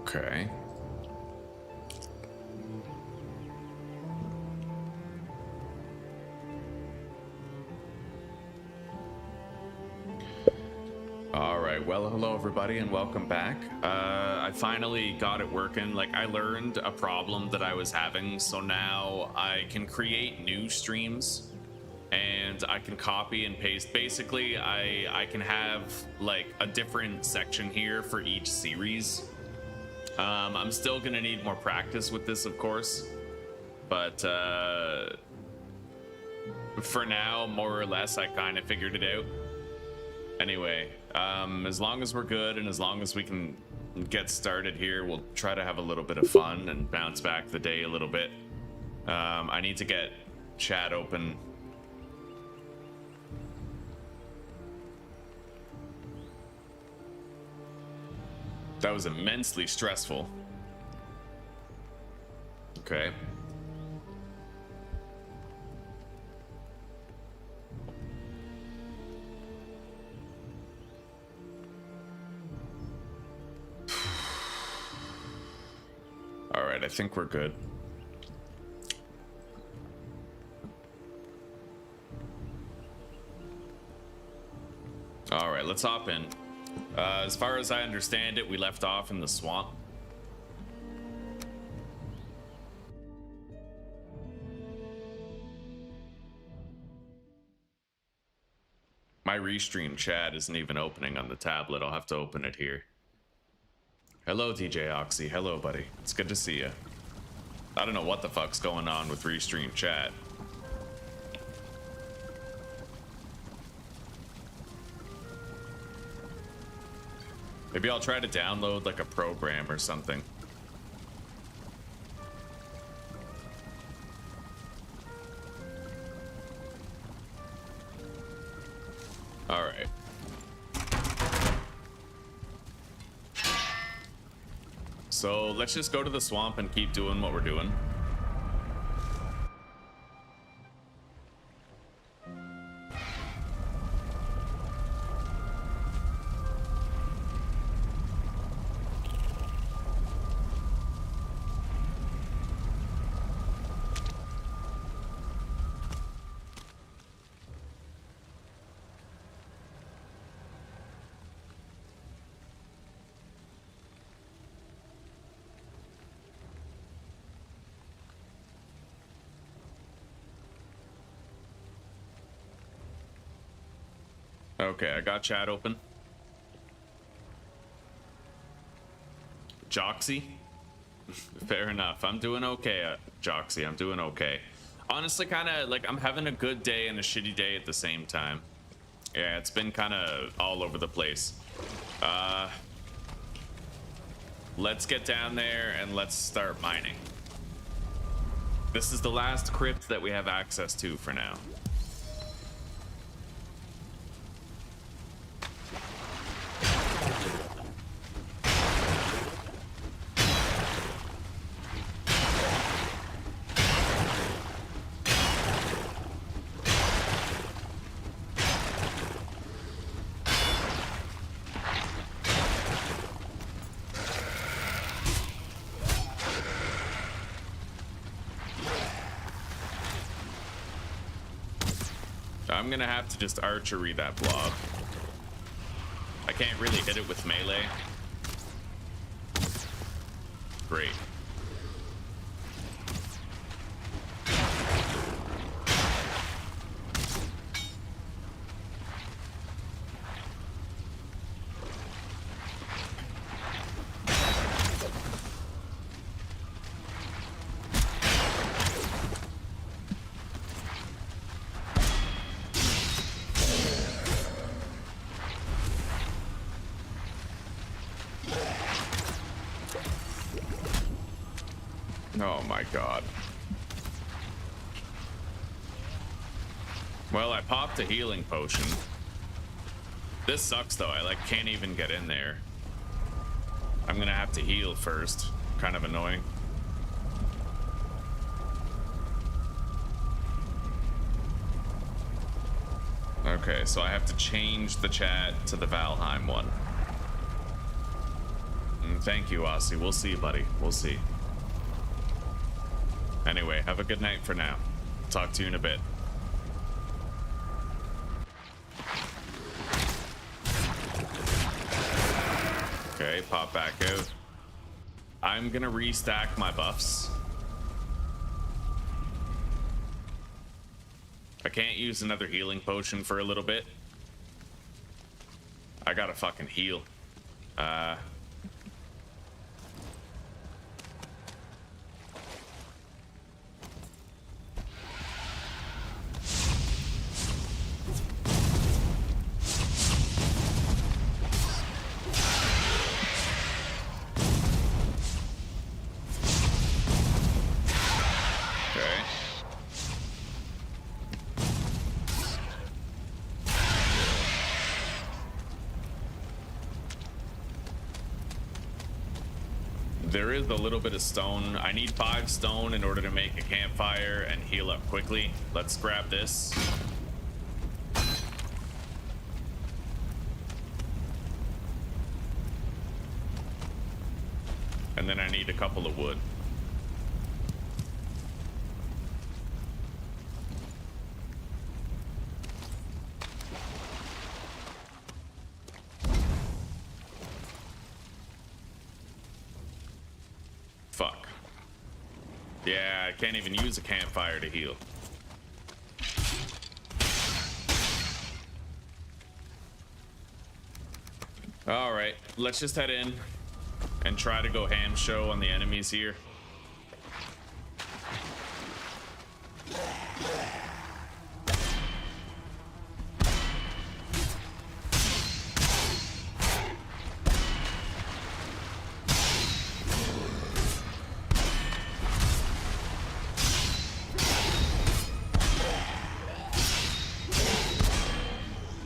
Okay. All right, well, hello everybody and welcome back. I finally got it working. Like, I learned a problem that I was having, so now I can create new streams and I can copy and paste. Basically, I can have like a different section here for each series. I'm still gonna need more practice with this, of course, but for now, more or less, I kind of figured it out. Anyway, as long as we're good and as long as we can get started here, we'll try to have a little bit of fun and bounce back the day a little bit. I need to get chat open. That was immensely stressful. Okay. All right, I think we're good. All right, let's hop in. As far as I understand it, we left off in the swamp. My restream chat isn't even opening on the tablet. I'll have to open it here. Hello, DJ Oxy. Hello, buddy. It's good to see you. I don't know what the fuck's going on with restream chat. Maybe I'll try to download like a program or something. All right. So let's just go to the swamp and keep doing what we're doing. Okay, I got chat open. Joxy? Fair enough. I'm doing okay, Joxy. I'm doing okay. Honestly, kind of like I'm having a good day and a shitty day at the same time. Yeah, it's been kind of all over the place. Let's get down there and let's start mining. This is the last crypt that we have access to for now. I'm gonna have to just archery that blob. I can't really hit it with melee. Great. Oh my god. Well, I popped a healing potion. This sucks though, I like can't even get in there. I'm gonna have to heal first. Kind of annoying. Okay, so I have to change the chat to the Valheim one. Thank you, Aussie. We'll see, buddy. We'll see. Anyway, have a good night for now. Talk to you in a bit. Okay, pop back out. I'm gonna restack my buffs. I can't use another healing potion for a little bit. I gotta fucking heal. There is a little bit of stone. I need 5 stone in order to make a campfire and heal up quickly. Let's grab this. And then I need a couple of wood. Fuck. Yeah, I can't even use a campfire to heal. All right, let's just head in and try to go ham show on the enemies here.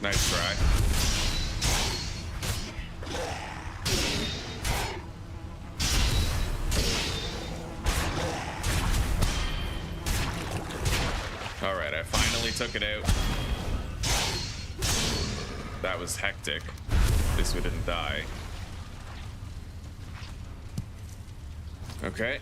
Nice try. All right, I finally took it out. That was hectic. At least we didn't die. Okay.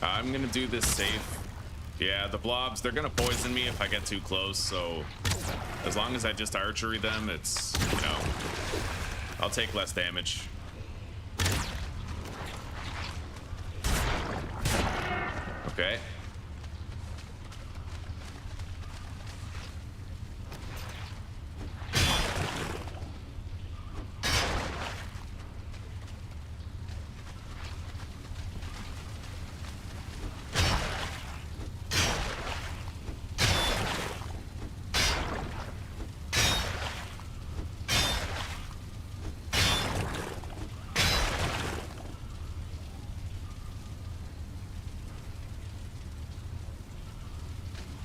I'm gonna do this safe. Yeah, the blobs, they're gonna poison me if I get too close, so as long as I just archery them, it's, you know, I'll take less damage. Okay.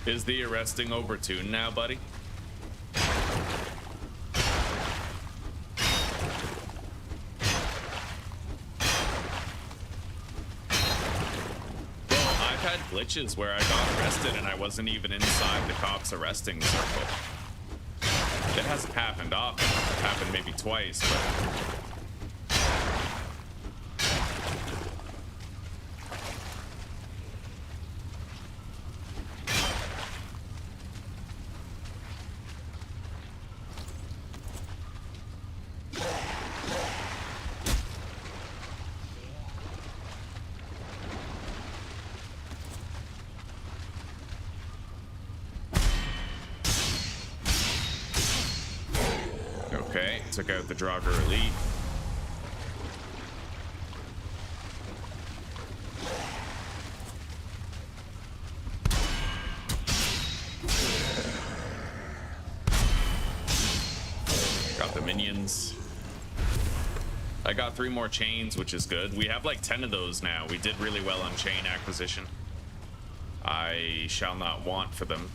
Is the arresting overtuned now, buddy? Well, I've had glitches where I got arrested and I wasn't even inside the cops arresting circle. It hasn't happened often. It happened maybe twice, but... Okay, took out the Draugr Elite. Got the minions. I got 3 more chains, which is good. We have like 10 of those now. We did really well on chain acquisition. I shall not want for them.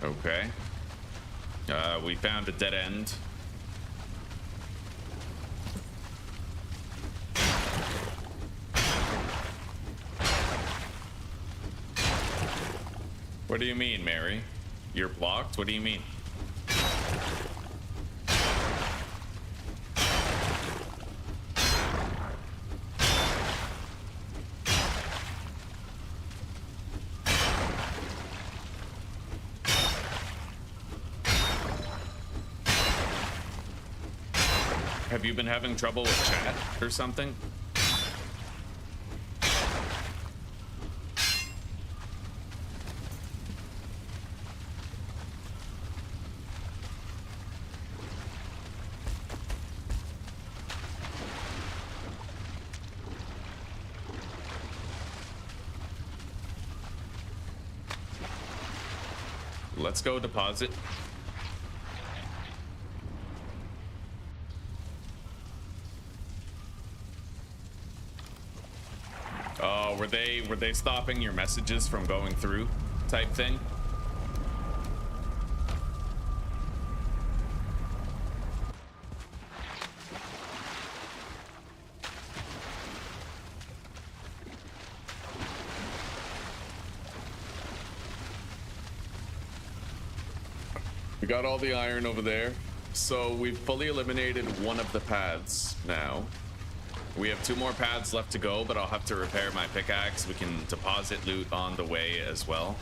Okay. We found a dead end. What do you mean, Mary? You're blocked? What do you mean? Have you been having trouble with chat or something? Let's go deposit. Oh, were they stopping your messages from going through type thing? We got all the iron over there. So we've fully eliminated one of the paths now. We have 2 more paths left to go, but I'll have to repair my pickaxe. We can deposit loot on the way as well.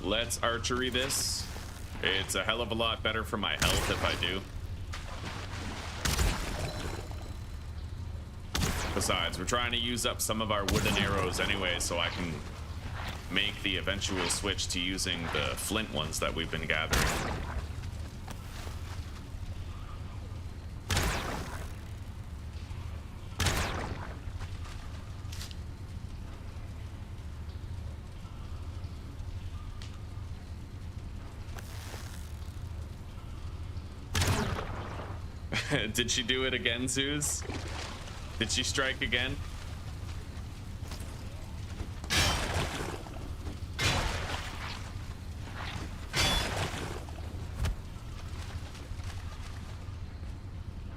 Let's archery this. It's a hell of a lot better for my health if I do. Besides, we're trying to use up some of our wooden arrows anyway, so I can make the eventual switch to using the flint ones that we've been gathering. Did she do it again, Zeus? Did she strike again?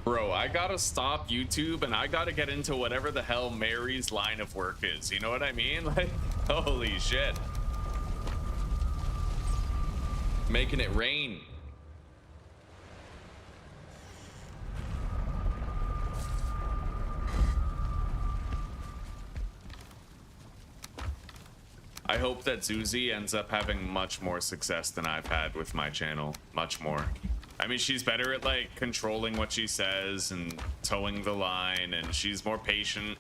Bro, I gotta stop YouTube and I gotta get into whatever the hell Mary's line of work is. You know what I mean? Like, holy shit. Making it rain. I hope that Zuzi ends up having much more success than I've had with my channel. Much more. I mean, she's better at like controlling what she says and towing the line, and she's more patient.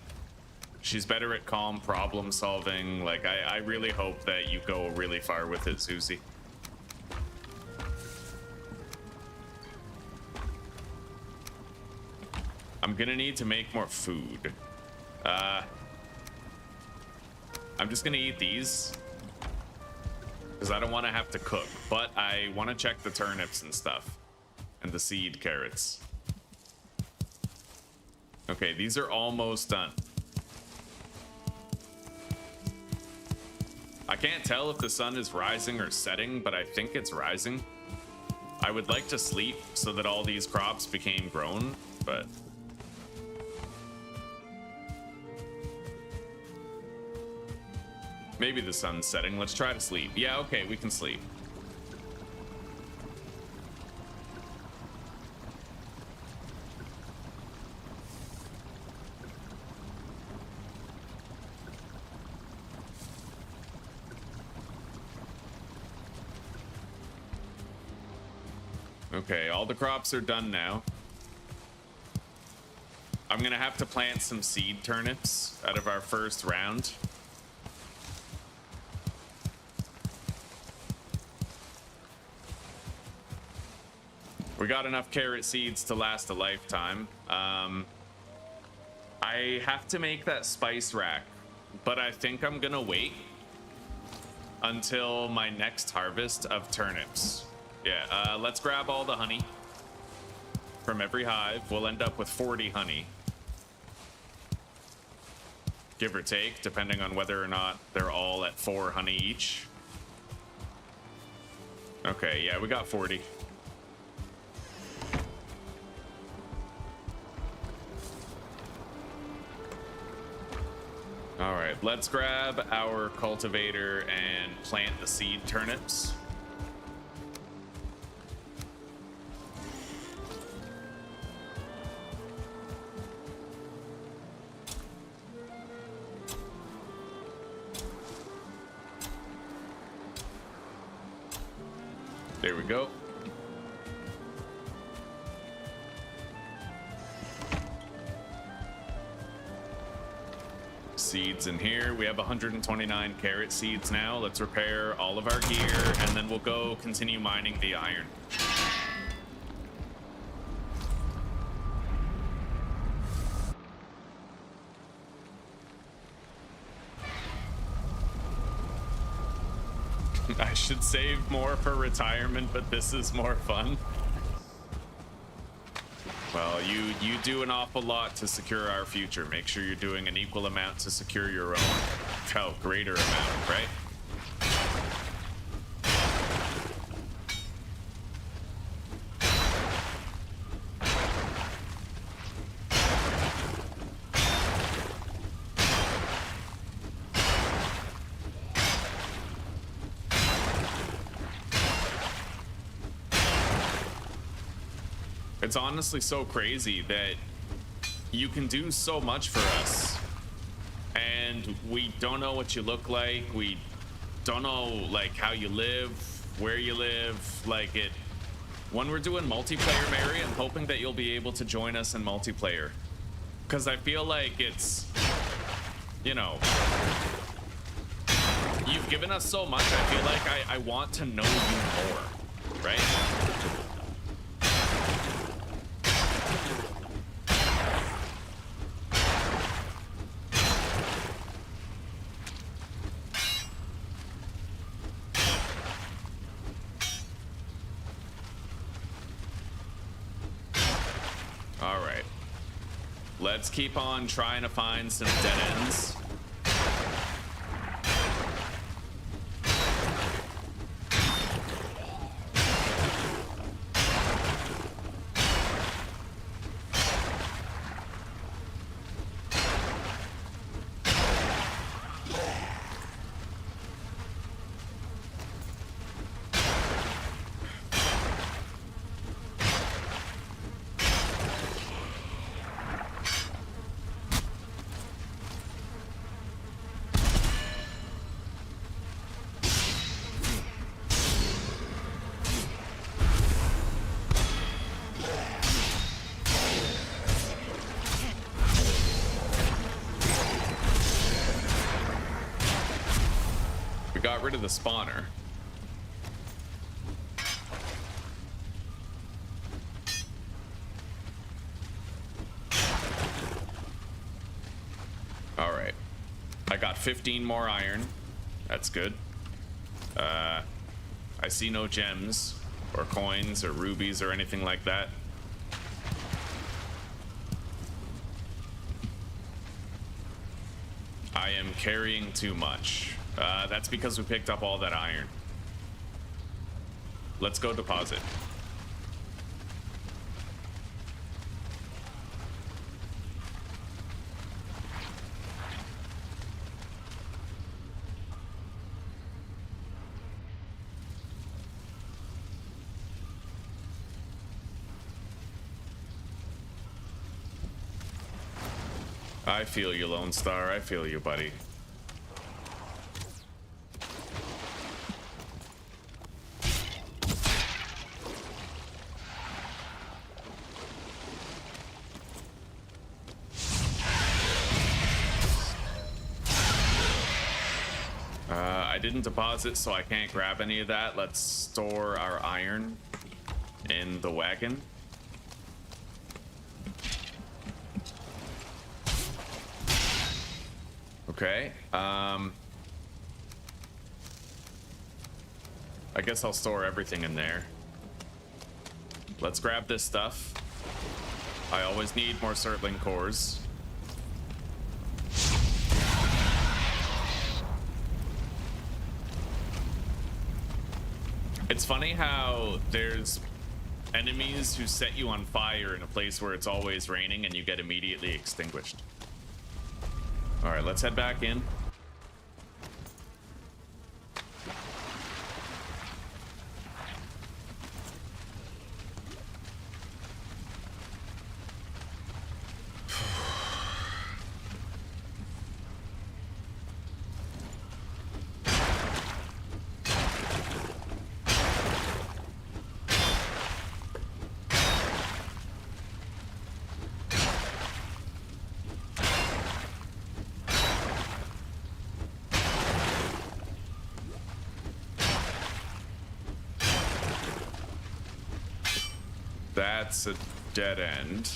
She's better at calm problem solving. Like, I really hope that you go really far with it, Zuzi. I'm gonna need to make more food. I'm just gonna eat these because I don't want to have to cook, but I want to check the turnips and stuff and the seed carrots. Okay, these are almost done. I can't tell if the sun is rising or setting, but I think it's rising. I would like to sleep so that all these crops became grown, but maybe the sun's setting. Let's try to sleep. Yeah, okay, we can sleep. Okay, all the crops are done now. I'm gonna have to plant some seed turnips out of our first round. We got enough carrot seeds to last a lifetime. I have to make that spice rack, but I think I'm gonna wait until my next harvest of turnips. Yeah, let's grab all the honey from every hive. We'll end up with 40 honey. Give or take, depending on whether or not they're all at 4 honey each. Okay, yeah, we got 40. All right, let's grab our cultivator and plant the seed turnips. There we go. Seeds in here. We have 129 carrot seeds now. Let's repair all of our gear, and then we'll go continue mining the iron. I should save more for retirement, but this is more fun. Well, you do an awful lot to secure our future. Make sure you're doing an equal amount to secure your own. Oh, greater amount, right? It's honestly so crazy that you can do so much for us, and we don't know what you look like. We don't know like how you live, where you live. Like it, when we're doing multiplayer, Mary, I'm hoping that you'll be able to join us in multiplayer, because I feel like it's, you know, you've given us so much. I feel like I want to know you more, right? Let's keep on trying to find some dead ends. Got rid of the spawner. got 15 more iron. That's good. I see no gems or coins or rubies or anything like that. I am carrying too much. That's because we picked up all that iron. Let's go deposit. I feel you, Lone Star. I feel you, buddy. I didn't deposit, so I can't grab any of that. Let's store our iron in the wagon. Okay, I guess I'll store everything in there. Let's grab this stuff. I always need more Surtling cores. It's funny how there's enemies who set you on fire in a place where it's always raining and you get immediately extinguished. All right, let's head back in. That's a dead end.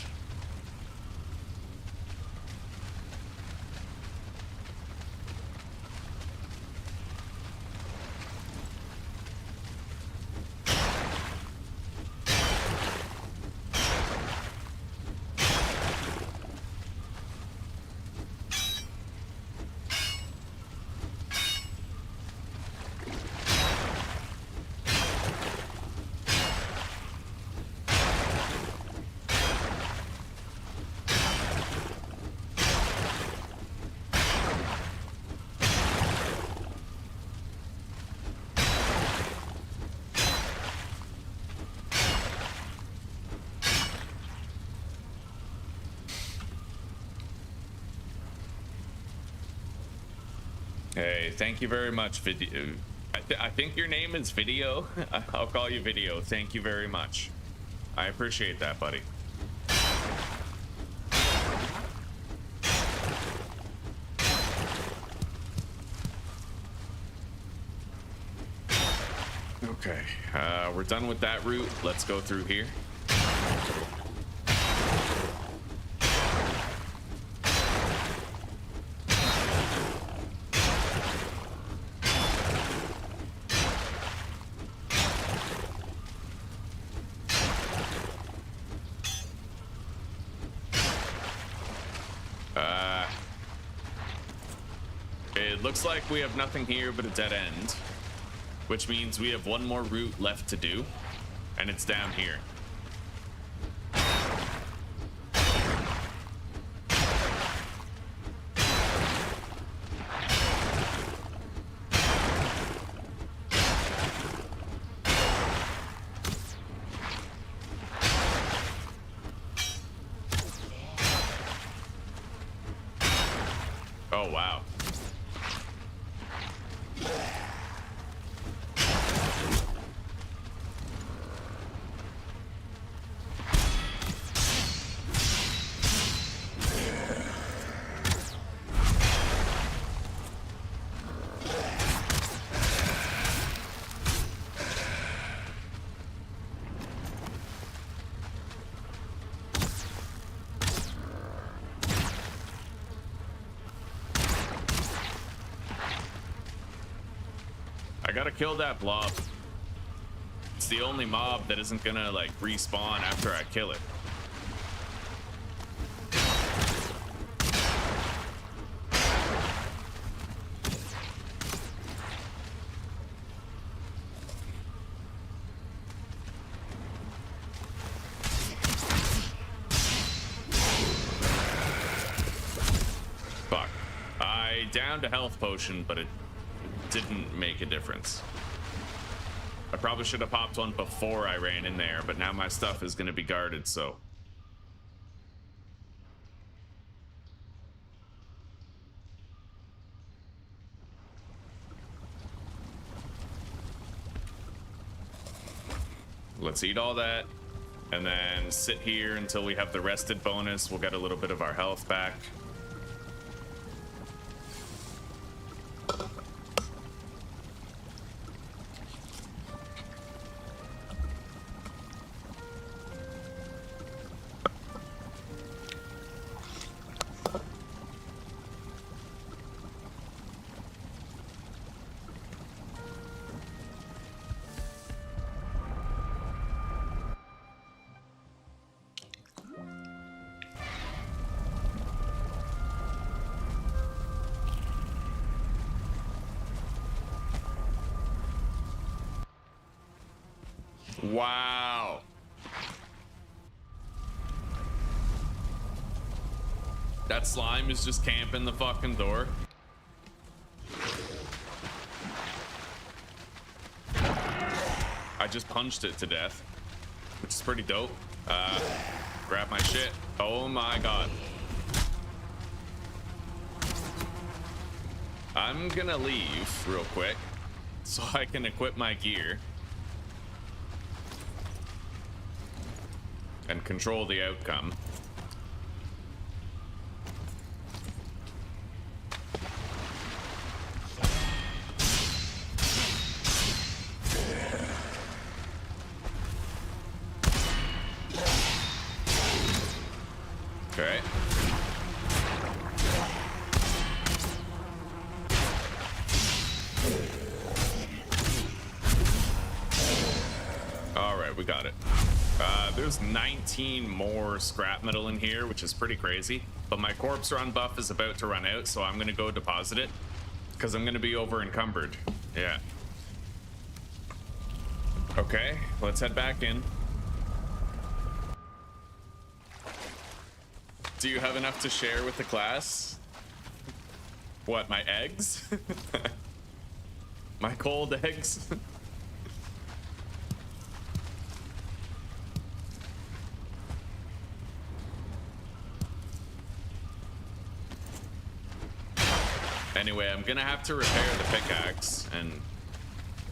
Hey, thank you very much, Video. I think your name is Video. I'll call you Video. Thank you very much. I appreciate that, buddy. Okay, we're done with that route. Let's go through here. It looks like we have nothing here but a dead end, which means we have one more route left to do, and it's down here. Oh, wow. I gotta kill that blob. It's the only mob that isn't gonna like respawn after I kill it. Fuck. I downed a health potion, but it didn't make a difference. I probably should have popped one before I ran in there, but now my stuff is going to be guarded, so. Let's eat all that, and then sit here until we have the rested bonus. We'll get a little bit of our health back. Wow. That slime is just camping the fucking door. I just punched it to death, which is pretty dope. Grab my shit. Oh my god. I'm gonna leave real quick so I can equip my gear and control the outcome. Okay. All right, we got it. There's 19 more scrap metal in here, which is pretty crazy. But my corpse run buff is about to run out, so I'm going to go deposit it because I'm going to be over encumbered. Yeah. Okay, let's head back in. Do you have enough to share with the class? What, my eggs? My cold eggs? Anyway, I'm gonna have to repair the pickaxe and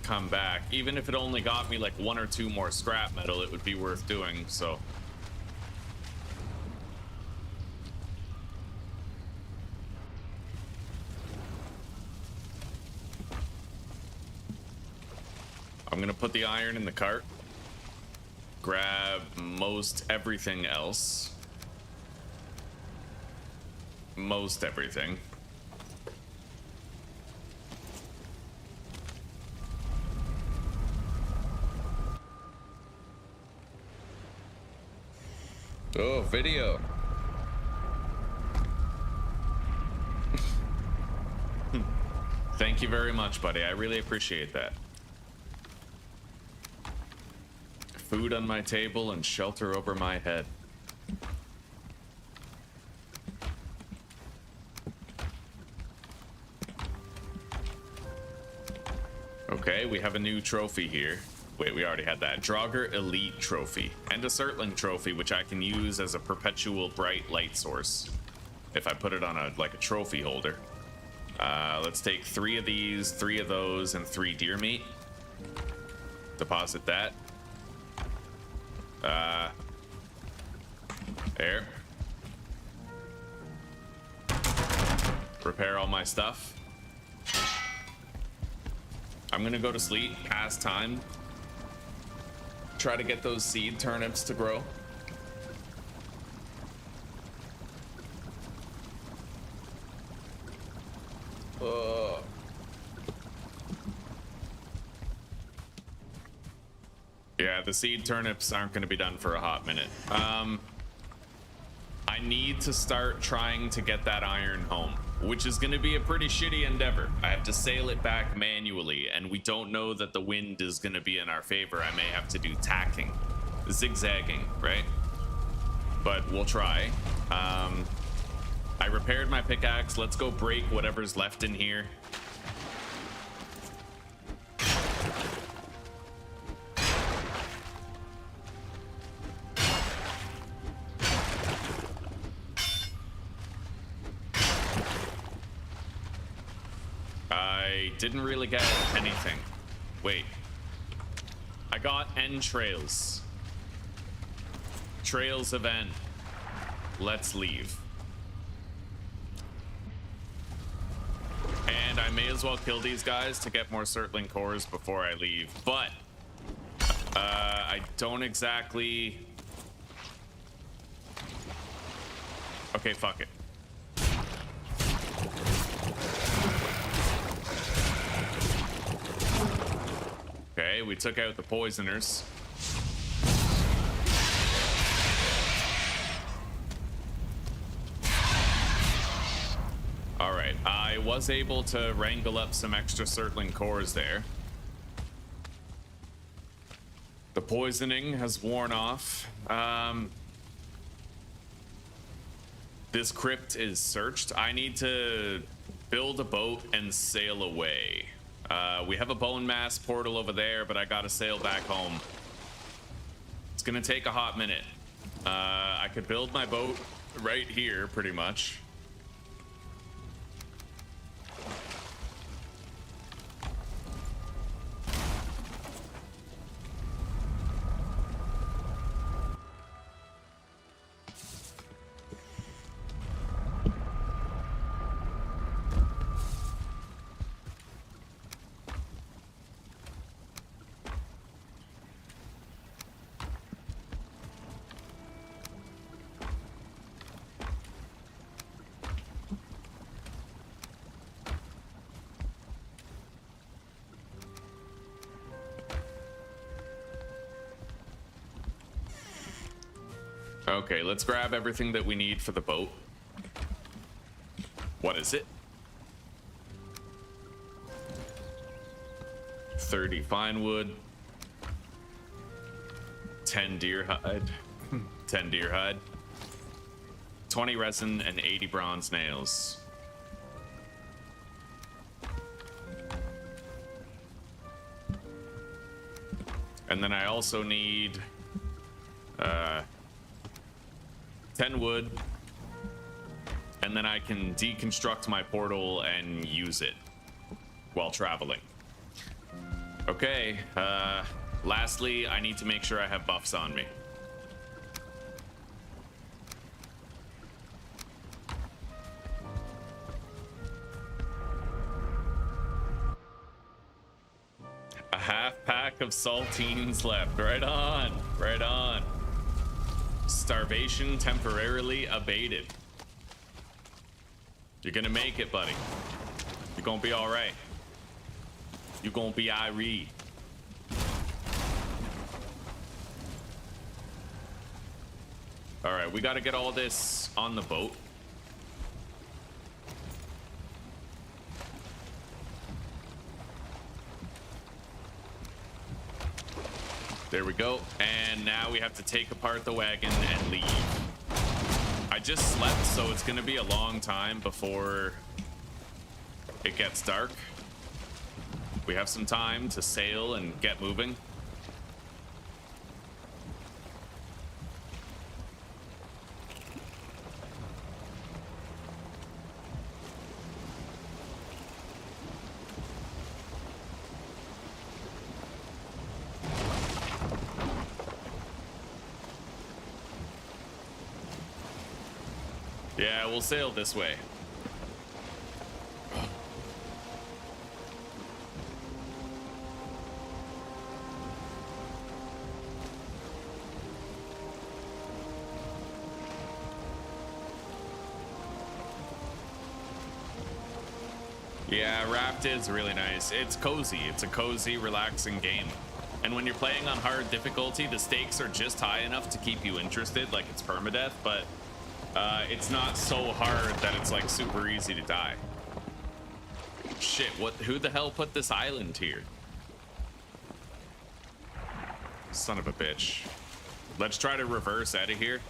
come back. Even if it only got me like 1 or 2 more scrap metal, it would be worth doing, so. I'm gonna put the iron in the cart. Grab most everything else. Most everything. Oh, video. Thank you very much, buddy. I really appreciate that. Food on my table and shelter over my head. Okay, we have a new trophy here. Wait, we already had that. Draugr Elite Trophy. And a Surtling Trophy, which I can use as a perpetual bright light source if I put it on a trophy holder. Let's take 3 of these, 3 of those, and 3 deer meat. Deposit that. There. Repair all my stuff. I'm gonna go to sleep, pass time. Try to get those seed turnips to grow. the seed turnips aren't going to be done for a hot minute. I need to start trying to get that iron home, which is going to be a pretty shitty endeavor. I have to sail it back manually, and we don't know that the wind is going to be in our favor. I may have to do tacking, zigzagging, right? But we'll try. I repaired my pickaxe. Let's go break whatever's left in here. I didn't really get anything. Wait. I got entrails. Trails of N. Let's leave. And I may as well kill these guys to get more circling cores before I leave. But I don't exactly... Okay, fuck it. Okay, we took out the poisoners. All right, I was able to wrangle up some extra circling cores there. The poisoning has worn off. This crypt is searched. I need to build a boat and sail away. We have a bone mass portal over there, but I gotta sail back home. It's gonna take a hot minute. I could build my boat right here, pretty much. Okay, let's grab everything that we need for the boat. What is it? 30 fine wood. 10 deer hide. 10 deer hide. 20 resin and 80 bronze nails. And then I also need 10 wood, and then I can deconstruct my portal and use it while traveling. Okay, lastly, I need to make sure I have buffs on me. A half pack of saltines left. Right on, right on. Starvation temporarily abated. You're gonna make it, buddy. You're gonna be all right. You're gonna be Irie. All right, we gotta get all this on the boat. There we go. And now we have to take apart the wagon and leave. I just slept, so it's gonna be a long time before it gets dark. We have some time to sail and get moving. Yeah, we'll sail this way. Yeah, Raft is really nice. It's cozy. It's a cozy, relaxing game. And when you're playing on hard difficulty, the stakes are just high enough to keep you interested, like it's permadeath, but it's not so hard that it's like super easy to die. Shit, who the hell put this island here? Son of a bitch. Let's try to reverse out of here.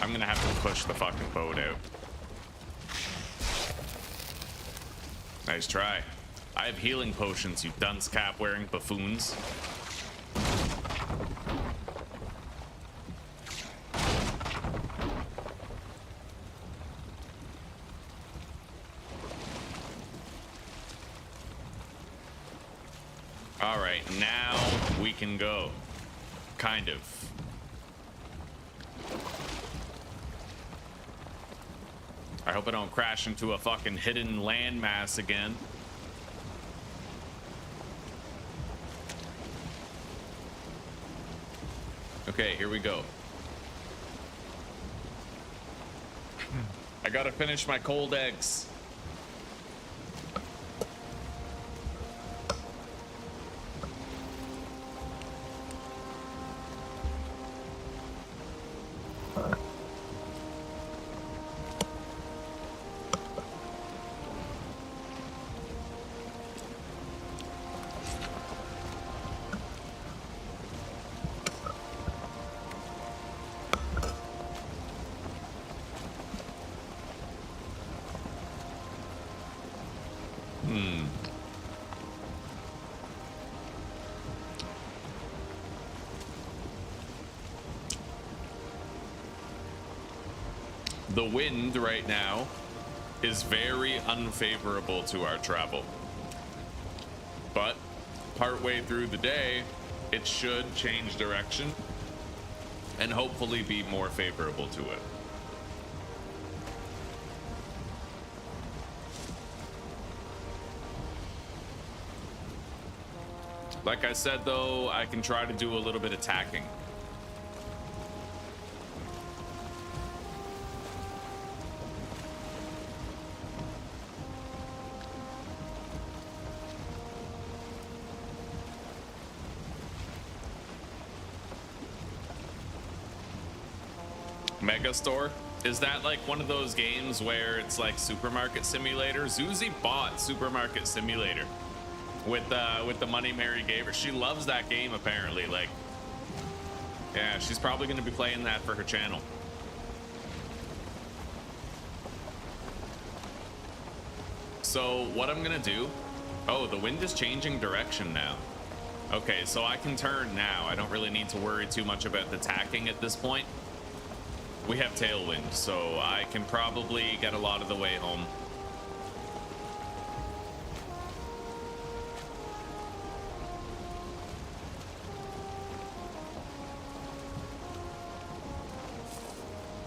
I'm gonna have to push the fucking boat out. Nice try. I have healing potions, you dunce cap wearing buffoons. All right, now we can go. Kind of. I hope I don't crash into a fucking hidden landmass again. Okay, here we go. I gotta finish my cold eggs. The wind right now is very unfavorable to our travel, but partway through the day it should change direction and hopefully be more favorable to it. Like I said though, I can try to do a little bit of tacking. Mega Store? Is that like one of those games where it's like Supermarket Simulator? Zuzi bought Supermarket Simulator with the money Mary gave her. She loves that game apparently. Like, yeah, she's probably going to be playing that for her channel. So what I'm gonna do, oh, the wind is changing direction now. Okay, so I can turn now. I don't really need to worry too much about the tacking at this point. We have tailwind, so I can probably get a lot of the way home.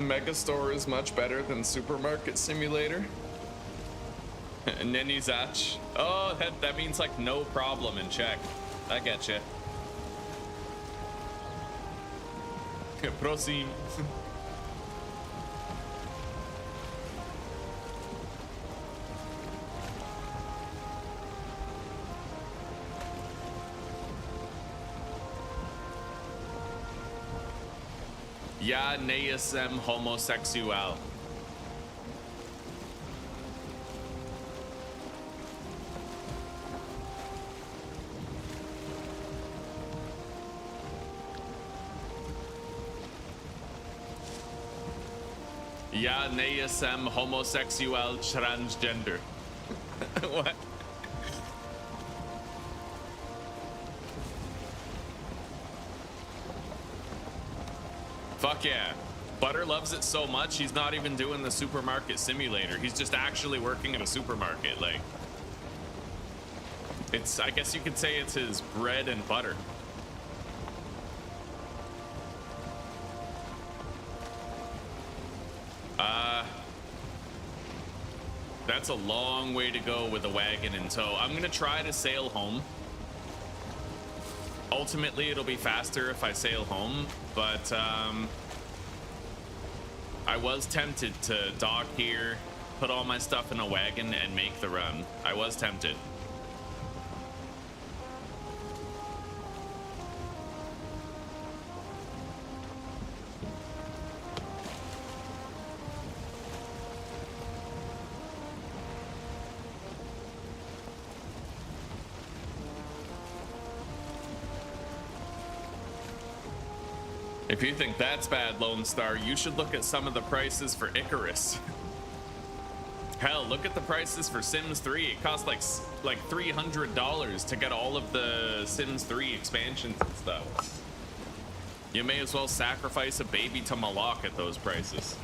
Megastore is much better than Supermarket Simulator. Nenizach. Oh, that means like no problem in Czech. I get you. Prosím. Ja nejsem homosexuál. Ja nejsem homosexuál transgender. What? Fuck yeah. Butter loves it so much, he's not even doing the Supermarket Simulator. He's just actually working at a supermarket. Like, it's, I guess you could say it's his bread and butter. That's a long way to go with a wagon in tow. I'm gonna try to sail home. Ultimately, it'll be faster if I sail home, but I was tempted to dock here, put all my stuff in a wagon, and make the run. I was tempted. If you think that's bad, Lone Star, you should look at some of the prices for Icarus. Hell, look at the prices for Sims 3. It costs like $300 to get all of the Sims 3 expansions and stuff. You may as well sacrifice a baby to Malak at those prices.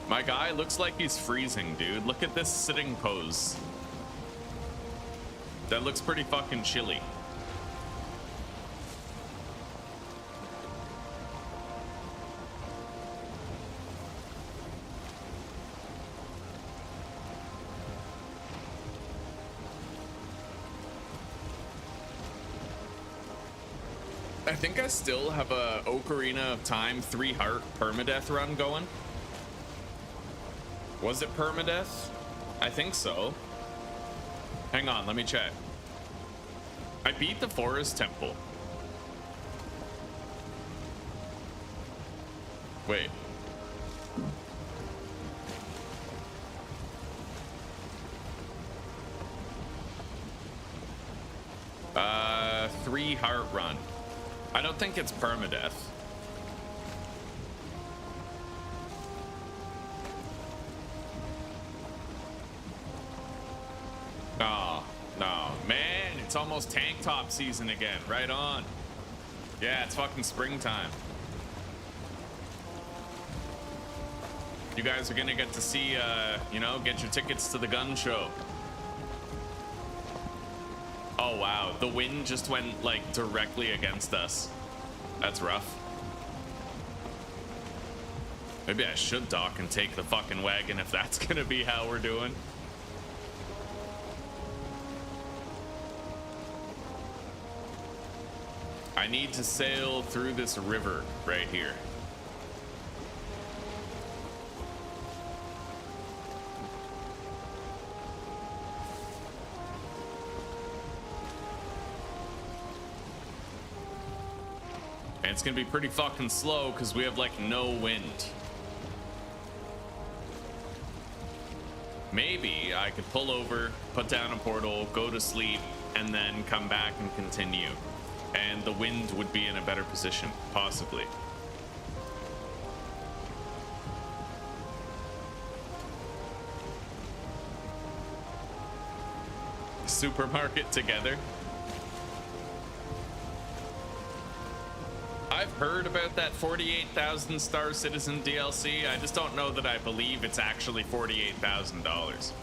My guy looks like he's freezing, dude. Look at this sitting pose. That looks pretty fucking chilly. I think I still have a Ocarina of Time 3-heart permadeath run going. Was it permadeath? I think so. Hang on, let me check. I beat the Forest Temple. Wait. Three-heart run. I don't think it's permadeath. Oh, no, man, it's almost tank top season again. Right on. Yeah, it's fucking springtime. You guys are gonna get to see, you know, get your tickets to the gun show. Oh, wow, the wind just went, like, directly against us. That's rough. Maybe I should dock and take the fucking wagon if that's gonna be how we're doing. I need to sail through this river right here. And it's gonna be pretty fucking slow because we have like no wind. Maybe I could pull over, put down a portal, go to sleep, and then come back and continue. And the wind would be in a better position, possibly. Supermarket together. I've heard about that 48,000 Star Citizen DLC. I just don't know that I believe it's actually $48,000.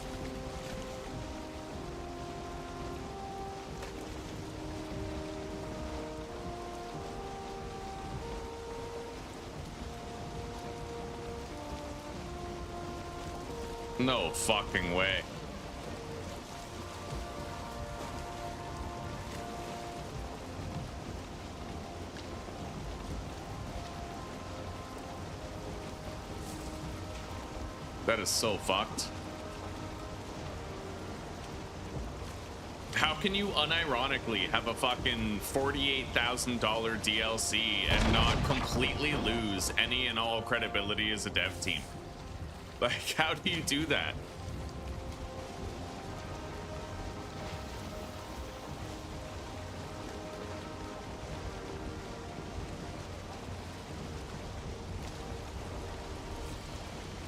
No fucking way. That is so fucked. How can you unironically have a fucking $48,000 DLC and not completely lose any and all credibility as a dev team? Like, how do you do that?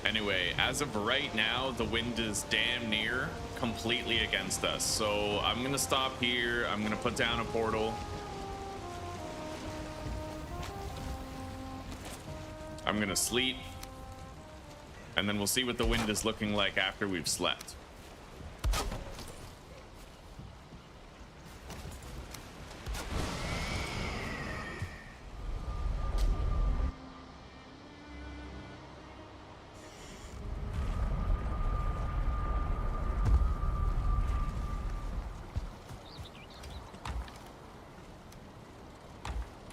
Anyway, as of right now, the wind is damn near completely against us. So I'm gonna stop here. I'm gonna put down a portal. I'm gonna sleep. And then we'll see what the wind is looking like after we've slept.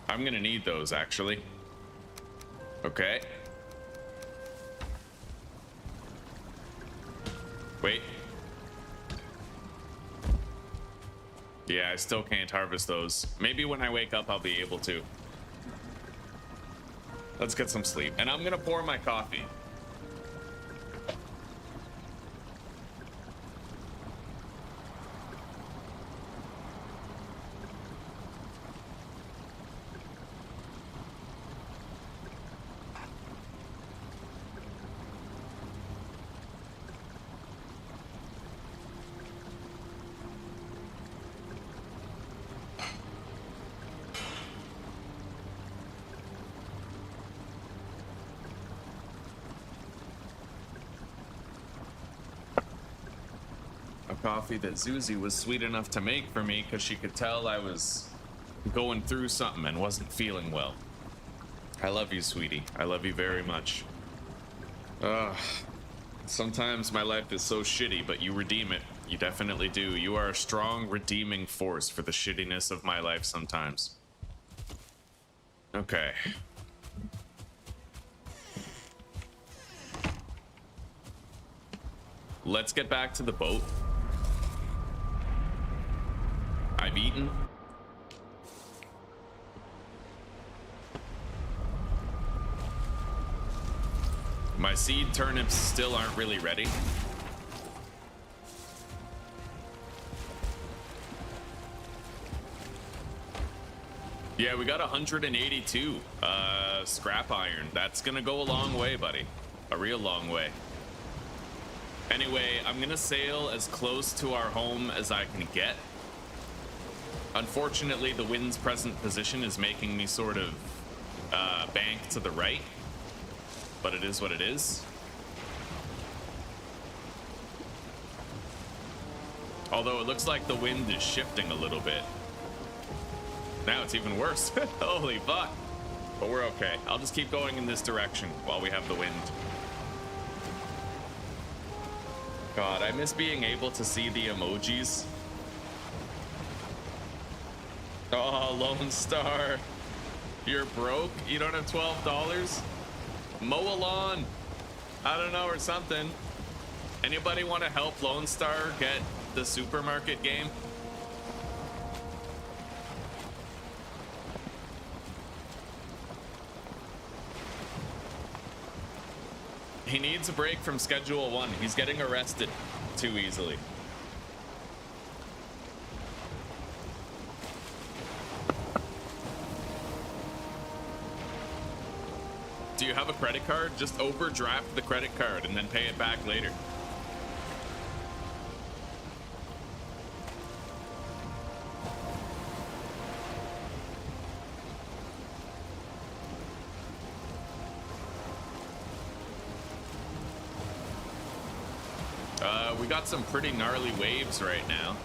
I'm gonna need those, actually. Okay. Wait. Yeah, I still can't harvest those. Maybe when I wake up, I'll be able to. Let's get some sleep. And I'm gonna pour my coffee. Coffee that Zuzi was sweet enough to make for me because she could tell I was going through something and wasn't feeling well. I love you, sweetie. I love you very much. Sometimes my life is so shitty, but you redeem it. You definitely do. You are a strong redeeming force for the shittiness of my life sometimes. Okay. Let's get back to the boat. I've eaten. My seed turnips still aren't really ready. Yeah, we got 182 scrap iron. That's gonna go a long way, buddy. A real long way. Anyway, I'm gonna sail as close to our home as I can get. Unfortunately, the wind's present position is making me sort of bank to the right, but it is what it is. Although it looks like the wind is shifting a little bit. Now it's even worse. Holy fuck. But we're okay. I'll just keep going in this direction while we have the wind. God, I miss being able to see the emojis. Oh, Lone Star. You're broke? You don't have $12? Mow a lawn. I don't know, or something. Anybody want to help Lone Star get the supermarket game? He needs a break from Schedule 1. He's getting arrested too easily. Do you have a credit card? Just overdraft the credit card and then pay it back later. We got some pretty gnarly waves right now.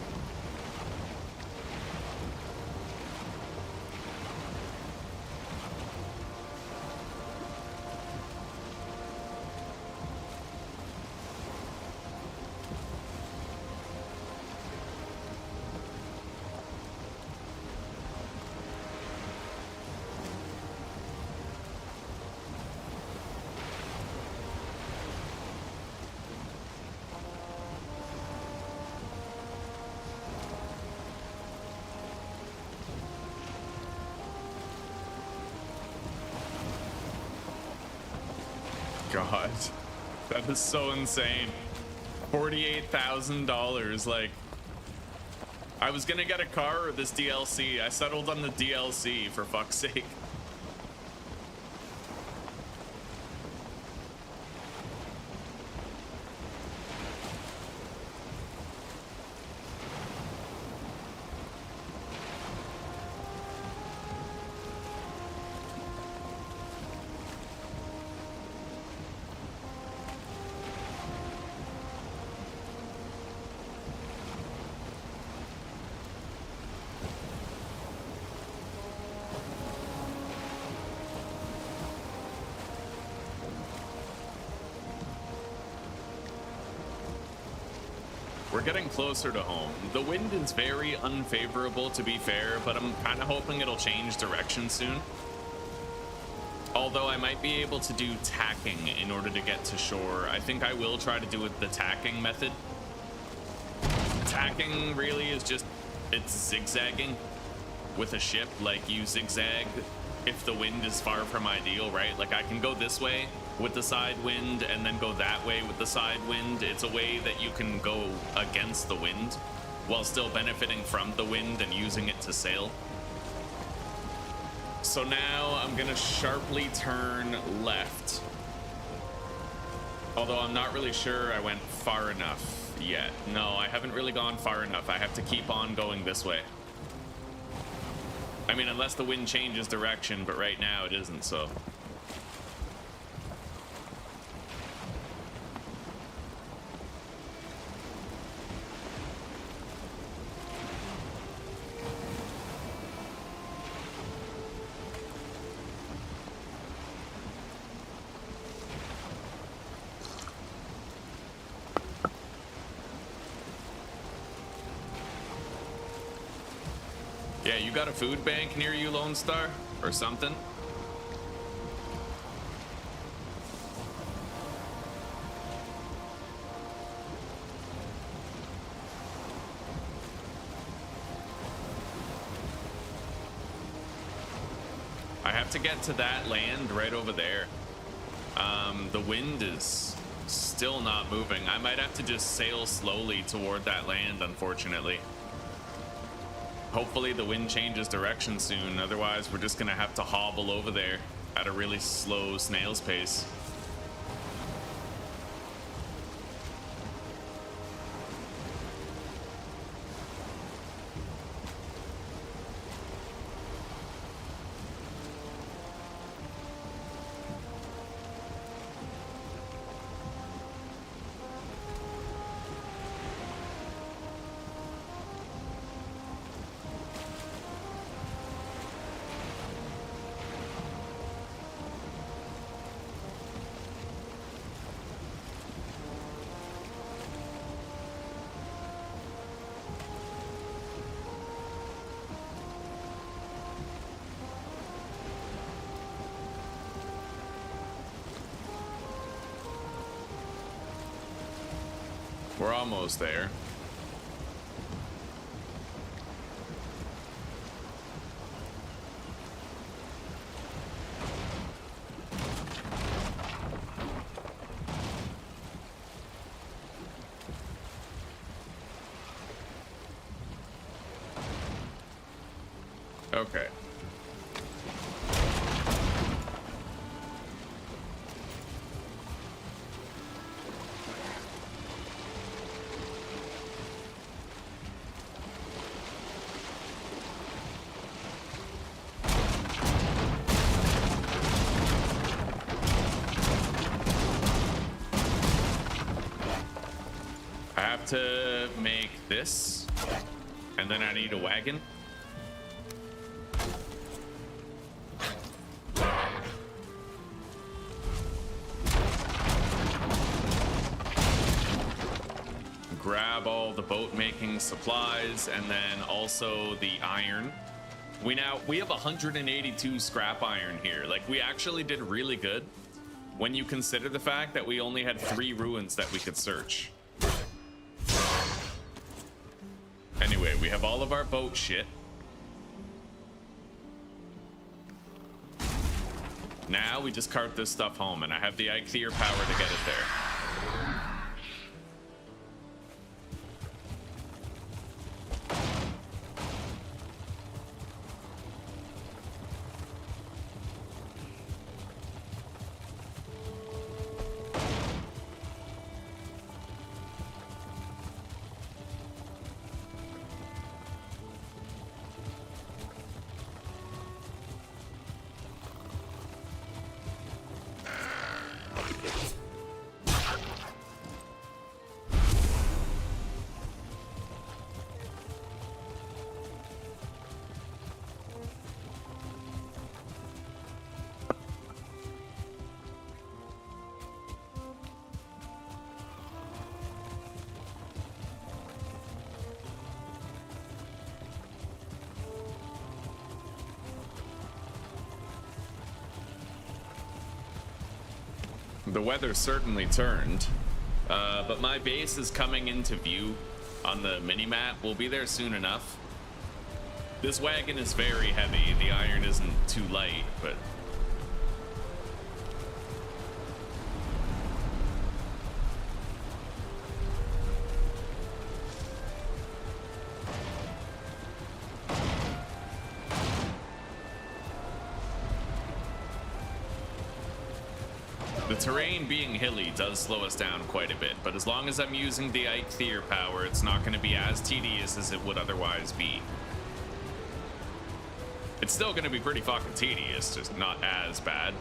God, that is so insane. $48,000. Like, I was gonna get a car or this DLC. I settled on the DLC, for fuck's sake. We're getting closer to home. The wind is very unfavorable, to be fair, but I'm kind of hoping it'll change direction soon. Although I might be able to do tacking in order to get to shore. I think I will try to do it the tacking method. Tacking really is just it's zigzagging with a ship. Like, you zigzag if the wind is far from ideal, right? Like, I can go this way with the side wind and then go that way with the side wind. It's a way that you can go against the wind while still benefiting from the wind and using it to sail. So now I'm gonna sharply turn left. Although I'm not really sure I went far enough yet. No, I haven't really gone far enough. I have to keep on going this way. I mean, unless the wind changes direction, but right now it isn't, so. Yeah, you got a food bank near you, Lone Star? Or something? I have to get to that land right over there. The wind is still not moving. I might have to just sail slowly toward that land, unfortunately. Hopefully the wind changes direction soon, otherwise we're just gonna have to hobble over there at a really slow snail's pace. We're almost there. Okay. To make this, and then I need a wagon. Grab all the boat making supplies and then also the iron. We have 182 scrap iron here. Like, we actually did really good when you consider the fact that we only had 3 ruins that we could search. Anyway, we have all of our boat shit. Now we just cart this stuff home, and I have the Eikthyr power to get it there. The weather certainly turned, but my base is coming into view on the mini-map. We'll be there soon enough. This wagon is very heavy. The iron isn't too light, but... The terrain being hilly does slow us down quite a bit, but as long as I'm using the Eikthyr power, it's not going to be as tedious as it would otherwise be. It's still going to be pretty fucking tedious, just not as bad.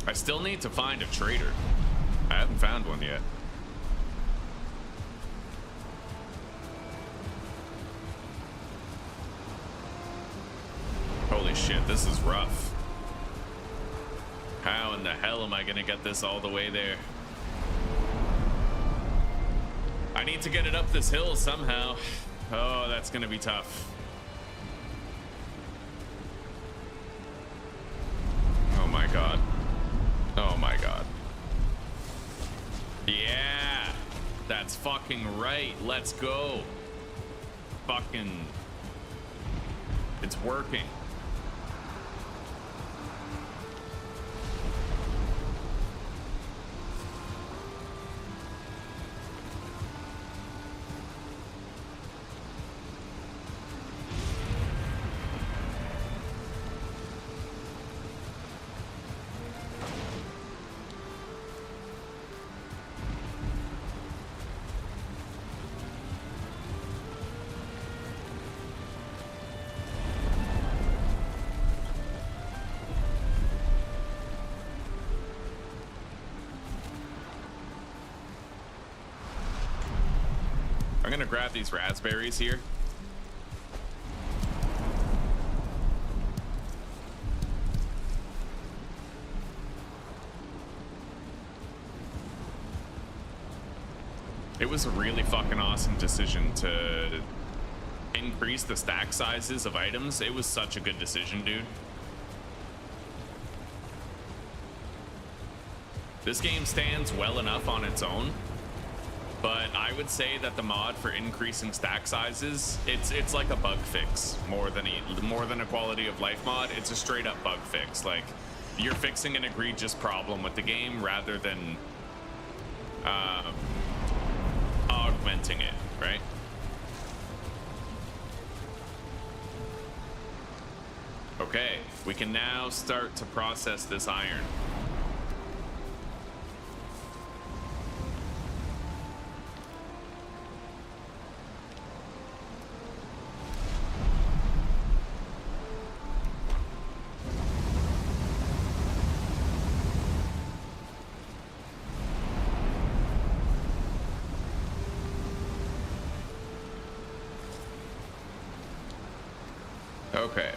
I still need to find a trader. I haven't found one yet. Holy shit, this is rough. How in the hell am I gonna get this all the way there? I need to get it up this hill somehow. Oh, that's gonna be tough. Oh my god. Oh my god. Yeah, that's fucking right. Let's go. Fucking, it's working. I'm gonna grab these raspberries here. It was a really fucking awesome decision to increase the stack sizes of items. It was such a good decision, dude. This game stands well enough on its own, but I would say that the mod for increasing stack sizes, it's like a bug fix more than a quality of life mod. It's a straight up bug fix. Like, you're fixing an egregious problem with the game rather than augmenting it, right? Okay, we can now start to process this iron. Okay.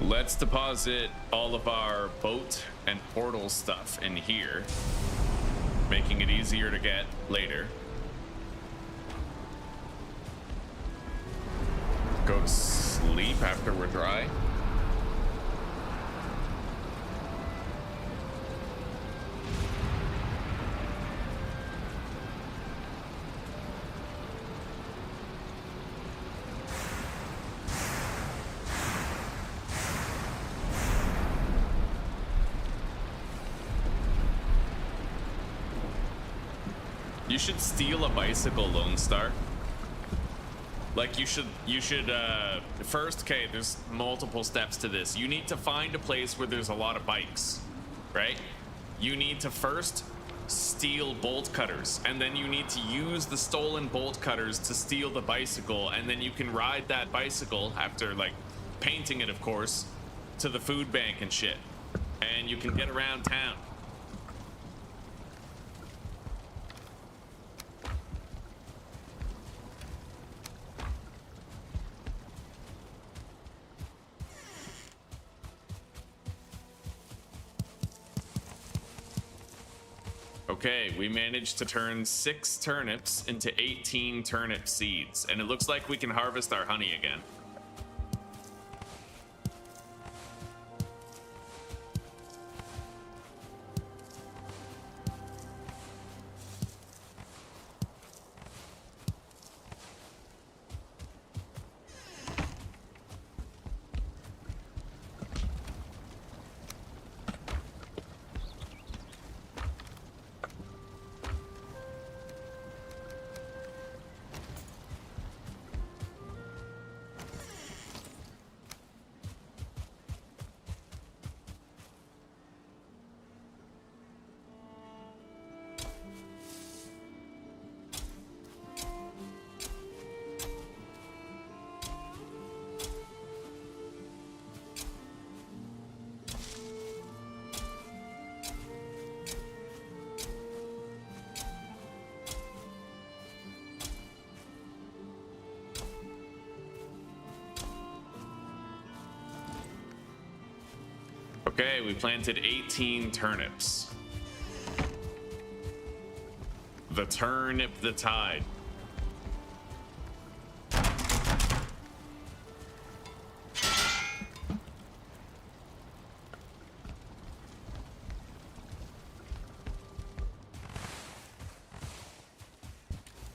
Let's deposit all of our boat and portal stuff in here, making it easier to get later. Go to sleep after we're dry. You should steal a bicycle, Lone Star. Like, you should first, okay, there's multiple steps to this. You need to find a place where there's a lot of bikes, right? You need to first steal bolt cutters, and then you need to use the stolen bolt cutters to steal the bicycle, and then you can ride that bicycle after, like, painting it, of course, to the food bank and shit. And you can get around town. Okay, we managed to turn 6 turnips into 18 turnip seeds, and it looks like we can harvest our honey again. Okay, we planted 18 turnips. The turnip the tide.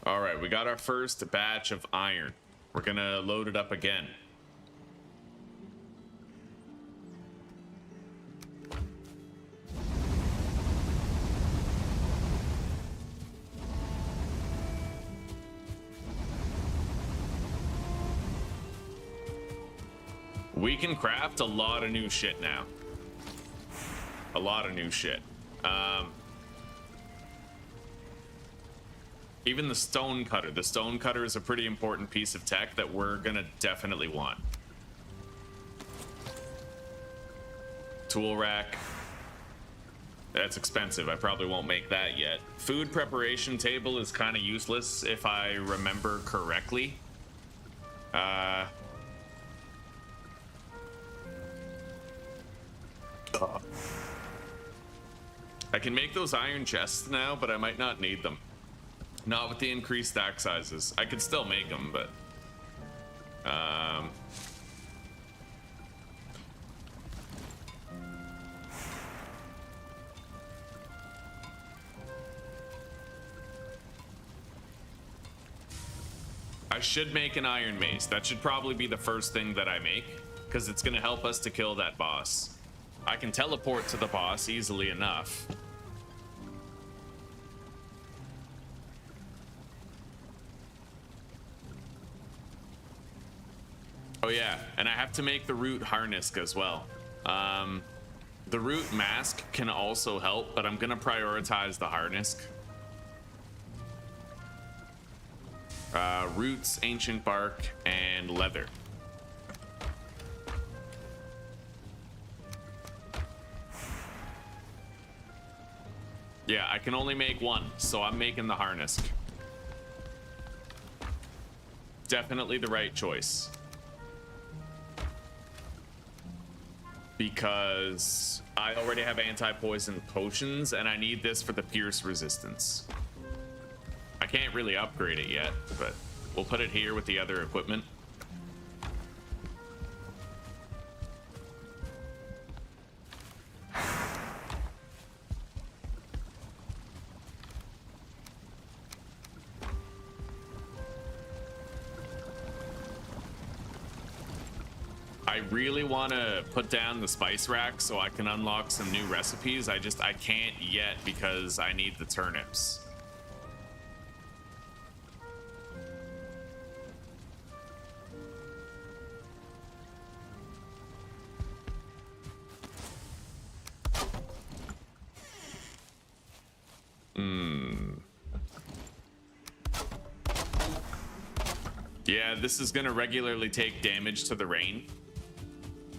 All right, we got our first batch of iron. We're gonna load it up again. We can craft a lot of new shit now. A lot of new shit. Even the stone cutter. The stone cutter is a pretty important piece of tech that we're gonna definitely want. Tool rack. That's expensive. I probably won't make that yet. Food preparation table is kind of useless if I remember correctly. I can make those iron chests now, but I might not need them. Not with the increased stack sizes. I could still make them, but I should make an iron mace. That should probably be the first thing that I make, because it's going to help us to kill that boss. I can teleport to the boss easily enough. Oh yeah, and I have to make the root harness as well. The root mask can also help, but I'm gonna prioritize the harness. Roots, ancient bark, and leather. Yeah, I can only make one, so I'm making the harness. Definitely the right choice. Because I already have anti-poison potions, and I need this for the pierce resistance. I can't really upgrade it yet, but we'll put it here with the other equipment. I really want to put down the spice rack so I can unlock some new recipes. I can't yet because I need the turnips. Yeah, this is gonna regularly take damage to the rain.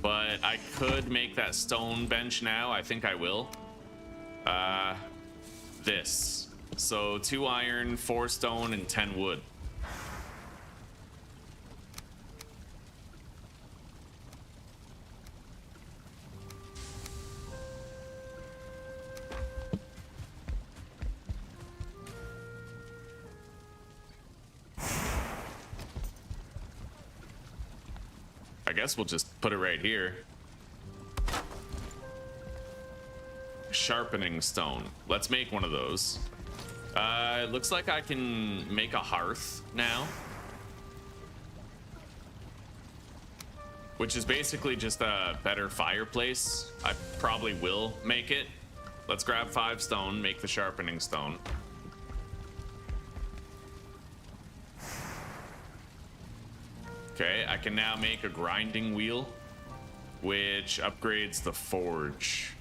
but I could make that stone bench now. I think I will. This. So 2 iron, 4 stone, and 10 wood. I guess we'll just put it right here. Sharpening stone. Let's make one of those. It looks like I can make a hearth now, which is basically just a better fireplace. I probably will make it. Let's grab 5 stone, make the sharpening stone. Okay, I can now make a grinding wheel, which upgrades the forge.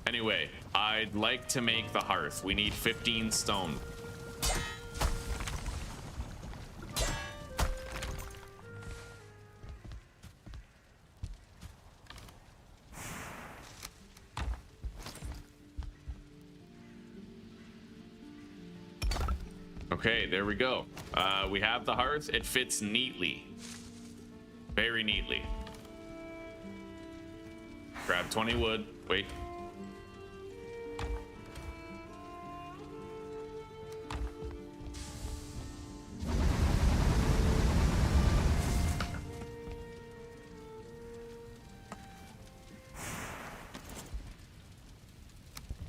Anyway, I'd like to make the hearth. We need 15 stone. Okay, there we go. We have the hearth. It fits neatly. Very neatly. Grab 20 wood. Wait.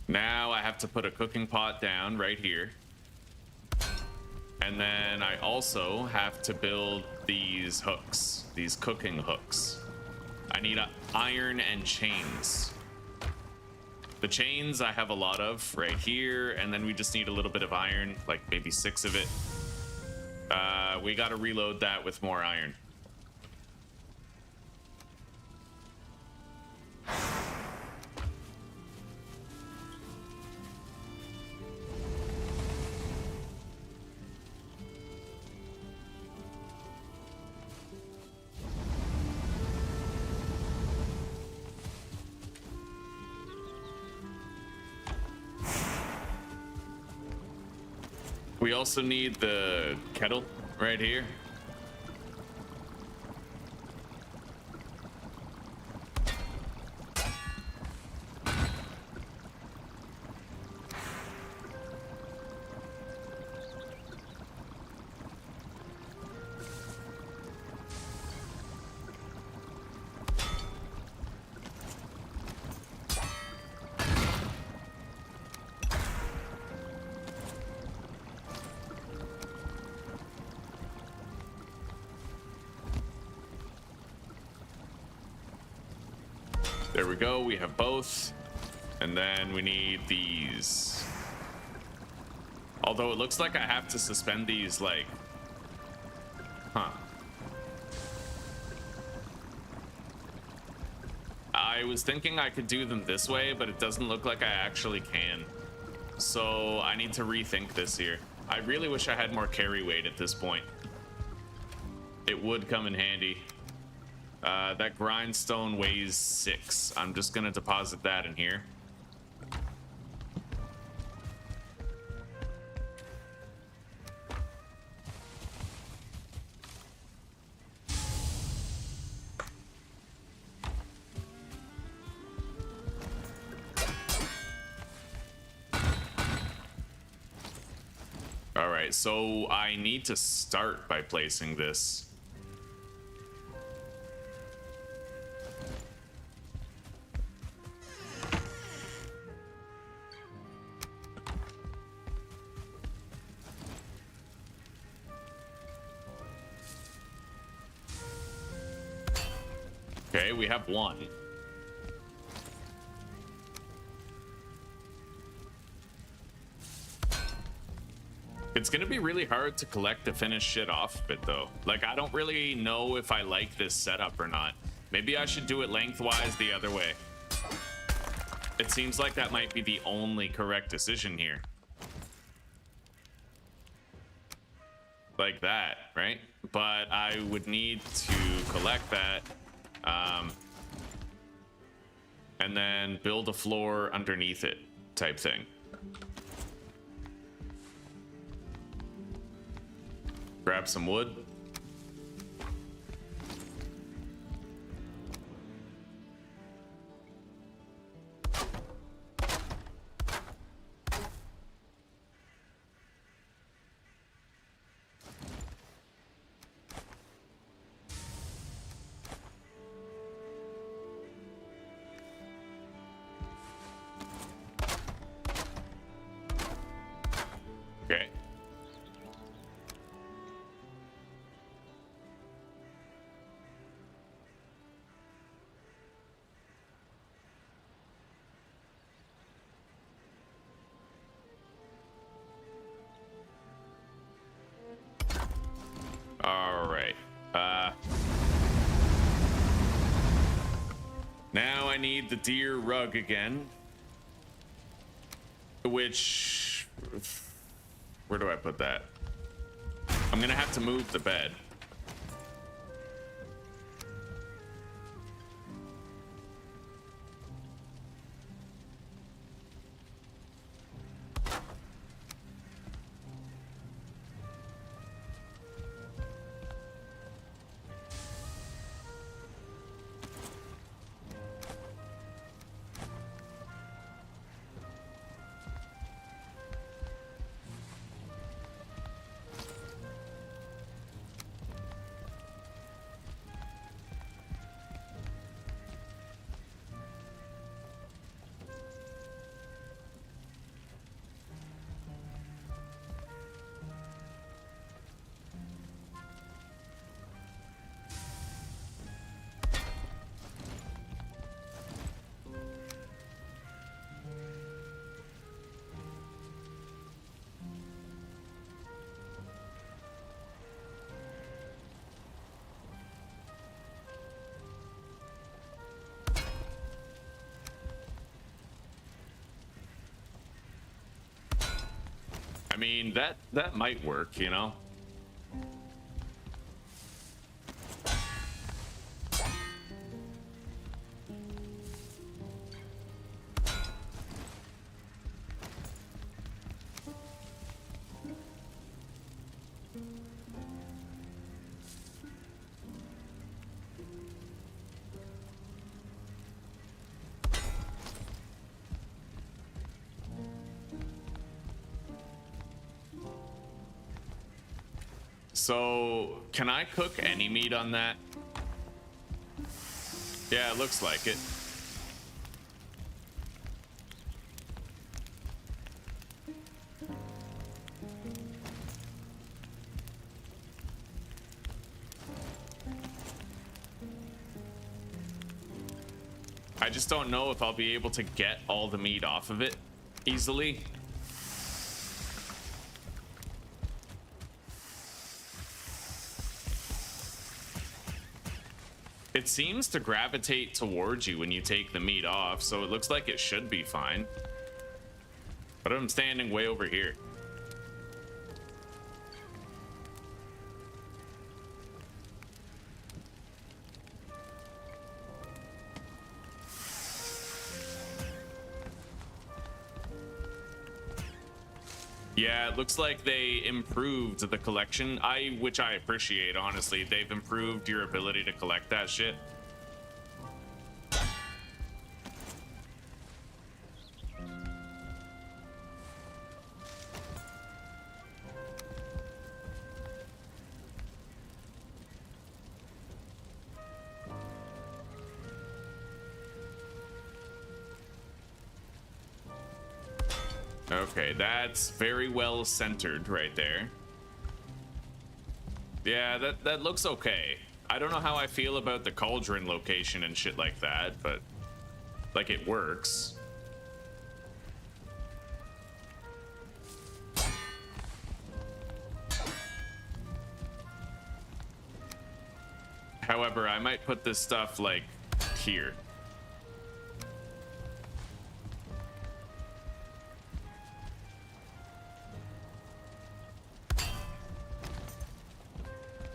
Now I have to put a cooking pot down right here. And then I also have to build these hooks, these cooking hooks. I need iron and chains. The chains I have a lot of right here, and then we just need a little bit of iron, like maybe 6 of it. We got to reload that with more iron. We also need the kettle right here. There we go, we have both. And then we need these. Although it looks like I have to suspend these, like... Huh. I was thinking I could do them this way, but it doesn't look like I actually can. So I need to rethink this here. I really wish I had more carry weight at this point. It would come in handy. That grindstone weighs 6. I'm just gonna deposit that in here. All right, so I need to start by placing this. Okay, we have 1. It's gonna be really hard to collect to finish shit off a bit though. Like, I don't really know if I like this setup or not. Maybe I should do it lengthwise the other way. It seems like that might be the only correct decision here. like that, right? But I would need to collect that, and then build a floor underneath it, type thing. Grab some wood. Okay. All right. Now I need the deer rug again. Which... Where do I put that? I'm gonna have to move the bed. I mean, that might work, you know? So, can I cook any meat on that? Yeah, it looks like it. I just don't know if I'll be able to get all the meat off of it easily. It seems to gravitate towards you when you take the meat off, so it looks like it should be fine. But I'm standing way over here. Yeah, it looks like they improved the collection, which I appreciate, honestly. They've improved your ability to collect that shit. Okay, that's very well centered right there. Yeah, that looks okay. I don't know how I feel about the cauldron location and shit like that, but like it works. However, I might put this stuff like here.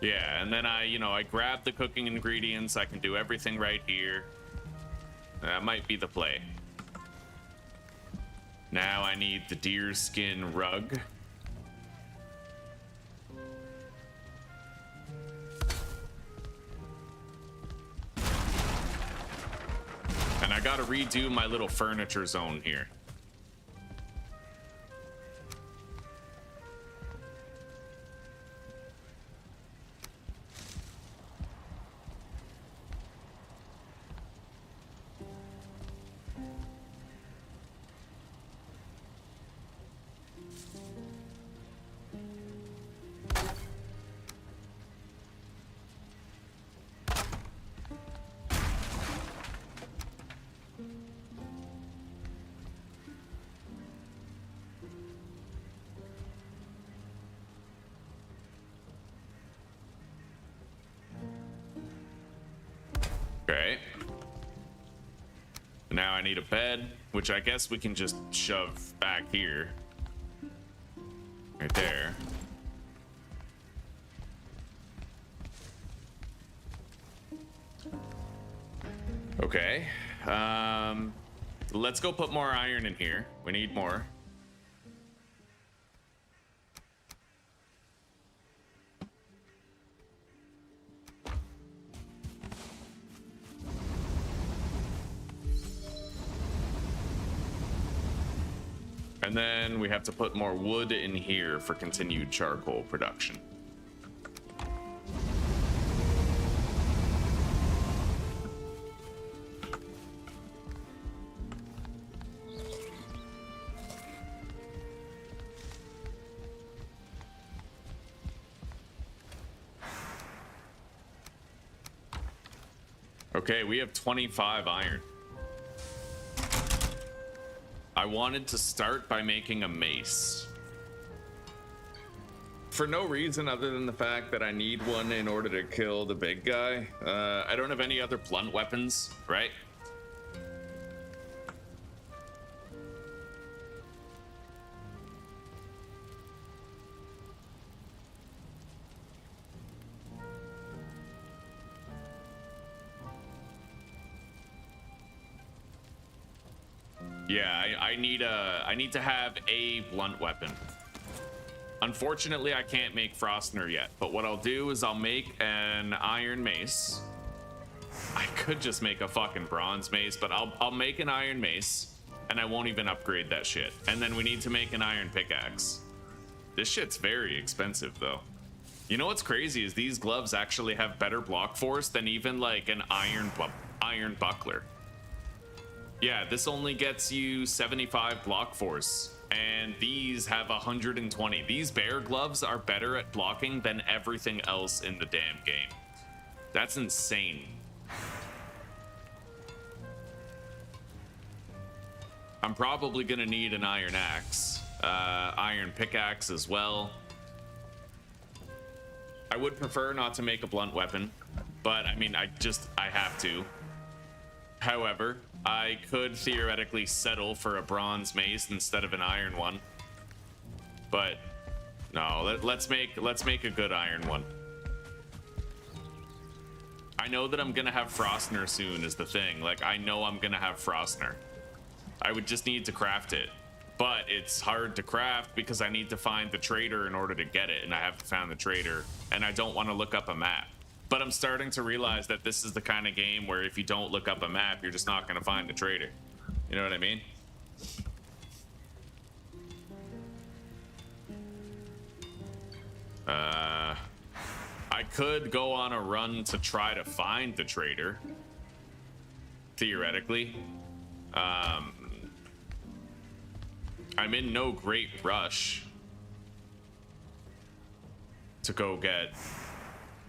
Yeah, and then I grab the cooking ingredients. I can do everything right here. That might be the play. Now I need the deer skin rug. And I gotta redo my little furniture zone here. Okay. Now I need a bed, which I guess we can just shove back here. Right there. Okay. Let's go put more iron in here. We need more. And then we have to put more wood in here for continued charcoal production. Okay, we have 25 iron. I wanted to start by making a mace. For no reason other than the fact that I need one in order to kill the big guy. I don't have any other blunt weapons, right? Yeah, I need to have a blunt weapon. Unfortunately, I can't make Frostner yet, but what I'll do is I'll make an iron mace. I could just make a fucking bronze mace, but I'll make an iron mace, and I won't even upgrade that shit. And then we need to make an iron pickaxe. This shit's very expensive, though. You know what's crazy is these gloves actually have better block force than even like an iron buckler. Yeah, this only gets you 75 block force, and these have 120. These bear gloves are better at blocking than everything else in the damn game. That's insane. I'm probably gonna need an iron axe, iron pickaxe as well. I would prefer not to make a blunt weapon, but I mean, I have to. However, I could theoretically settle for a bronze mace instead of an iron one. But no, let's make a good iron one. I know that I'm gonna have Frostner soon is the thing. Like, I know I'm gonna have Frostner. I would just need to craft it. But it's hard to craft because I need to find the trader in order to get it, and I haven't found the trader, and I don't want to look up a map. But I'm starting to realize that this is the kind of game where if you don't look up a map, you're just not going to find a trader. You know what I mean? I could go on a run to try to find the trader, theoretically. I'm in no great rush to go get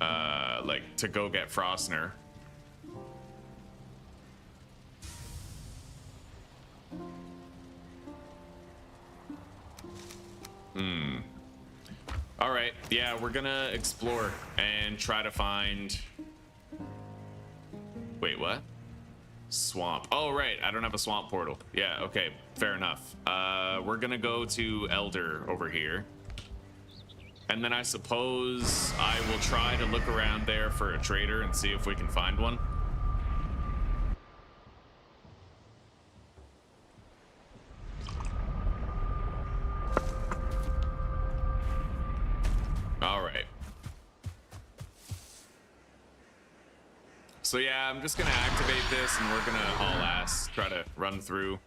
Frostner. All right, yeah, we're gonna explore and try to find. Wait, what? Swamp. Oh, right, I don't have a swamp portal. Yeah, okay, fair enough. We're gonna go to Elder over here. And then I suppose I will try to look around there for a trader and see if we can find one. All right. So yeah, I'm just gonna activate this and we're gonna haul ass, try to run through.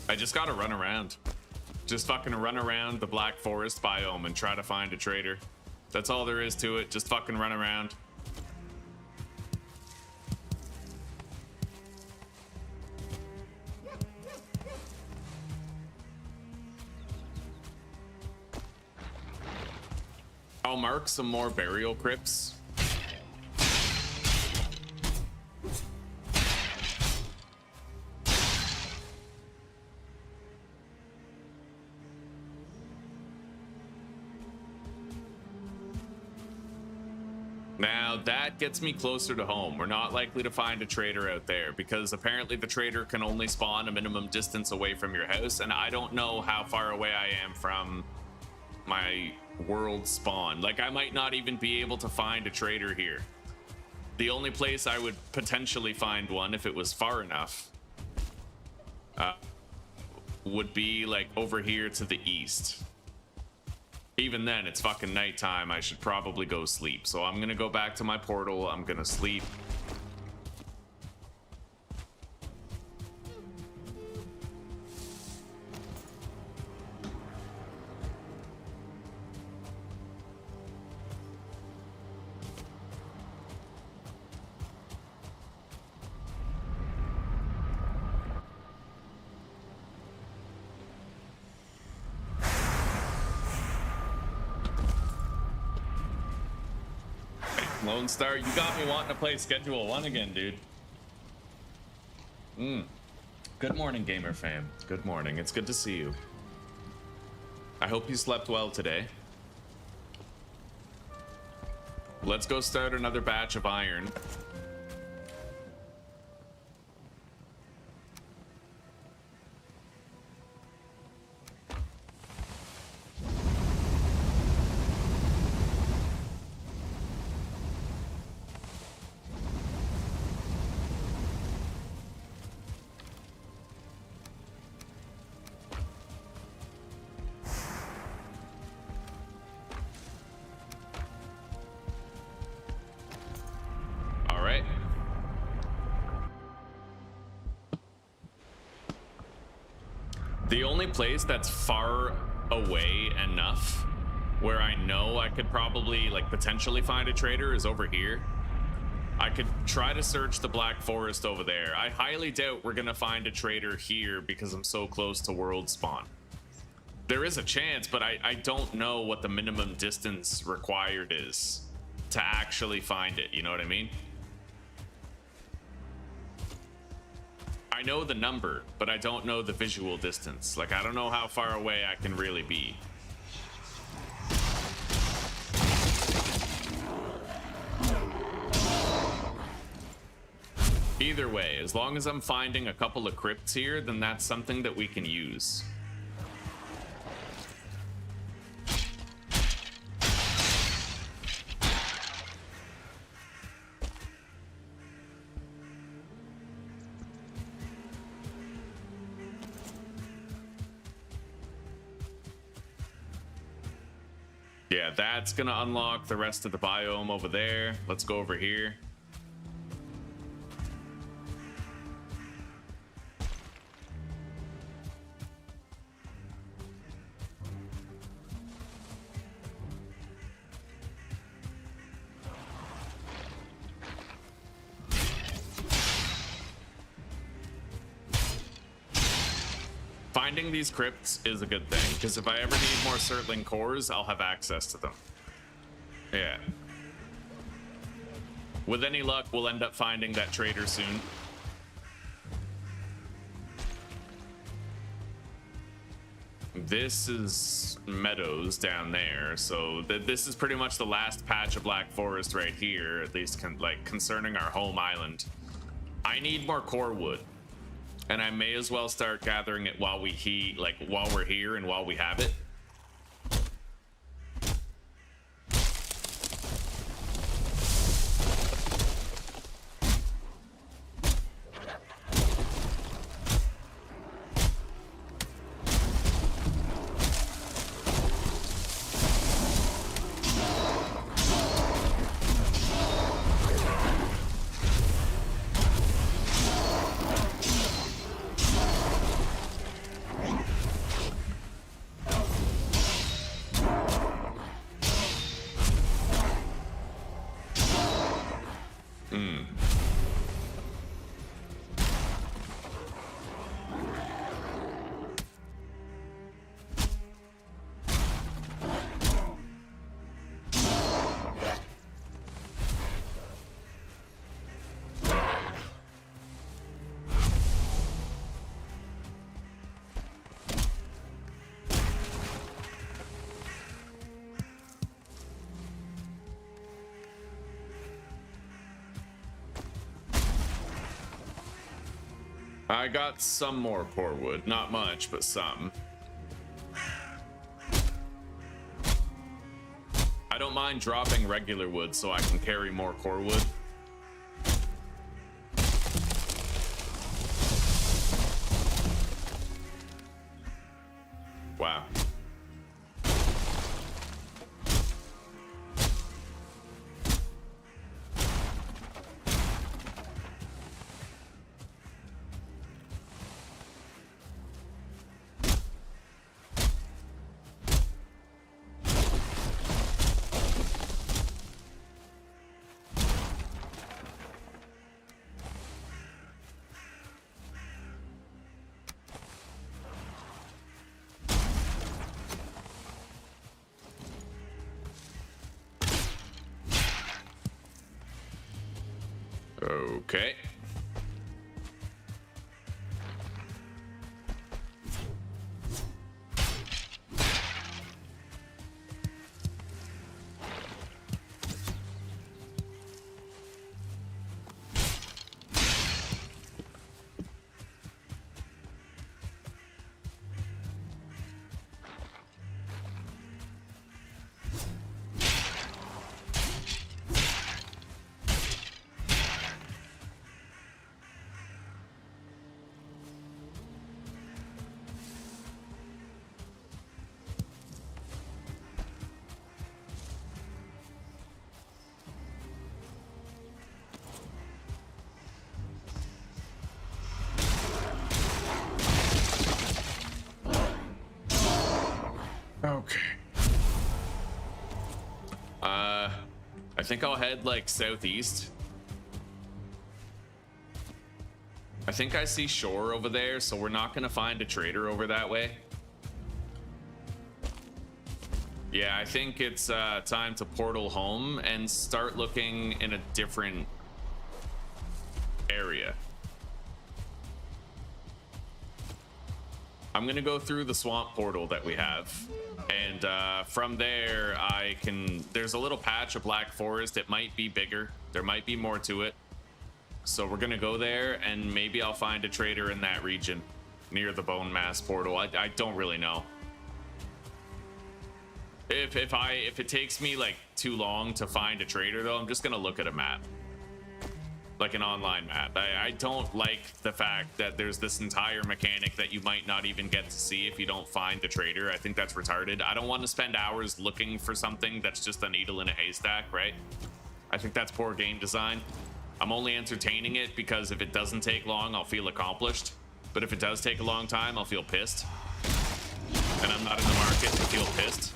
I just gotta run around. Just fucking run around the Black Forest biome and try to find a trader. That's all there is to it. Just fucking run around. I'll mark some more burial crypts. Now that gets me closer to home. We're not likely to find a trader out there because apparently the trader can only spawn a minimum distance away from your house, and I don't know how far away I am from my world spawn. Like, I might not even be able to find a trader here. The only place I would potentially find one if it was far enough would be like over here to the east. Even then, it's fucking nighttime. I should probably go sleep. So I'm gonna go back to my portal. I'm gonna sleep. Lone Star, you got me wanting to play Schedule 1 again, dude. Good morning, gamer fam. Good morning. It's good to see you. I hope you slept well today. Let's go start another batch of iron. The only place that's far away enough where I know I could probably like potentially find a trader is over here. I could try to search the Black Forest over there. I highly doubt we're gonna find a trader here because I'm so close to world spawn. There is a chance, but I don't know what the minimum distance required is to actually find it, you know what I mean? I know the number, but I don't know the visual distance. Like, I don't know how far away I can really be. Either way, as long as I'm finding a couple of crypts here, then that's something that we can use. Yeah, that's gonna unlock the rest of the biome over there. Let's go over here. Finding these crypts is a good thing, because if I ever need more Surtling cores, I'll have access to them. Yeah. With any luck, we'll end up finding that trader soon. this is meadows down there, so this is pretty much the last patch of black forest right here, at least concerning our home island. I need more core wood, and I may as well start gathering it while we're here and while we have it. I got some more core wood, not much, but some. I don't mind dropping regular wood so I can carry more core wood. Wow. Okay. Okay. I think I'll head like southeast. I think I see shore over there, so we're not gonna find a trader over that way. Yeah, I think it's time to portal home and start looking in a different area. I'm gonna go through the swamp portal that we have, and from there there's a little patch of black forest. It might be bigger, there might be more to it, so we're gonna go there and maybe I'll find a trader in that region near the bone mass portal. I don't really know. If it takes me like too long to find a trader though, I'm just gonna look at a map, like an online map. I don't like the fact that there's this entire mechanic that you might not even get to see if you don't find the trader. I think that's retarded. I don't want to spend hours looking for something that's just a needle in a haystack, right? I think that's poor game design. I'm only entertaining it because if it doesn't take long, I'll feel accomplished. But if it does take a long time, I'll feel pissed. And I'm not in the market to feel pissed.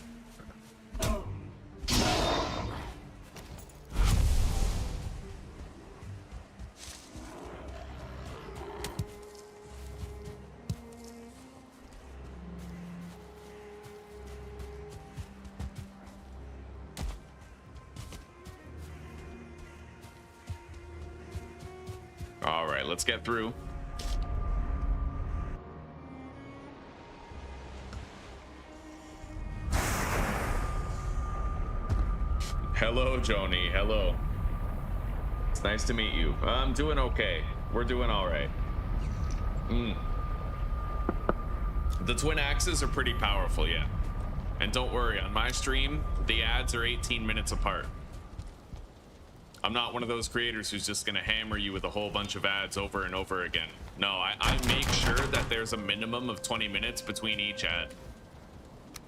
All right, let's get through. Hello, Joni. Hello. It's nice to meet you. I'm doing okay. We're doing all right. The twin axes are pretty powerful, yeah. And don't worry, on my stream, the ads are 18 minutes apart. I'm not one of those creators who's just gonna hammer you with a whole bunch of ads over and over again. No, I make sure that there's a minimum of 20 minutes between each ad.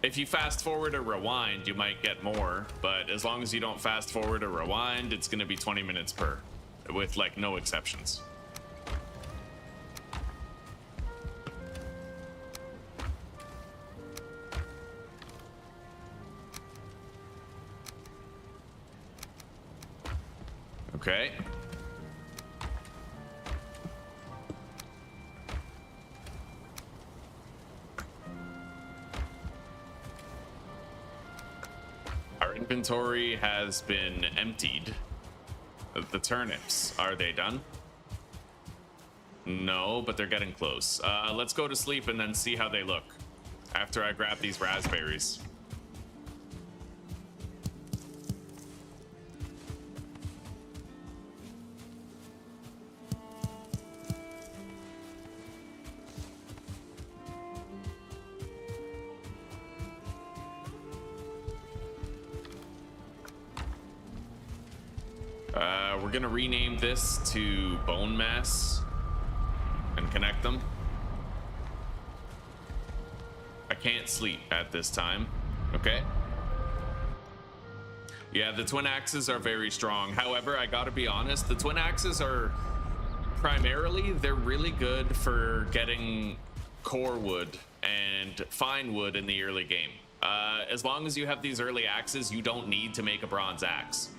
If you fast forward or rewind, you might get more, but as long as you don't fast forward or rewind, it's gonna be 20 minutes per, with like no exceptions. Okay. Our inventory has been emptied. The turnips, are they done? No, but they're getting close. Let's go to sleep and then see how they look after I grab these raspberries. We're gonna rename this to bone mass and connect them. I can't sleep at this time. Okay. Yeah, the twin axes are very strong. However, I gotta be honest, the twin axes are primarily, they're really good for getting core wood and fine wood in the early game. As long as you have these early axes, you don't need to make a bronze axe.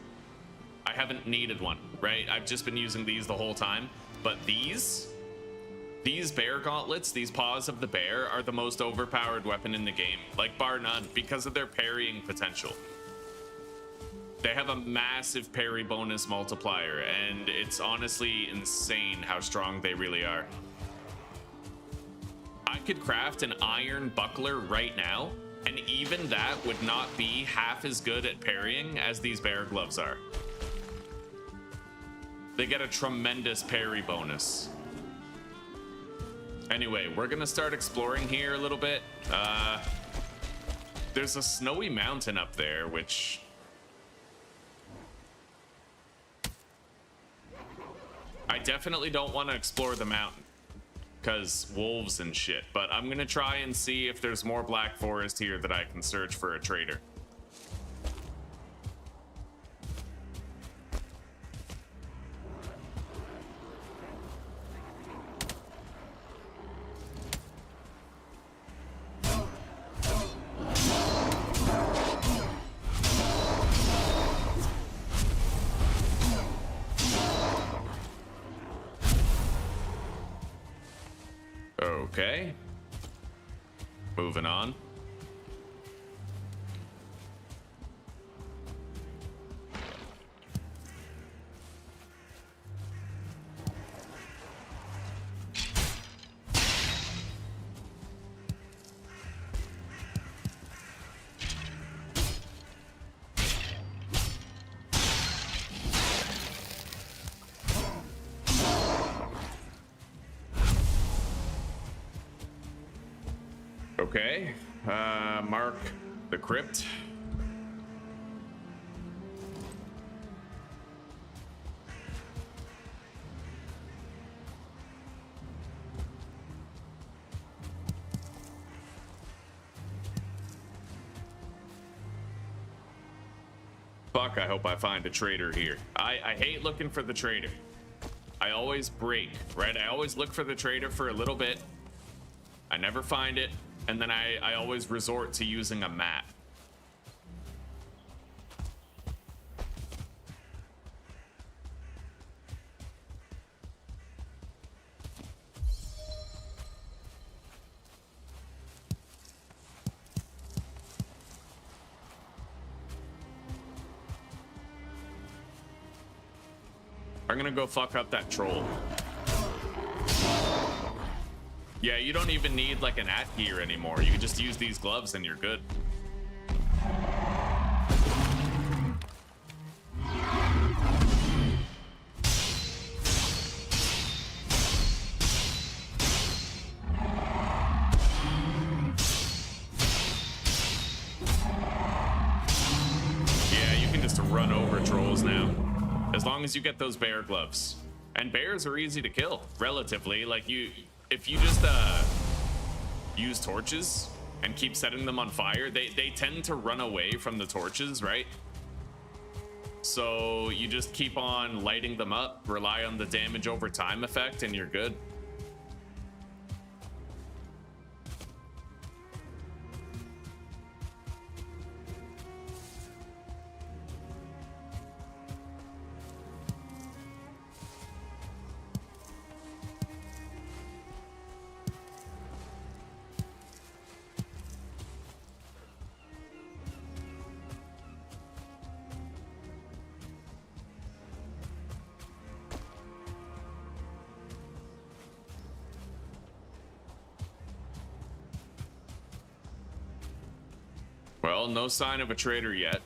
I haven't needed one, right? I've just been using these the whole time. But these bear gauntlets, these paws of the bear, are the most overpowered weapon in the game, like bar none, because of their parrying potential. They have a massive parry bonus multiplier, and it's honestly insane how strong they really are. I could craft an iron buckler right now, and even that would not be half as good at parrying as these bear gloves are. They get a tremendous parry bonus. Anyway, we're gonna start exploring here a little bit. There's a snowy mountain up there, which... I definitely don't want to explore the mountain, because wolves and shit, but I'm gonna try and see if there's more black forest here that I can search for a trader. Okay. Moving on. Okay, mark the crypt. Fuck, I hope I find a trader here. I hate looking for the trader. I always break, right? I always look for the trader for a little bit. I never find it. And then I always resort to using a map. I'm gonna go fuck up that troll. Yeah, you don't even need like an at gear anymore. You can just use these gloves and you're good. is to run over trolls now. As long as you get those bear gloves. And bears are easy to kill, relatively. Like, if you just use torches and keep setting them on fire, they tend to run away from the torches, right? So you just keep on lighting them up, rely on the damage over time effect, and you're good. Well, no sign of a trader yet.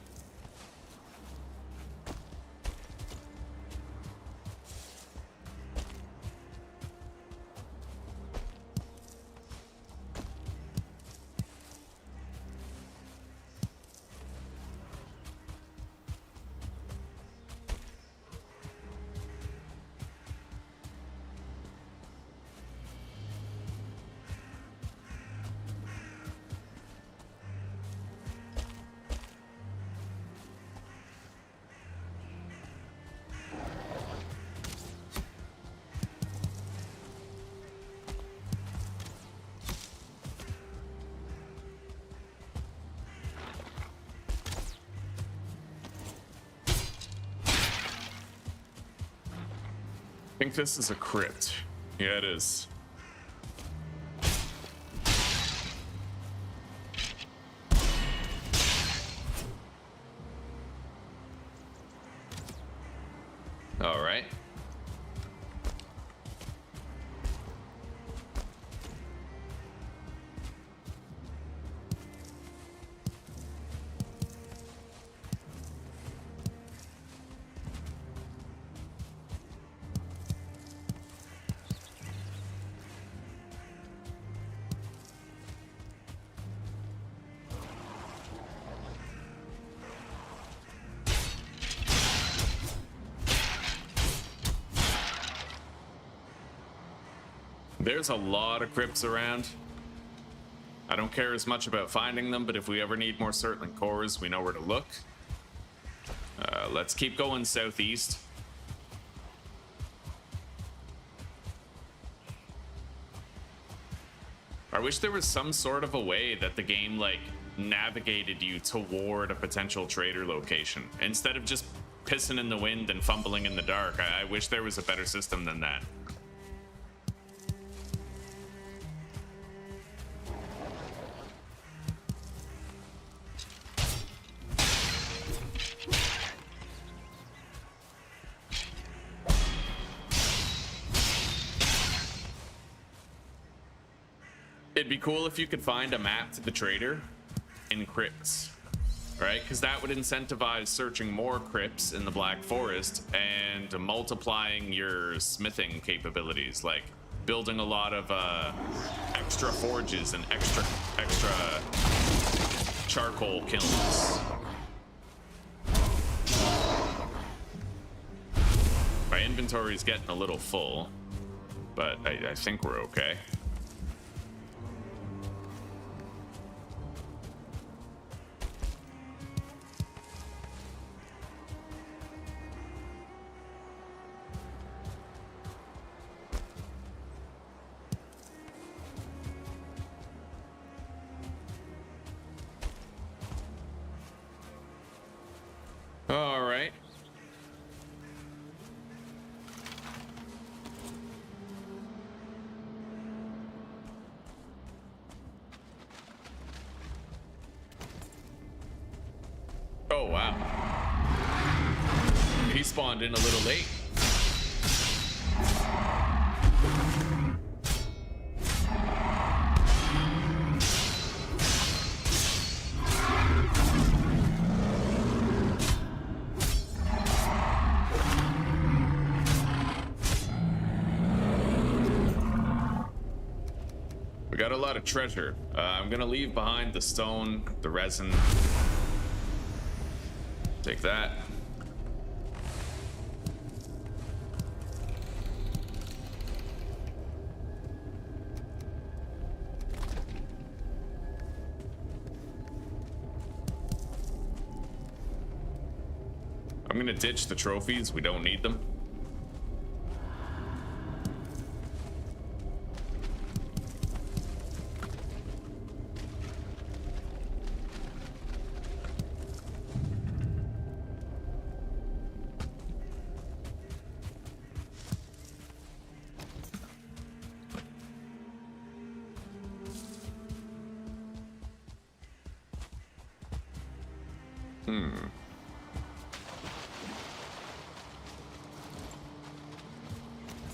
I think this is a crypt. Yeah, it is. All right. There's a lot of crypts around. I don't care as much about finding them, but if we ever need more certain cores, we know where to look. Let's keep going southeast. I wish there was some sort of a way that the game, like, navigated you toward a potential trader location instead of just pissing in the wind and fumbling in the dark. I wish there was a better system than that. It'd be cool if you could find a map to the trader in crypts, right? Because that would incentivize searching more crypts in the Black Forest and multiplying your smithing capabilities, like building a lot of extra forges and extra charcoal kilns. My inventory is getting a little full, but I think we're okay. All right. Oh, wow. He spawned in a little late. Got a lot of treasure. I'm gonna leave behind the stone, the resin, Take that. I'm gonna ditch the trophies. We don't need them.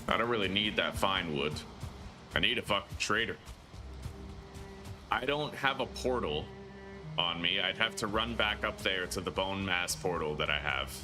I don't really need that fine wood. I need a fucking trader. I don't have a portal on me. I'd have to run back up there to the bone mass portal that I have.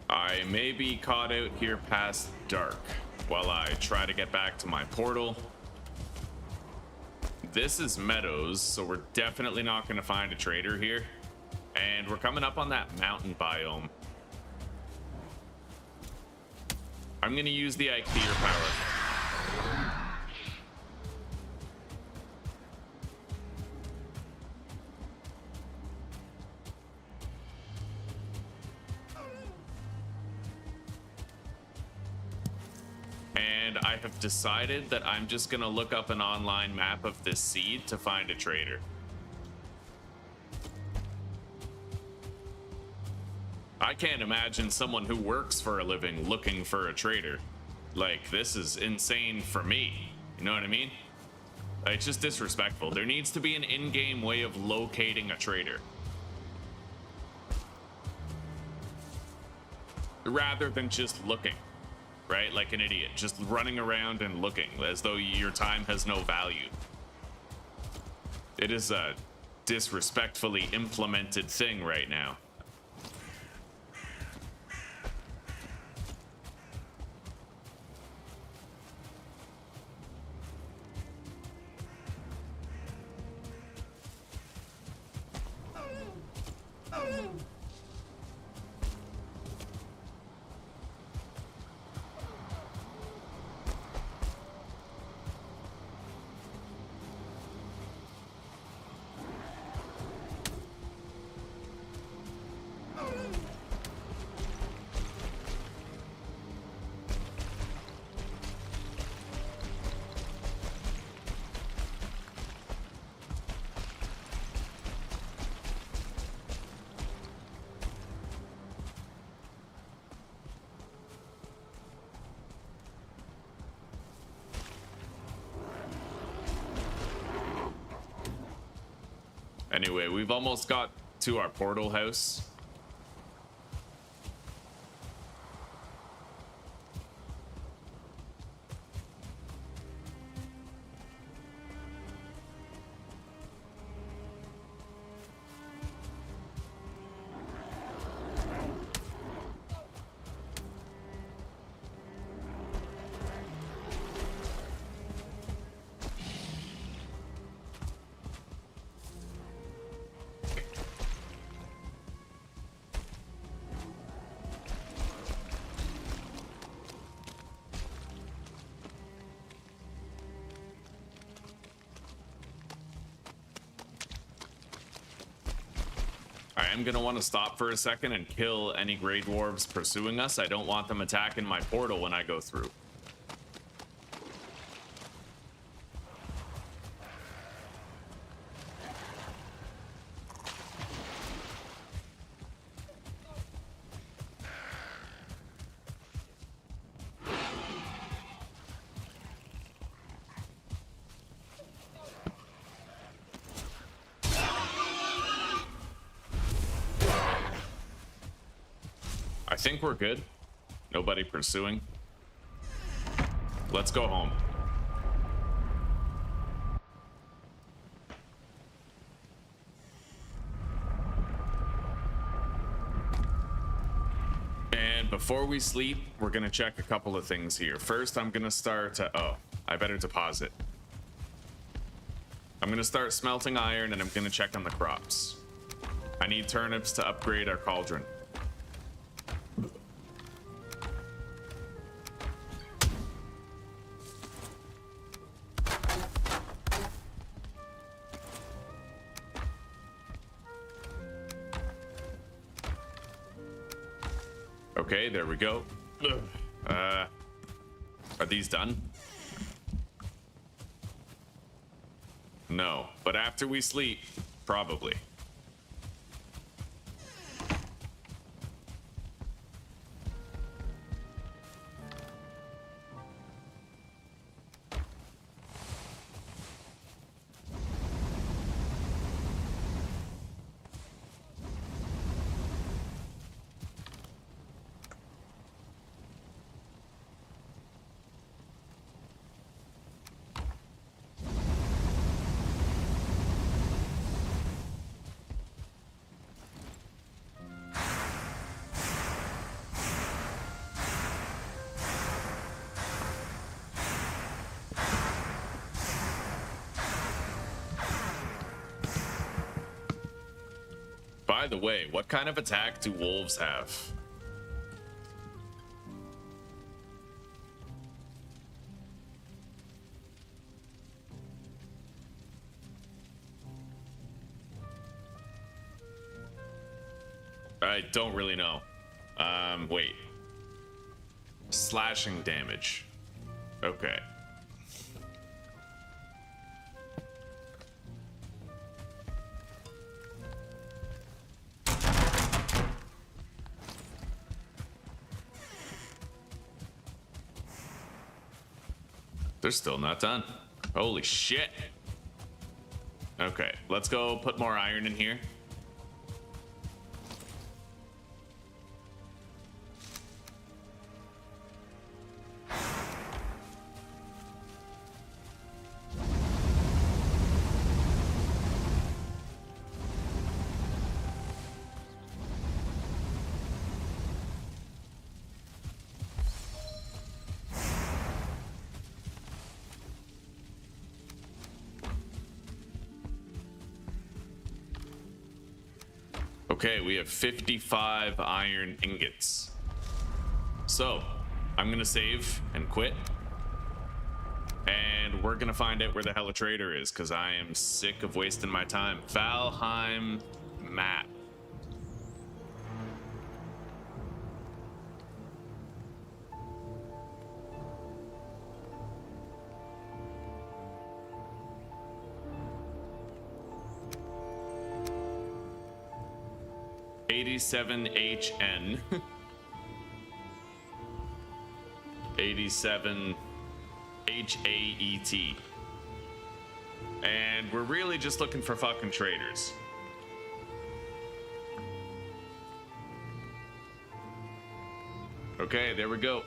I may be caught out here past dark while I try to get back to my portal. This is meadows, so we're definitely not going to find a trader here. And we're coming up on that mountain biome. I'm going to use the IKEA power. And I have decided that I'm just gonna look up an online map of this seed to find a trader. I can't imagine someone who works for a living looking for a trader. Like, this is insane for me. You know what I mean? Like, it's just disrespectful. There needs to be an in-game way of locating a trader, rather than just looking. Right? Like an idiot, just running around and looking as though your time has no value. It is a disrespectfully implemented thing right now. Anyway, we've almost got to our portal house. am going to want to stop for a second and kill any Grey Dwarves pursuing us. I don't want them attacking my portal when I go through. I think we're good. Nobody pursuing. Let's go home. And before we sleep, we're gonna check a couple of things here. First, I'm gonna start, oh, I better deposit. I'm gonna start smelting iron and I'm gonna check on the crops. I need turnips to upgrade our cauldron. Okay, there we go. Are these done? No, but after we sleep, probably. By the way, what kind of attack do wolves have? I don't really know. Wait. Slashing damage. Okay. They're still not done. Holy shit. Okay, let's go put more iron in here. Okay, we have 55 iron ingots. So, I'm gonna save and quit. And we're gonna find out where the hell a trader is, because I am sick of wasting my time. Valheim map. HN 87 HAET. And we're really just looking for fucking traders. Okay, there we go.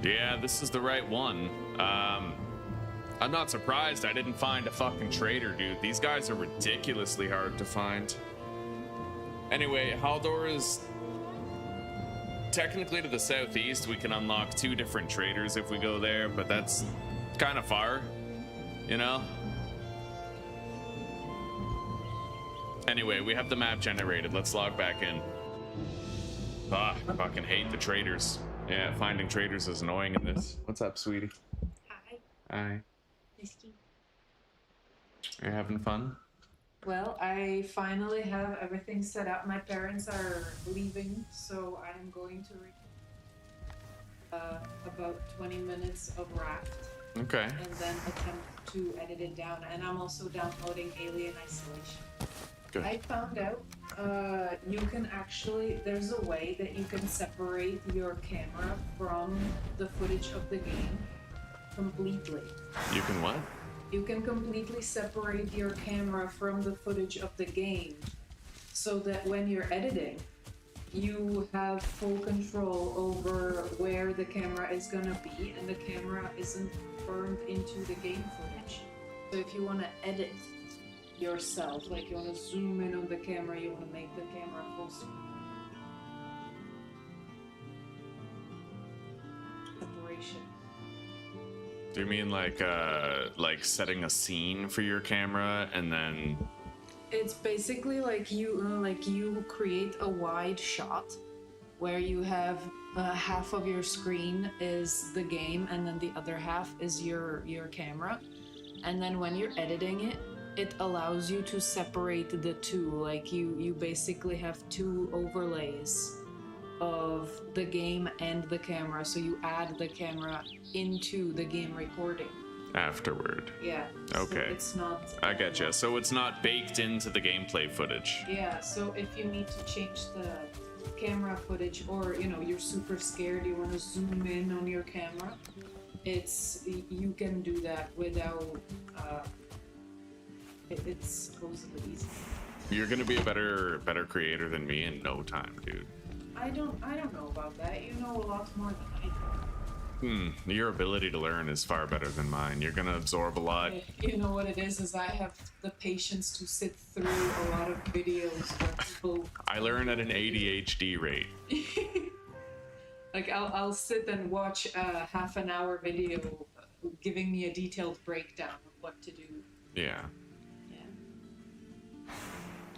Yeah, this is the right one. I'm not surprised I didn't find a fucking trader, dude. These guys are ridiculously hard to find. Anyway, Haldor is technically to the southeast, we can unlock 2 different traders if we go there, but that's kind of far, you know? Anyway, we have the map generated. Let's log back in. Ah, I fucking hate the traders. Yeah, finding traders is annoying in this. What's up, sweetie? Hi. Hi. Risky. Are you having fun? Well, I finally have everything set up. My parents are leaving, so I am going to about 20 minutes of Raft. Okay. And then attempt to edit it down. And I'm also downloading Alien Isolation. Good. I found out you can actually, there's a way that you can separate your camera from the footage of the game completely. You can what? You can completely separate your camera from the footage of the game so that when you're editing, you have full control over where the camera is gonna be and the camera isn't burned into the game footage. So if you wanna edit yourself, like you wanna zoom in on the camera, you wanna make the camera full screen. Separation. Do you mean like setting a scene for your camera and then? It's basically like you create a wide shot where you have half of your screen is the game and then the other half is your camera, and then when you're editing it, it allows you to separate the two. Like you basically have 2 overlays of the game and the camera, so you add the camera into the game recording Afterward. yeah Okay. So it's not, I getcha. So it's not baked into the gameplay footage. yeah, so if you need to change the camera footage, or you know you're super scared, you want to zoom in on your camera, you can do that without it's supposedly easy. You're gonna be a better creator than me in no time, dude. I don't know about that. You know a lot more than I do. Your ability to learn is far better than mine. You're gonna absorb a lot. You know what it is I have the patience to sit through a lot of videos where people... I learn at an ADHD rate. Like I'll sit and watch a half an hour video giving me a detailed breakdown of what to do. Yeah. Yeah.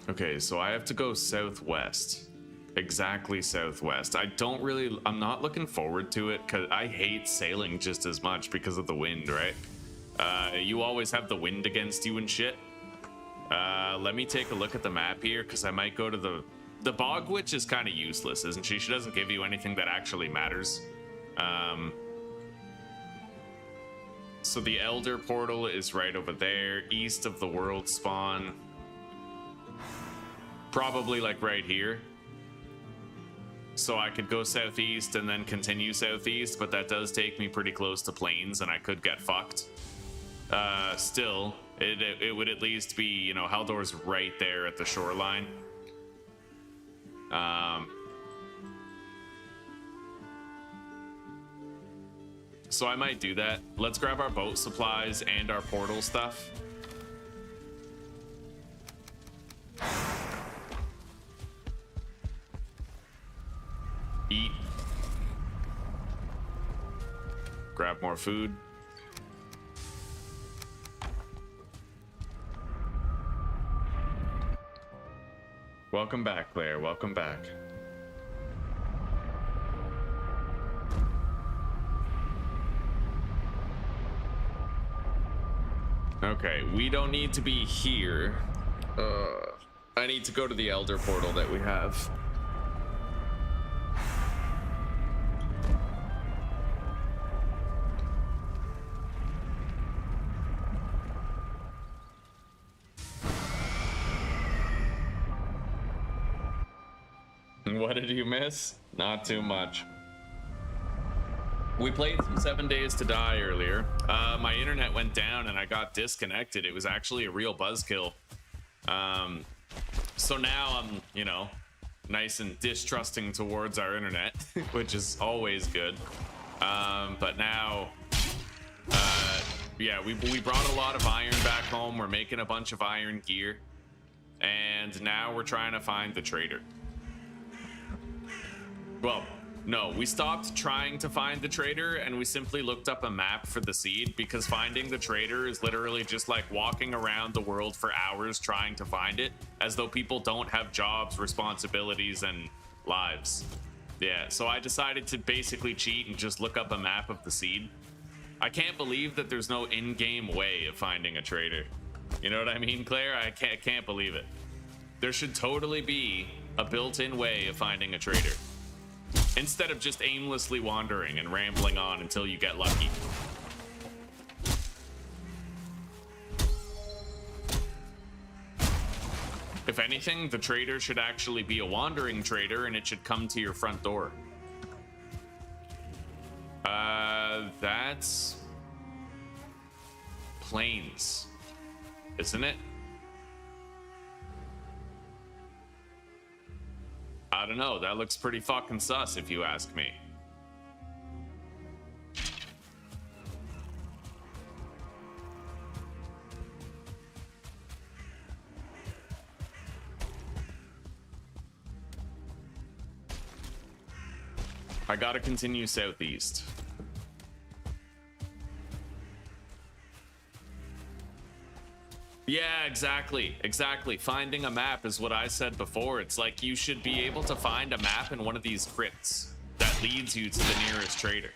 Okay, so I have to go southwest. Exactly southwest. I'm not looking forward to it because I hate sailing just as much because of the wind, right? You always have the wind against you and shit. Let me take a look at the map here because I might go to the Bog Witch is kind of useless, isn't she? She doesn't give you anything that actually matters. So the Elder Portal is right over there, east of the World Spawn. Probably like right here. So I could go southeast and then continue southeast, but that does take me pretty close to plains and I could get fucked. Still, it would at least be, you know, Haldor's right there at the shoreline. So I might do that. Let's grab our boat supplies and our portal stuff. Eat. Grab more food. Welcome back, Claire. Welcome back. Okay, we don't need to be here. I need to go to the Elder Portal that we have. What did you miss? Not too much. We played some 7 Days to Die earlier. My internet went down and I got disconnected. It was actually a real buzzkill. So now I'm, you know, nice and distrusting towards our internet, which is always good. But now, yeah, we brought a lot of iron back home. We're making a bunch of iron gear. And now we're trying to find the trader. Well, No, we stopped trying to find the trader and we simply looked up a map for the seed, because finding the trader is literally just like walking around the world for hours trying to find it, as though people don't have jobs, responsibilities, and lives. Yeah, so I decided to basically cheat and just look up a map of the seed. I can't believe that there's no in-game way of finding a trader. You know what I mean, Claire? I can't believe it. There should totally be a built-in way of finding a trader, instead of just aimlessly wandering and rambling on until you get lucky. If anything, the trader should actually be a wandering trader and it should come to your front door. That's plains, isn't it? I don't know, that looks pretty fucking sus if you ask me. I gotta continue southeast. Yeah, exactly. Finding a map is what I said before. It's like you should be able to find a map in one of these crypts that leads you to the nearest trader.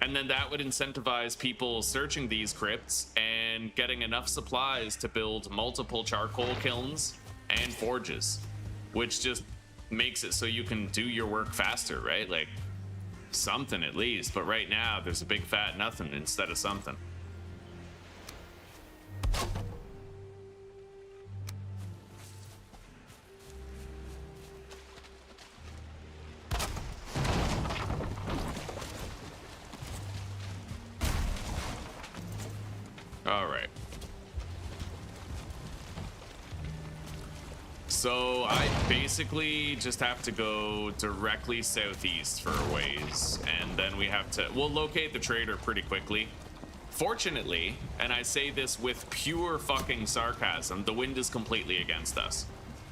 And then that would incentivize people searching these crypts and getting enough supplies to build multiple charcoal kilns and forges, which just makes it so you can do your work faster, right? Like something at least. But right now there's a big fat nothing instead of something. All right. So I basically just have to go directly southeast for a ways, and then we'll locate the trader pretty quickly. Fortunately, and I say this with pure fucking sarcasm, the wind is completely against us.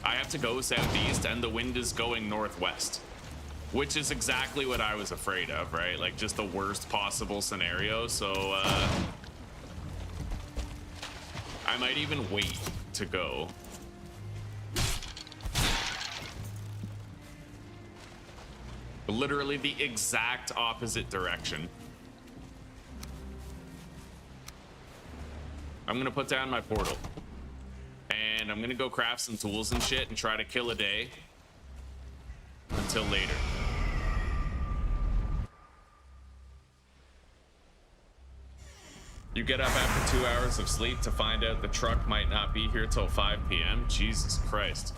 I have to go southeast and the wind is going northwest, which is exactly what I was afraid of, right? Like just the worst possible scenario. So I might even wait to go. Literally the exact opposite direction. I'm gonna put down my portal. And I'm gonna go craft some tools and shit and try to kill a day until later. You get up after 2 hours of sleep to find out the truck might not be here till 5 p.m. Jesus Christ.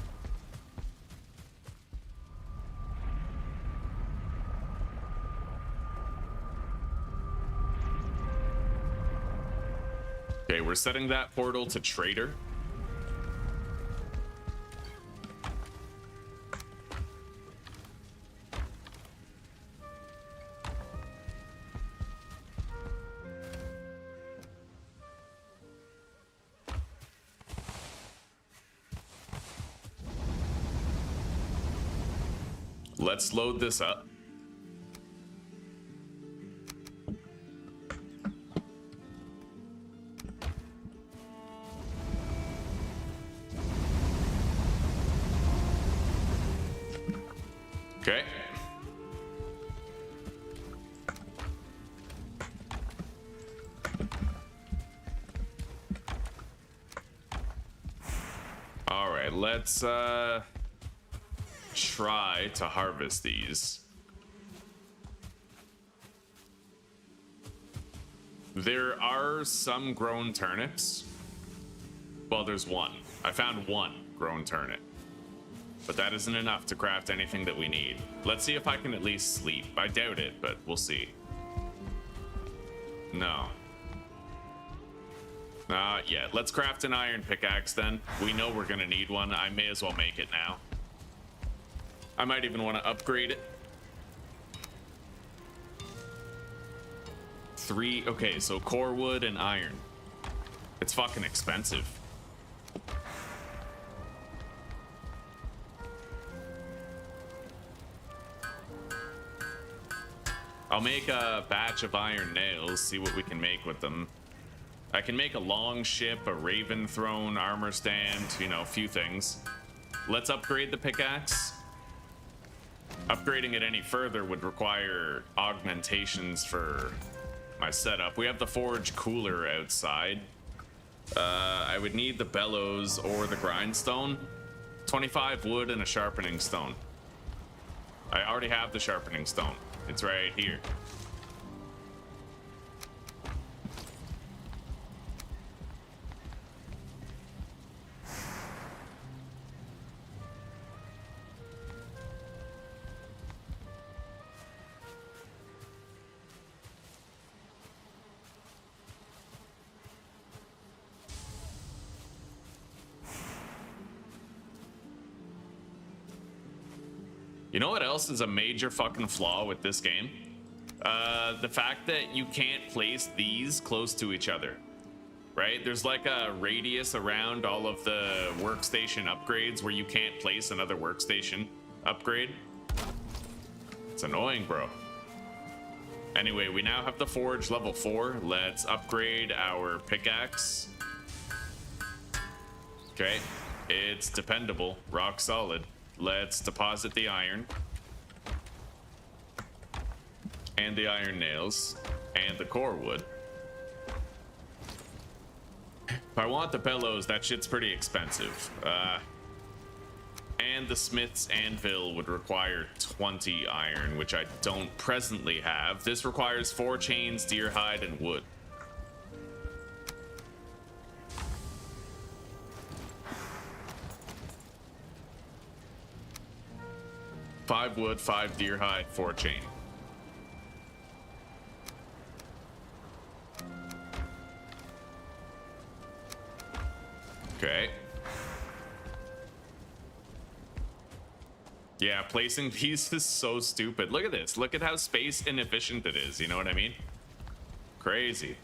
Okay, we're setting that portal to trader. Let's load this up. Okay. All right, let's try to harvest these. There are some grown turnips. Well, there's one. I found one grown turnip. But that isn't enough to craft anything that we need. Let's see if I can at least sleep. I doubt it, but we'll see. No. Not yet. Let's craft an iron pickaxe then. We know we're gonna need one. I may as well make it now. I might even want to upgrade it. 3, okay, so core wood and iron. It's fucking expensive. I'll make a batch of iron nails, see what we can make with them. I can make a long ship, a raven throne, armor stand, you know, a few things. Let's upgrade the pickaxe. Upgrading it any further would require augmentations for my setup. We have the forge cooler outside. I would need the bellows or the grindstone. 25 wood and a sharpening stone. I already have the sharpening stone. It's right here. You know what else is a major fucking flaw with this game? The fact that you can't place these close to each other, right? There's like a radius around all of the workstation upgrades where you can't place another workstation upgrade. It's annoying, bro. Anyway, we now have the forge level 4. Let's upgrade our pickaxe. Okay, it's dependable, rock solid. Let's deposit the iron and the iron nails and the core wood. If I want the bellows, that shit's pretty expensive. And the smith's anvil would require 20 iron, which I don't presently have. This requires 4 chains, deer hide, and wood. Five wood, 5 deer hide, 4 chain. Okay. Yeah, placing these is so stupid. Look at this. Look at how space inefficient it is. You know what I mean? Crazy.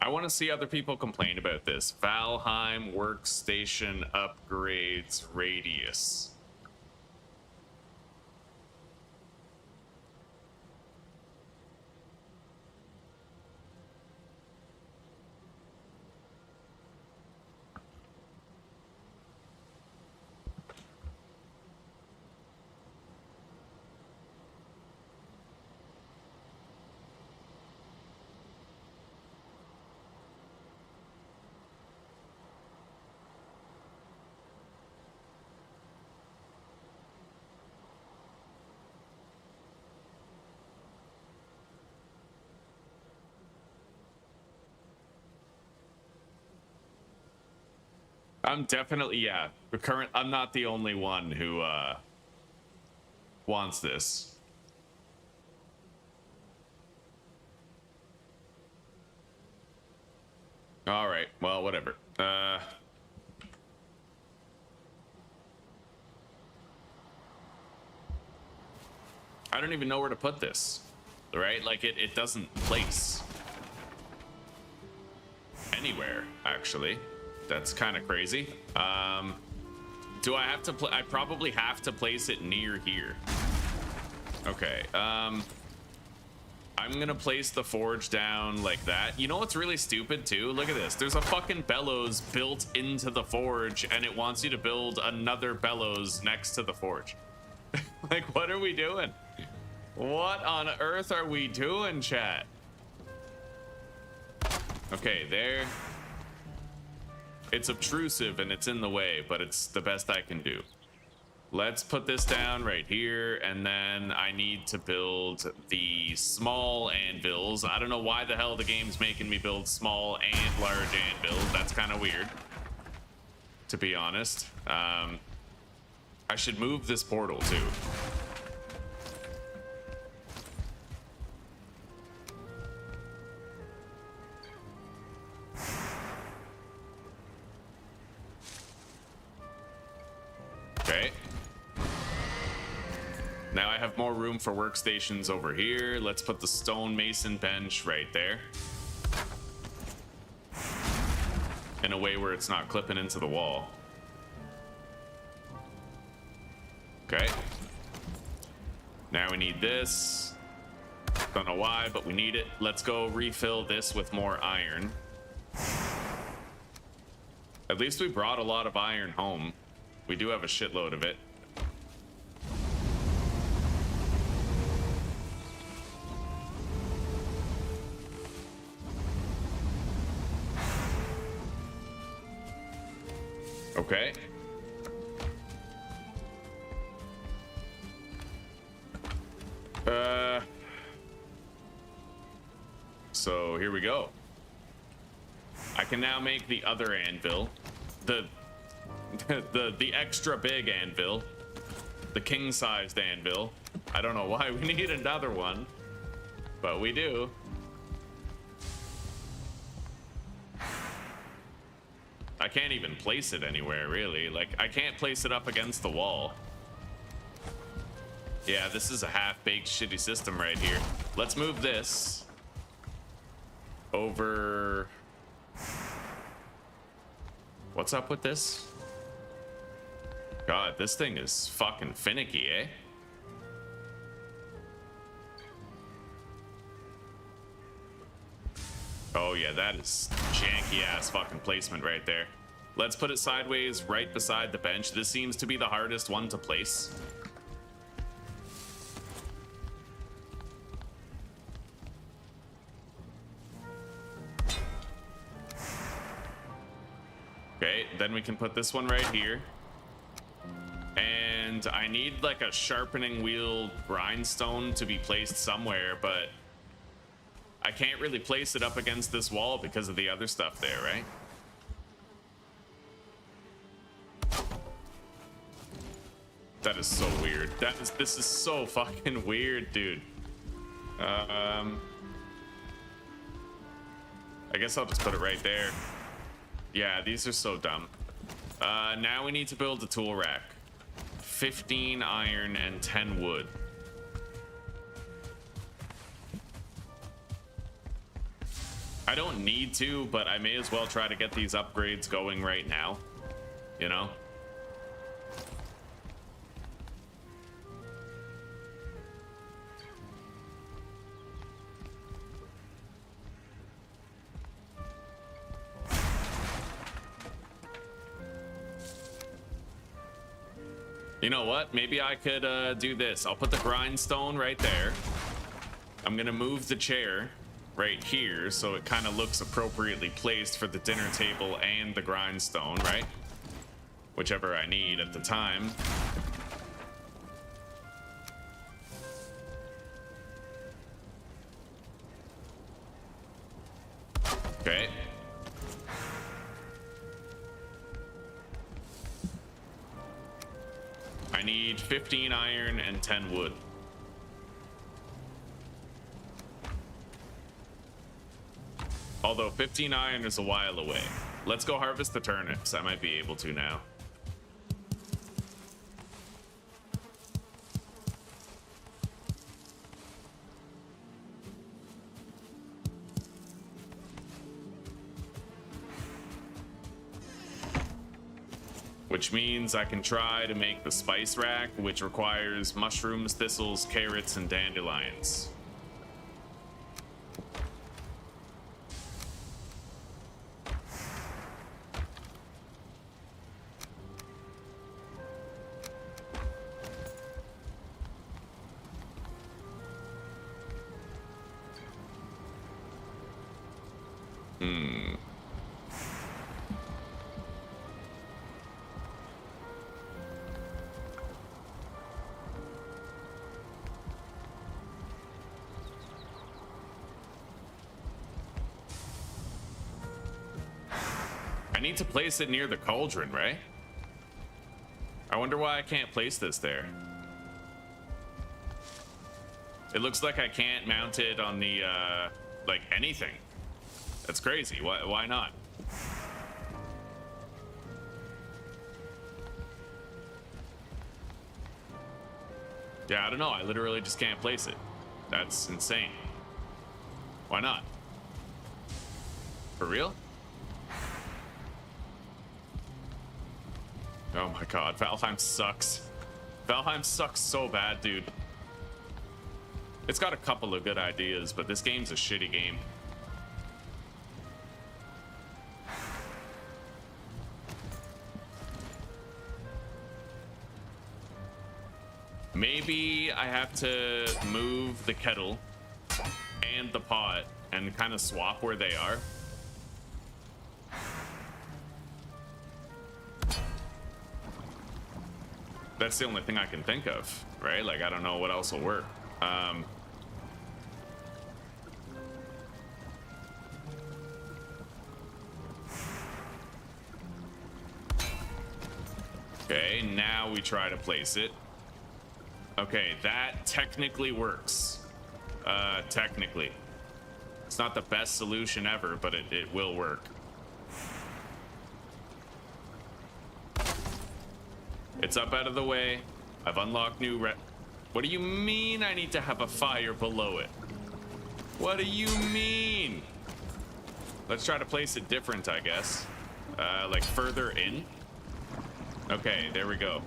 I want to see other people complain about this. Valheim workstation upgrades radius. I'm definitely, yeah. I'm not the only one who wants this. All right. Well, whatever. I don't even know where to put this. Right? Like it doesn't place anywhere, actually. That's kind of crazy. Do I have to I probably have to place it near here. Okay. I'm gonna place the forge down like that. You know what's really stupid too? Look at this. There's a fucking bellows built into the forge, and it wants you to build another bellows next to the forge. Like, what are we doing? What on earth are we doing, chat? Okay, there. It's obtrusive and it's in the way, but it's the best I can do. Let's put this down right here, and then I need to build the small anvils. I don't know why the hell the game's making me build small and large anvils. That's kind of weird, to be honest. I should move this portal too. Okay. Now I have more room for workstations over here. Let's put the stonemason bench right there. in a way where it's not clipping into the wall. Okay. Now we need this. Don't know why, but we need it. Let's go refill this with more iron. At least we brought a lot of iron home. We do have a shitload of it. Okay. So here we go. I can now make the other anvil, the extra big anvil, the king-sized anvil. I don't know why we need another one, but we do. I can't even place it anywhere, really. Like, I can't place it up against the wall. Yeah, this is a half-baked shitty system right here. Let's move this over. What's up with this? God, this thing is fucking finicky, eh? Oh yeah, that is janky ass fucking placement right there. Let's put it sideways right beside the bench. This seems to be the hardest one to place. Okay, then we can put this one right here. And I need like a sharpening wheel grindstone to be placed somewhere, but I can't really place it up against this wall because of the other stuff there, right? That is so weird. This is so fucking weird, dude. I guess I'll just put it right there. Yeah, these are so dumb. Now we need to build a tool rack. 15 iron and 10 wood. I don't need to, but I may as well try to get these upgrades going right now. You know? You know what? Maybe I could do this. I'll put the grindstone right there. I'm gonna move the chair right here so it kind of looks appropriately placed for the dinner table and the grindstone, right? Whichever I need at the time. Okay. I need 15 iron and 10 wood. Although 15 iron is a while away. Let's go harvest the turnips. I might be able to now. Which means I can try to make the spice rack, which requires mushrooms, thistles, carrots, and dandelions. I need to place it near the cauldron, right? I wonder why I can't place this there. It looks like I can't mount it on the, like anything. That's crazy. Why not? Yeah, I don't know. I literally just can't place it. That's insane. Why not? For real? Oh my god, Valheim sucks. Valheim sucks so bad, dude. It's got a couple of good ideas, but this game's a shitty game. Maybe I have to move the kettle and the pot and kind of swap where they are. That's the only thing I can think of, right? Like, I don't know what else will work. Okay, now we try to place it. Okay, that technically works. Technically. It's not the best solution ever, but it will work. It's up out of the way. I've unlocked new What do you mean I need to have a fire below it? What do you mean? Let's try to place it different, I guess. Like further in. Okay, there we go.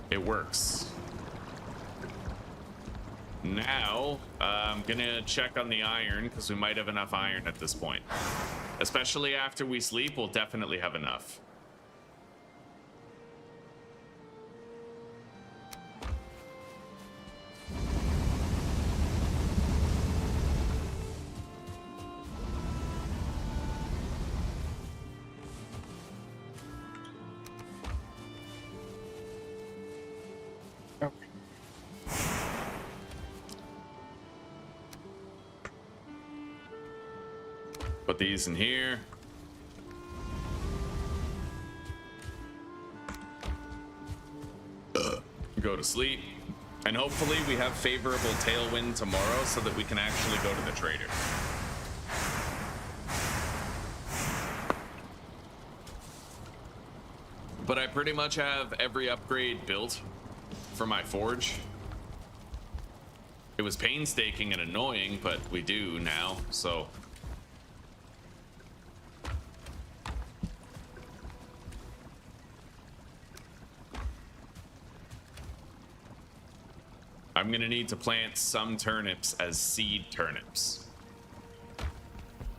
It works. Now, I'm gonna check on the iron because we might have enough iron at this point. Especially after we sleep, we'll definitely have enough. Put these in here. Go to sleep. And hopefully we have favorable tailwind tomorrow so that we can actually go to the trader. But I pretty much have every upgrade built for my forge. It was painstaking and annoying, but we do now, so... I'm gonna need to plant some turnips as seed turnips.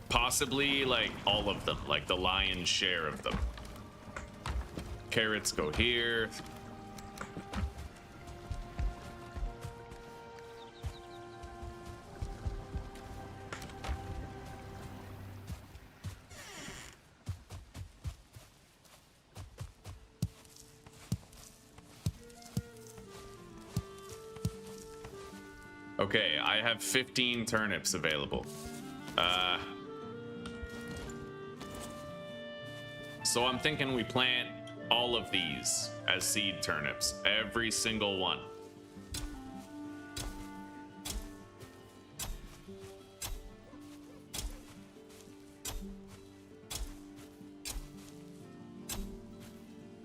Possibly like all of them, like the lion's share of them. Carrots go here. Okay, I have 15 turnips available. So I'm thinking we plant all of these as seed turnips, every single one.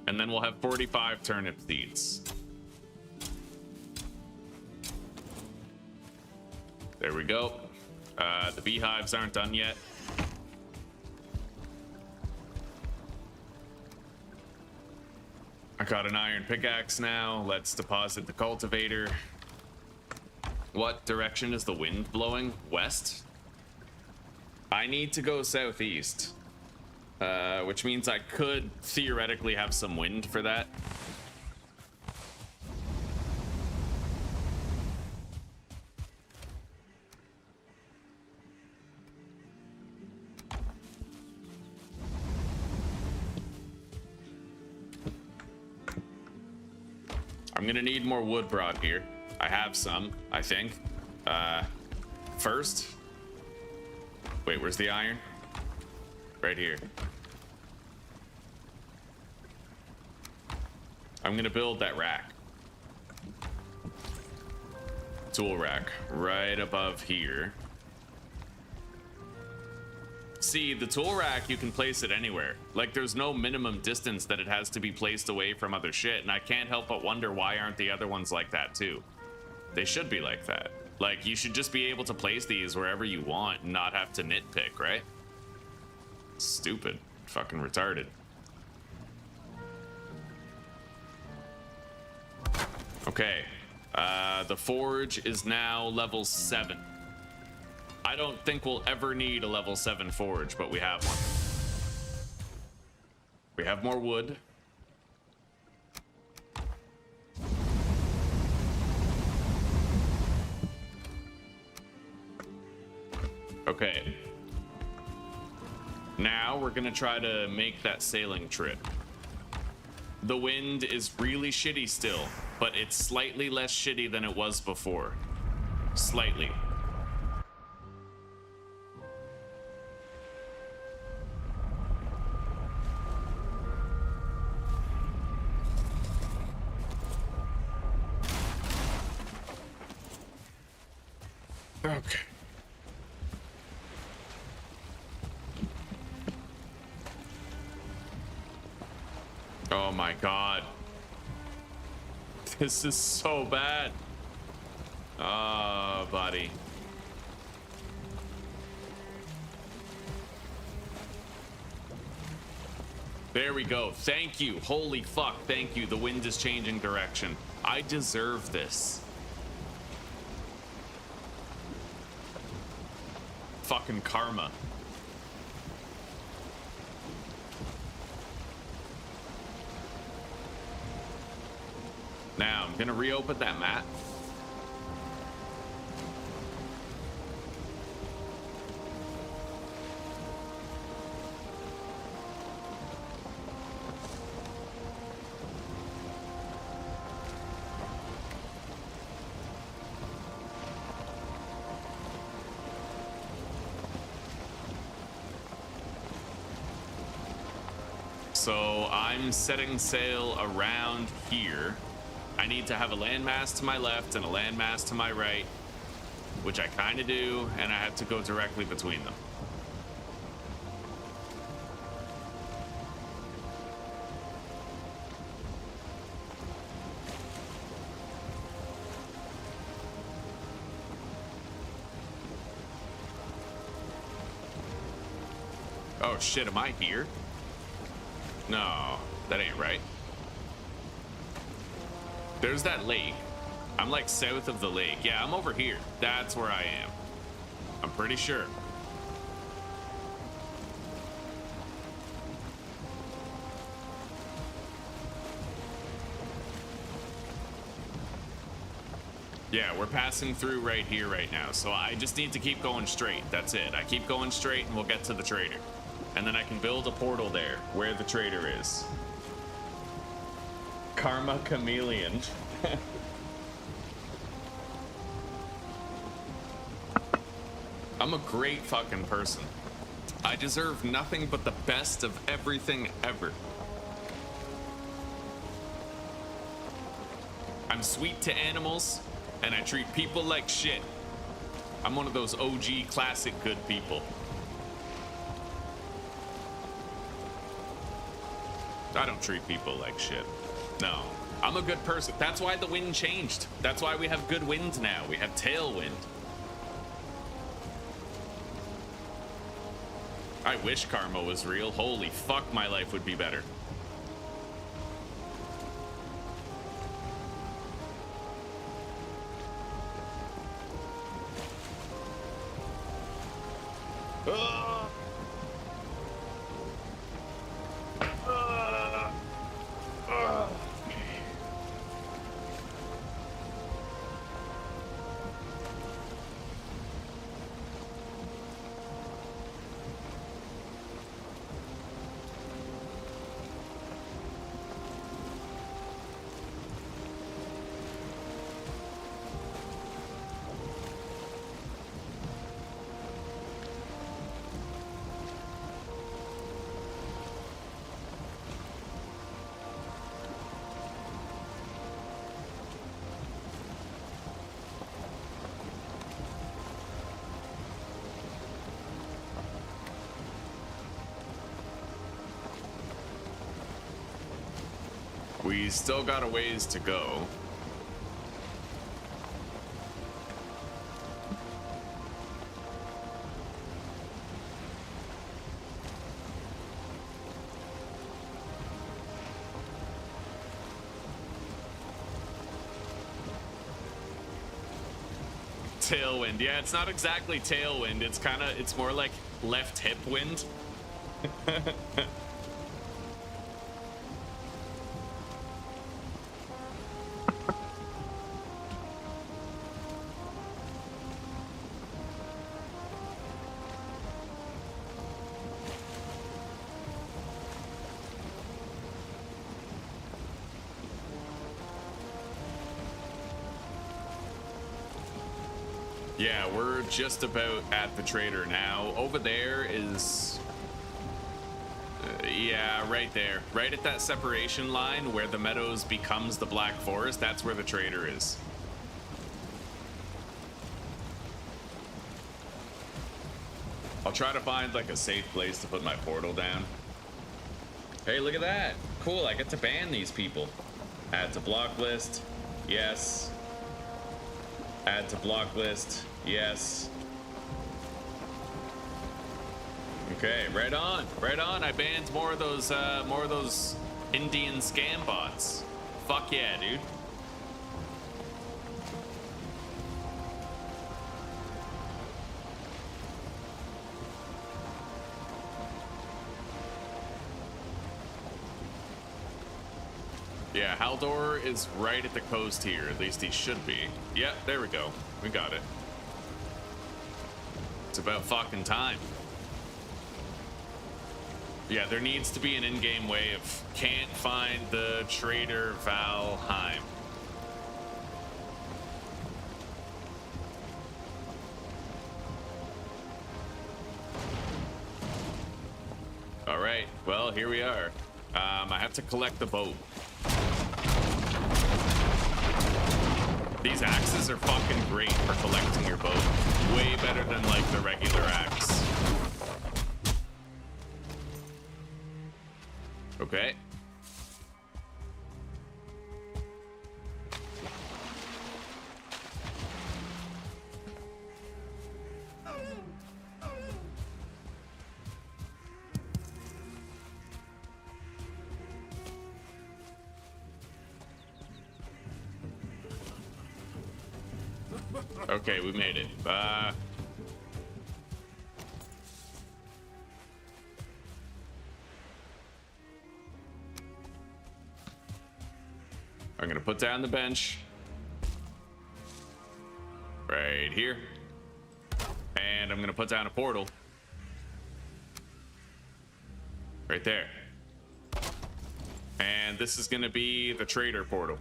And then we'll have 45 turnip seeds. There we go. The beehives aren't done yet. I got an iron pickaxe now. Let's deposit the cultivator. What direction is the wind blowing? West? I need to go southeast. Which means I could theoretically have some wind for that. I'm gonna need more wood brought here. I have some, I think. First. Wait, where's the iron? Right here. I'm gonna build that rack. Tool rack right above here. See, the tool rack, you can place it anywhere. Like, there's no minimum distance that it has to be placed away from other shit, and I can't help but wonder why aren't the other ones like that too? They should be like that. Like, you should just be able to place these wherever you want and not have to nitpick, right? Stupid. Fucking retarded. Okay. The forge is now level 7. I don't think we'll ever need a level 7 forge, but we have one. We have more wood. Okay. Now we're gonna try to make that sailing trip. The wind is really shitty still, but it's slightly less shitty than it was before. Slightly. Okay. Oh my god. This is so bad. Oh, buddy. There we go. Thank you. Holy fuck. Thank you. The wind is changing direction. I deserve this. Fucking karma. Now, I'm gonna reopen that map. So I'm setting sail around here. I need to have a landmass to my left and a landmass to my right, which I kind of do, and I have to go directly between them. Oh shit, am I here? No, that ain't right. There's that lake. I'm like south of the lake. Yeah, I'm over here. That's where I am. I'm pretty sure. Yeah, we're passing through right here right now. So I just need to keep going straight. That's it. I keep going straight and we'll get to the trader. And then I can build a portal there where the trader is. Karma Chameleon. I'm a great fucking person. I deserve nothing but the best of everything ever. I'm sweet to animals, and I treat people like shit. I'm one of those OG classic good people. I don't treat people like shit. No, I'm a good person. That's why the wind changed. That's why we have good wind now. We have tailwind. I wish karma was real. Holy fuck, my life would be better. We still got a ways to go. Tailwind. Yeah, it's not exactly tailwind. It's more like left hip wind. Yeah, we're just about at the trader now. Over there is... yeah, right there. Right at that separation line where the meadows becomes the Black Forest, that's where the trader is. I'll try to find like a safe place to put my portal down. Hey, look at that. Cool, I get to ban these people. Add to block list. Yes. Add to block list. Yes. Okay, right on. Right on. I banned more of those Indian scam bots. Fuck yeah, dude. Yeah, Haldor is right at the coast here. At least he should be. Yep, there we go. We got it. It's about fucking time. Yeah, there needs to be an in-game way of can't find the trader Valheim. All right, well, here we are. I have to collect the boat. These axes are fucking great for collecting your boat. Way better than like the regular axe. Okay. Okay, we made it. I'm gonna put down the bench right here, and I'm gonna put down a portal right there, and this is gonna be the trader portal.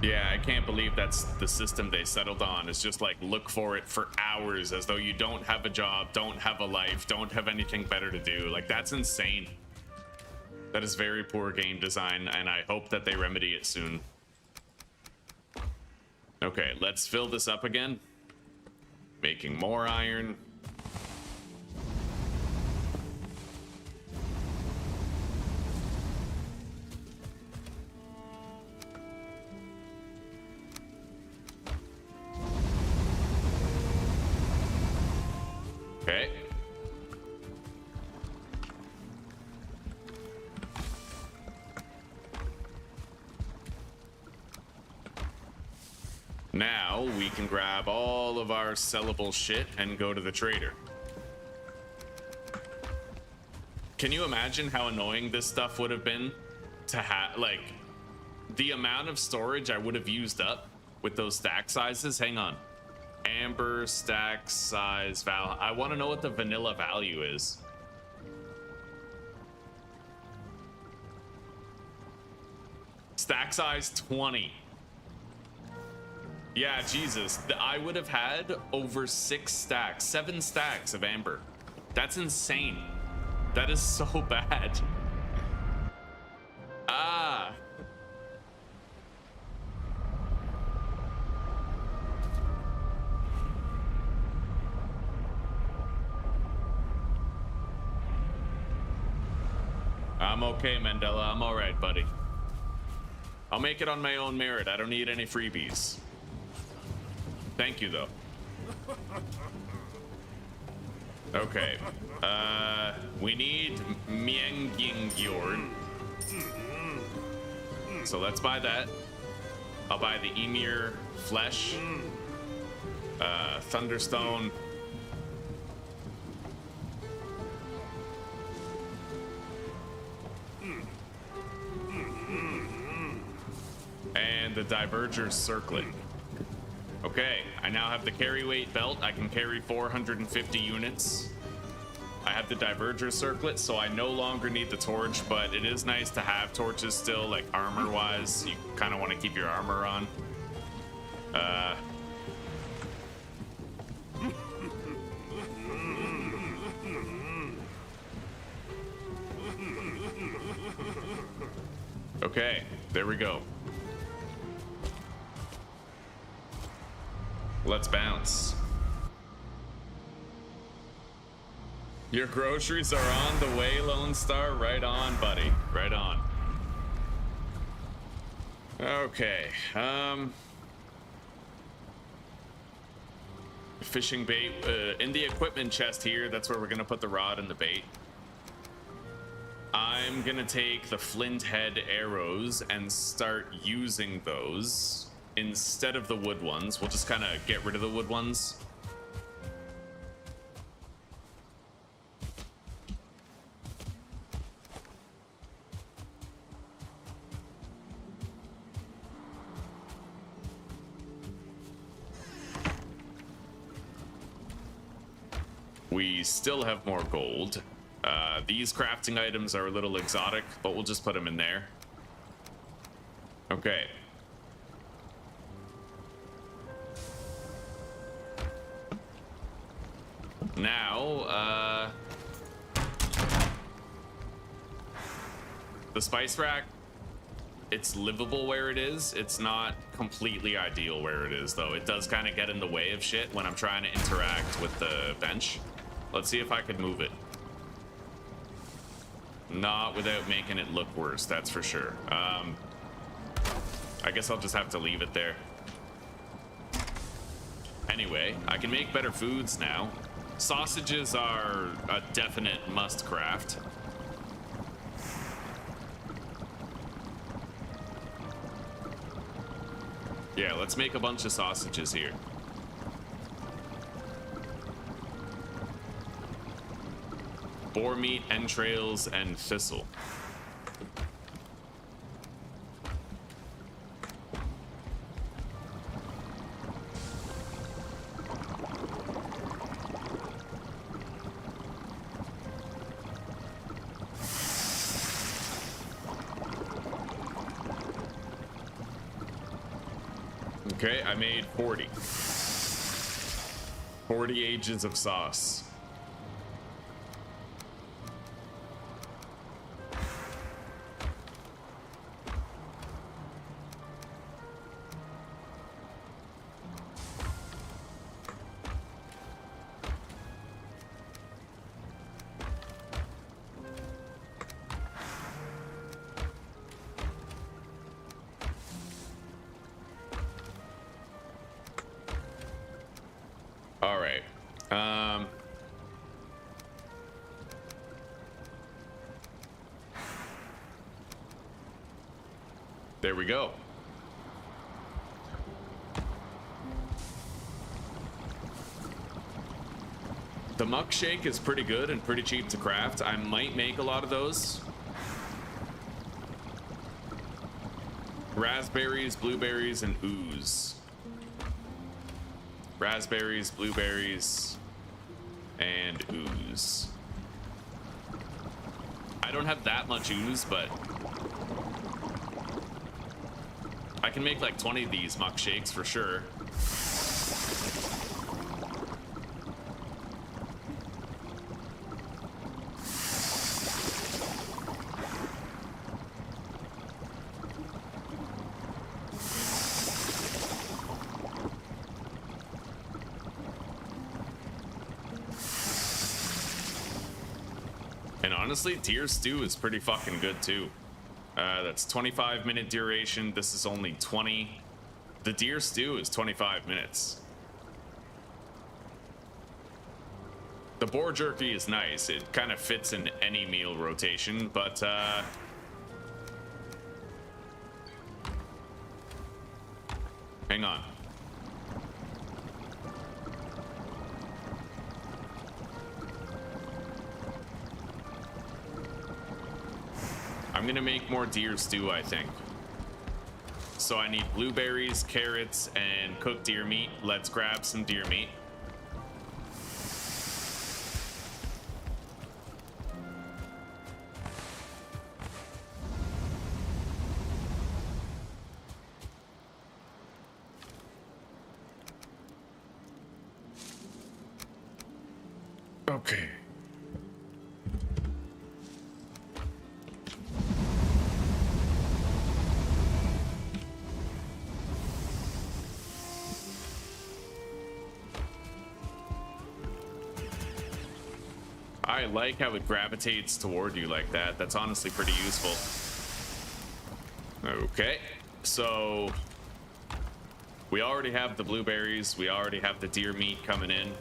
Yeah, I can't believe that's the system they settled on. It's just like look for it for hours as though you don't have a job, don't have a life, don't have anything better to do. Like, that's insane. That is very poor game design, and I hope that they remedy it soon. Okay, let's fill this up again. Making more iron. Okay. Now we can grab all of our sellable shit and go to the trader. Can you imagine how annoying this stuff would have been to have, like, the amount of storage I would have used up with those stack sizes? Hang on. Amber stack size val. I want to know what the vanilla value is. Stack size 20. Yeah, Jesus. I would have had over 7 stacks of amber. That's insane. That is so bad. Ah. I'm okay, Mandela. I'm all right, buddy. I'll make it on my own merit. I don't need any freebies. Thank you, though. Okay. We need Myengingjord. So let's buy that. I'll buy the Emir flesh. Thunderstone. And the Diverger's Circlet. Okay, I now have the carry weight belt. I can carry 450 units. I have the Diverger Circlet, so I no longer need the torch, but it is nice to have torches still, like armor-wise. You kind of want to keep your armor on. Okay, there we go. Let's bounce. Your groceries are on the way, Lone Star. Right on, buddy. Right on. Okay. Fishing bait in the equipment chest here. That's where we're gonna put the rod and the bait. I'm gonna take the flint head arrows and start using those instead of the wood ones. We'll just kind of get rid of the wood ones. We still have more gold. These crafting items are a little exotic, but we'll just put them in there. Okay. Now, the spice rack, it's livable where it is. It's not completely ideal where it is, though. It does kind of get in the way of shit when I'm trying to interact with the bench. Let's see if I could move it. Not without making it look worse, that's for sure. I guess I'll just have to leave it there. Anyway, I can make better foods now. Sausages are a definite must craft. Yeah, let's make a bunch of sausages here. Boar meat, entrails, and thistle. Okay, I made 40. 40 ages of sauce. All right. There we go. The muck shake is pretty good and pretty cheap to craft. I might make a lot of those. Raspberries, blueberries, and ooze. Raspberries, blueberries, and ooze. I don't have that much ooze, but I can make like 20 of these muck shakes for sure. Honestly, deer stew is pretty fucking good too. That's 25-minute duration. This is only 20. The deer stew is 25 minutes. The boar jerky is nice. It kind of fits in any meal rotation, but hang on. I'm gonna make more deer stew, I think. So I need blueberries, carrots, and cooked deer meat. Let's grab some deer meat. Okay. I like how it gravitates toward you like that. That's honestly pretty useful. Okay, so we already have the blueberries. We already have the deer meat coming in.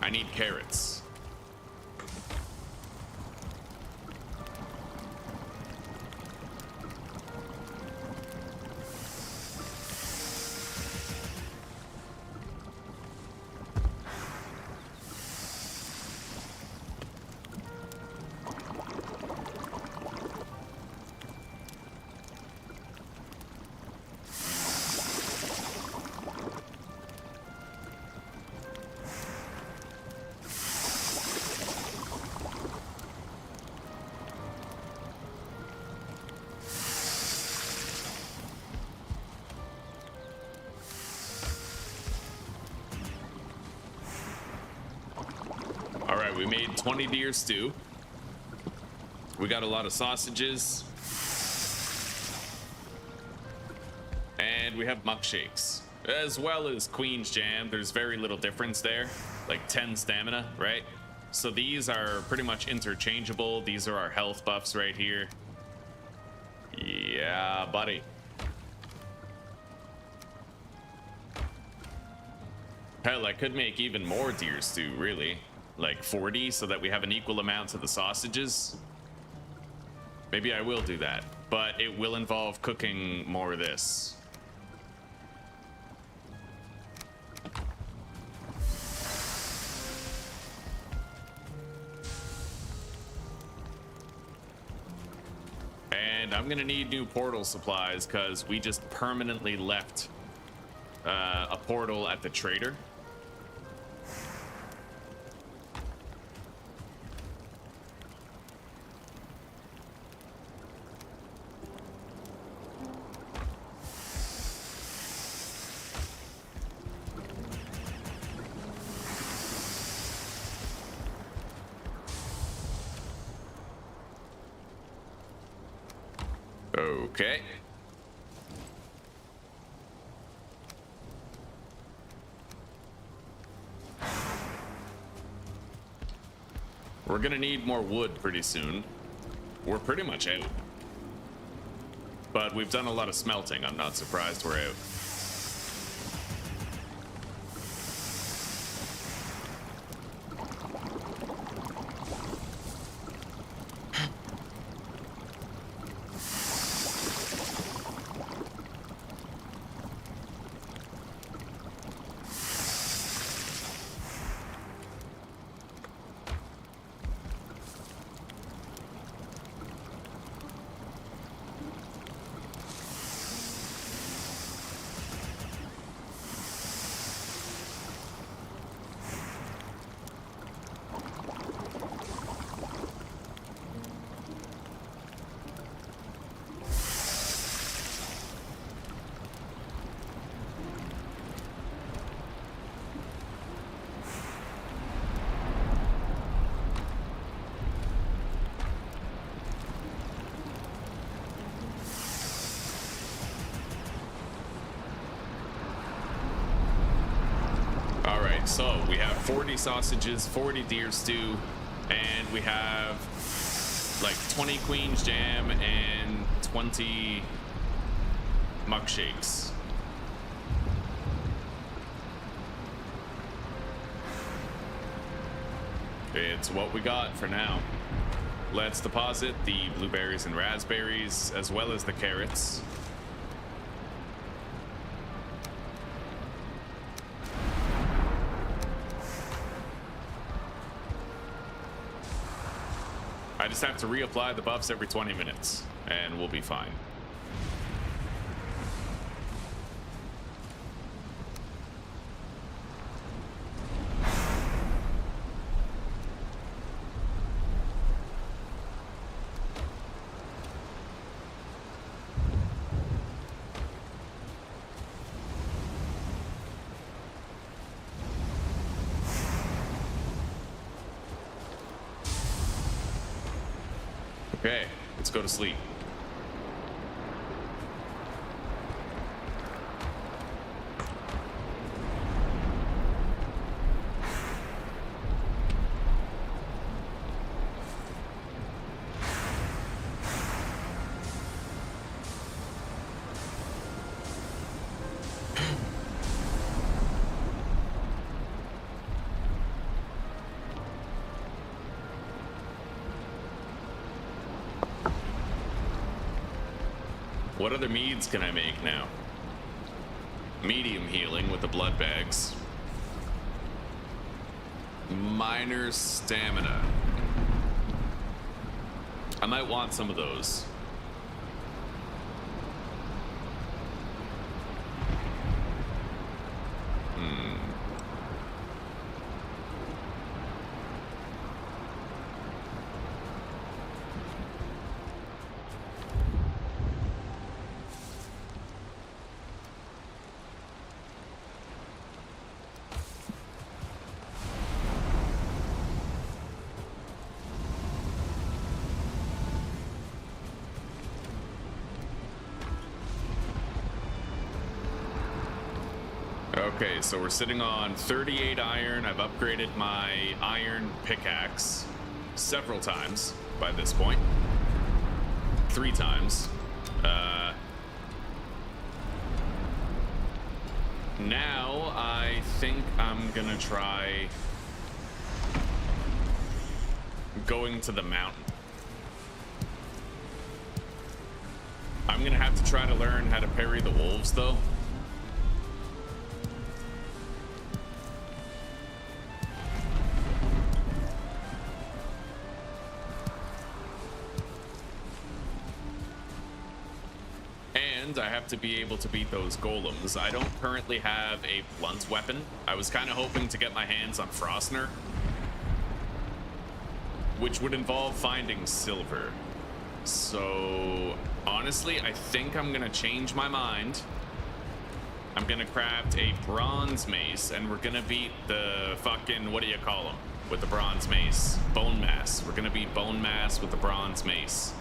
I need carrots. We made 20 deer stew. We got a lot of sausages. And we have muck shakes, as well as Queen's Jam. There's very little difference there, like 10 stamina, right? So these are pretty much interchangeable. These are our health buffs right here. Yeah, buddy. Hell, I could make even more deer stew, really. Like 40, so that we have an equal amount to the sausages. Maybe I will do that, but it will involve cooking more of this. And I'm gonna need new portal supplies because we just permanently left a portal at the trader. Okay. We're gonna need more wood pretty soon. We're pretty much out. But we've done a lot of smelting. I'm not surprised we're out. So we have 40 sausages, 40 deer stew, and we have like 20 Queen's jam and 20 muck shakes. It's what we got for now. Let's deposit the blueberries and raspberries as well as the carrots. I just have to reapply the buffs every 20 minutes and we'll be fine. Okay, let's go to sleep. What other meads can I make now? Medium healing with the blood bags. Minor stamina. I might want some of those. Okay, so we're sitting on 38 iron. I've upgraded my iron pickaxe several times by this point. 3 times. Now I think I'm gonna try going to the mountain. I'm gonna have to try to learn how to parry the wolves though. I have to be able to beat those golems. I don't currently have a blunt weapon. I was kind of hoping to get my hands on Frostner, which would involve finding silver. So honestly, I think I'm gonna change my mind. I'm gonna craft a bronze mace and we're gonna beat the fucking, what do you call them with the bronze mace? Bone mass. We're gonna beat bone mass with the bronze mace.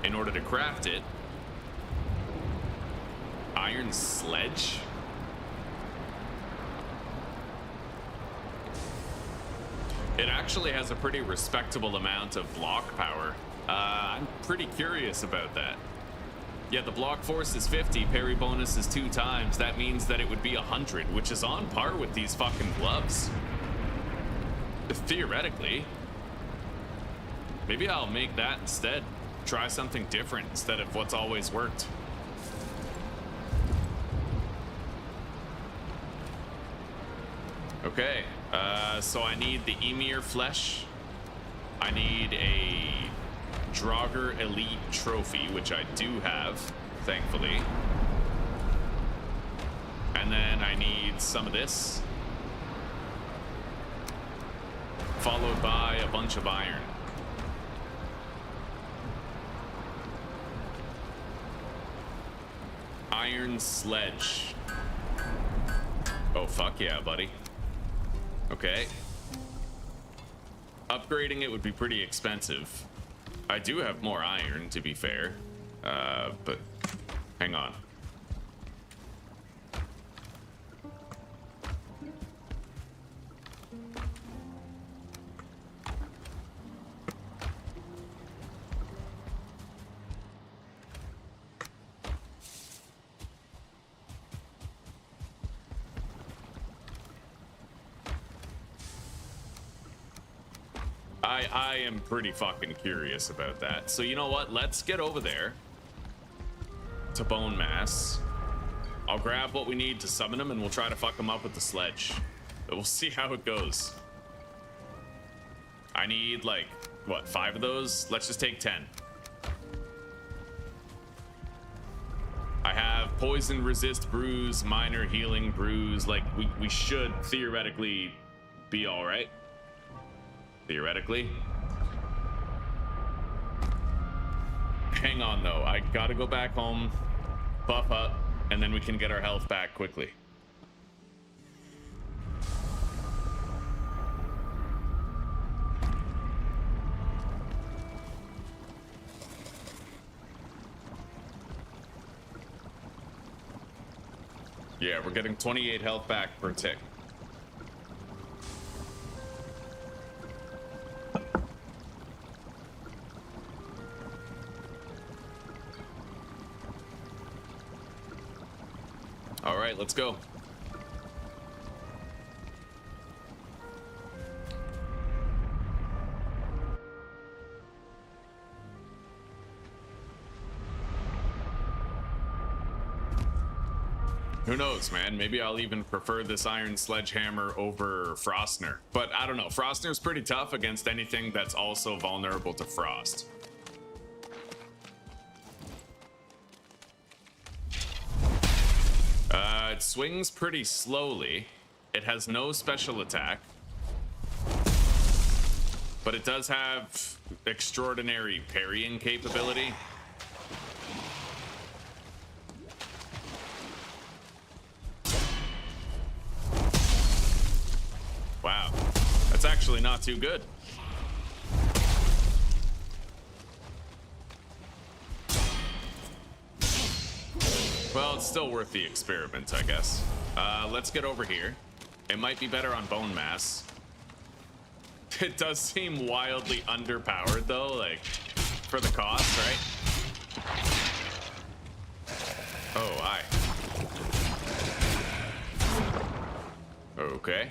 In order to craft it, iron sledge? It actually has a pretty respectable amount of block power. I'm pretty curious about that. Yeah, the block force is 50, parry bonus is 2 times. That means that it would be 100, which is on par with these fucking gloves. Theoretically. Maybe I'll make that instead. Try something different instead of what's always worked. Okay, so I need the Emir flesh. I need a Draugr Elite trophy, which I do have, thankfully. And then I need some of this, followed by a bunch of iron. Iron sledge. Oh, fuck yeah, buddy. Okay. Upgrading it would be pretty expensive. I do have more iron, to be fair. But hang on. I am pretty fucking curious about that. So you know what? Let's get over there to Bone Mass. I'll grab what we need to summon him, and we'll try to fuck him up with the sledge. But we'll see how it goes. I need, like, what, 5 of those? Let's just take 10. I have poison resist bruise, minor healing bruise. Like, we should theoretically be all right. Theoretically. Hang on, though. I gotta go back home, buff up, and then we can get our health back quickly. Yeah, we're getting 28 health back per tick. All right, let's go. Who knows, man? Maybe I'll even prefer this iron sledgehammer over Frostner. But I don't know. Frostner's pretty tough against anything that's also vulnerable to frost. It swings pretty slowly. It has no special attack. But it does have extraordinary parrying capability. Wow, that's actually not too good. Well, it's still worth the experiment, I guess. Let's get over here. It might be better on Bone Mass. It does seem wildly underpowered, though, like, for the cost, right? Oh, aye. Okay.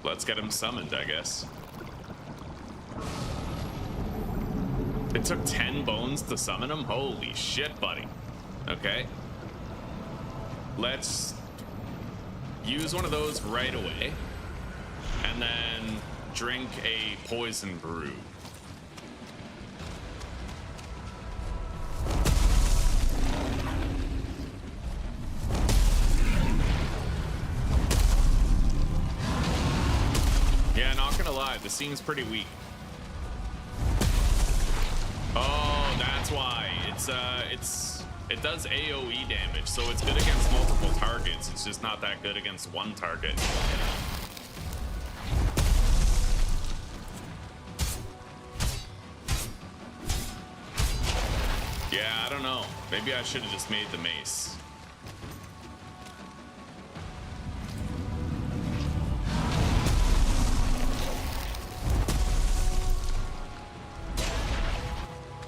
Let's get him summoned, I guess. It took 10 bones to summon him? Holy shit, buddy. Okay. Let's use one of those right away. And then drink a poison brew. Yeah, not gonna lie, this seems pretty weak. Oh, that's why. It does AoE damage, so it's good against multiple targets. It's just not that good against one target. Yeah, I don't know. Maybe I should have just made the mace.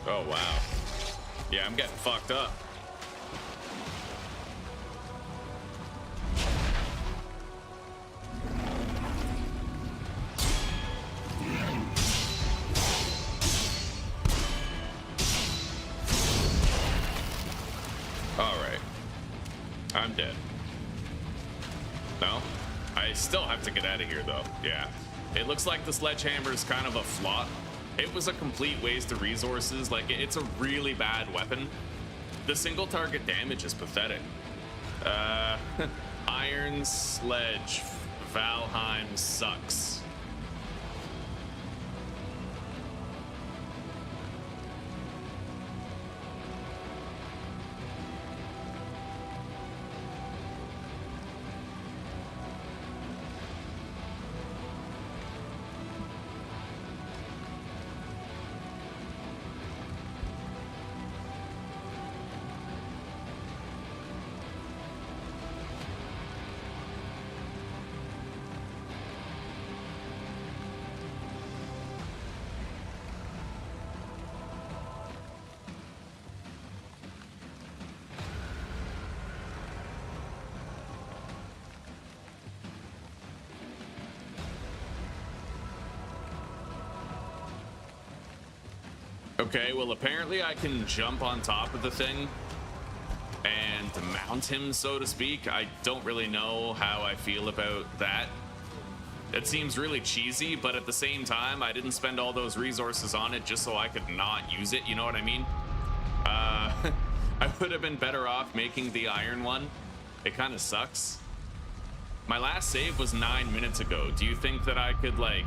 Oh, wow. Yeah, I'm getting fucked up. All right. I'm dead. No? I still have to get out of here, though. Yeah. It looks like the sledgehammer is kind of a flop. It was a complete waste of resources. Like, it's a really bad weapon. The single target damage is pathetic. Iron Sledge. Valheim sucks. Okay, well, apparently I can jump on top of the thing and mount him, so to speak. I don't really know how I feel about that. It seems really cheesy, but at the same time, I didn't spend all those resources on it just so I could not use it, you know what I mean? I would have been better off making the iron one. It kind of sucks. My last save was 9 minutes ago. Do you think that I could, like,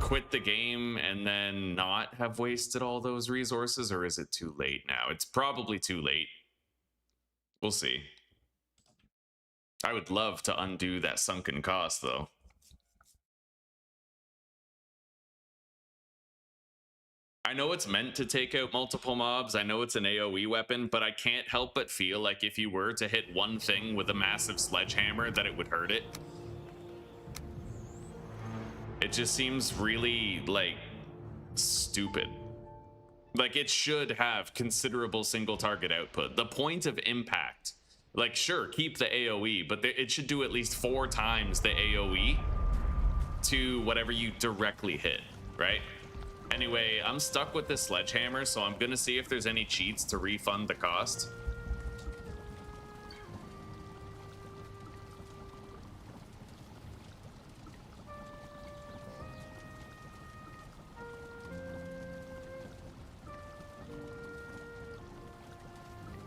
quit the game and then not have wasted all those resources, or is it too late now? It's probably too late. We'll see. I would love to undo that sunken cost, though. I know it's meant to take out multiple mobs. I know it's an AoE weapon, but I can't help but feel like if you were to hit one thing with a massive sledgehammer, that it would hurt it. It just seems really, like, stupid. Like, it should have considerable single target output. The point of impact, like, sure, keep the AoE, but it should do at least 4 times the AoE to whatever you directly hit, right? Anyway, I'm stuck with this sledgehammer, so I'm gonna see if there's any cheats to refund the cost.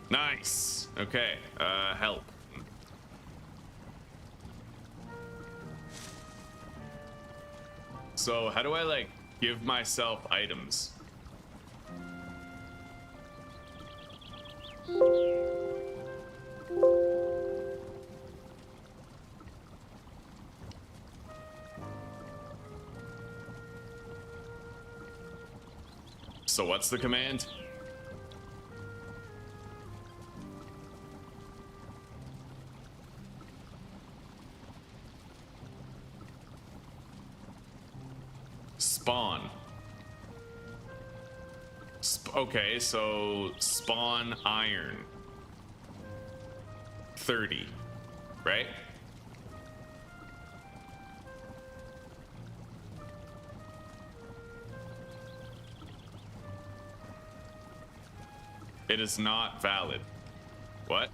Nice. Okay, help. So how do I, like, give myself items? So what's the command? Spawn. Okay, so spawn iron. 30, right? It is not valid. What?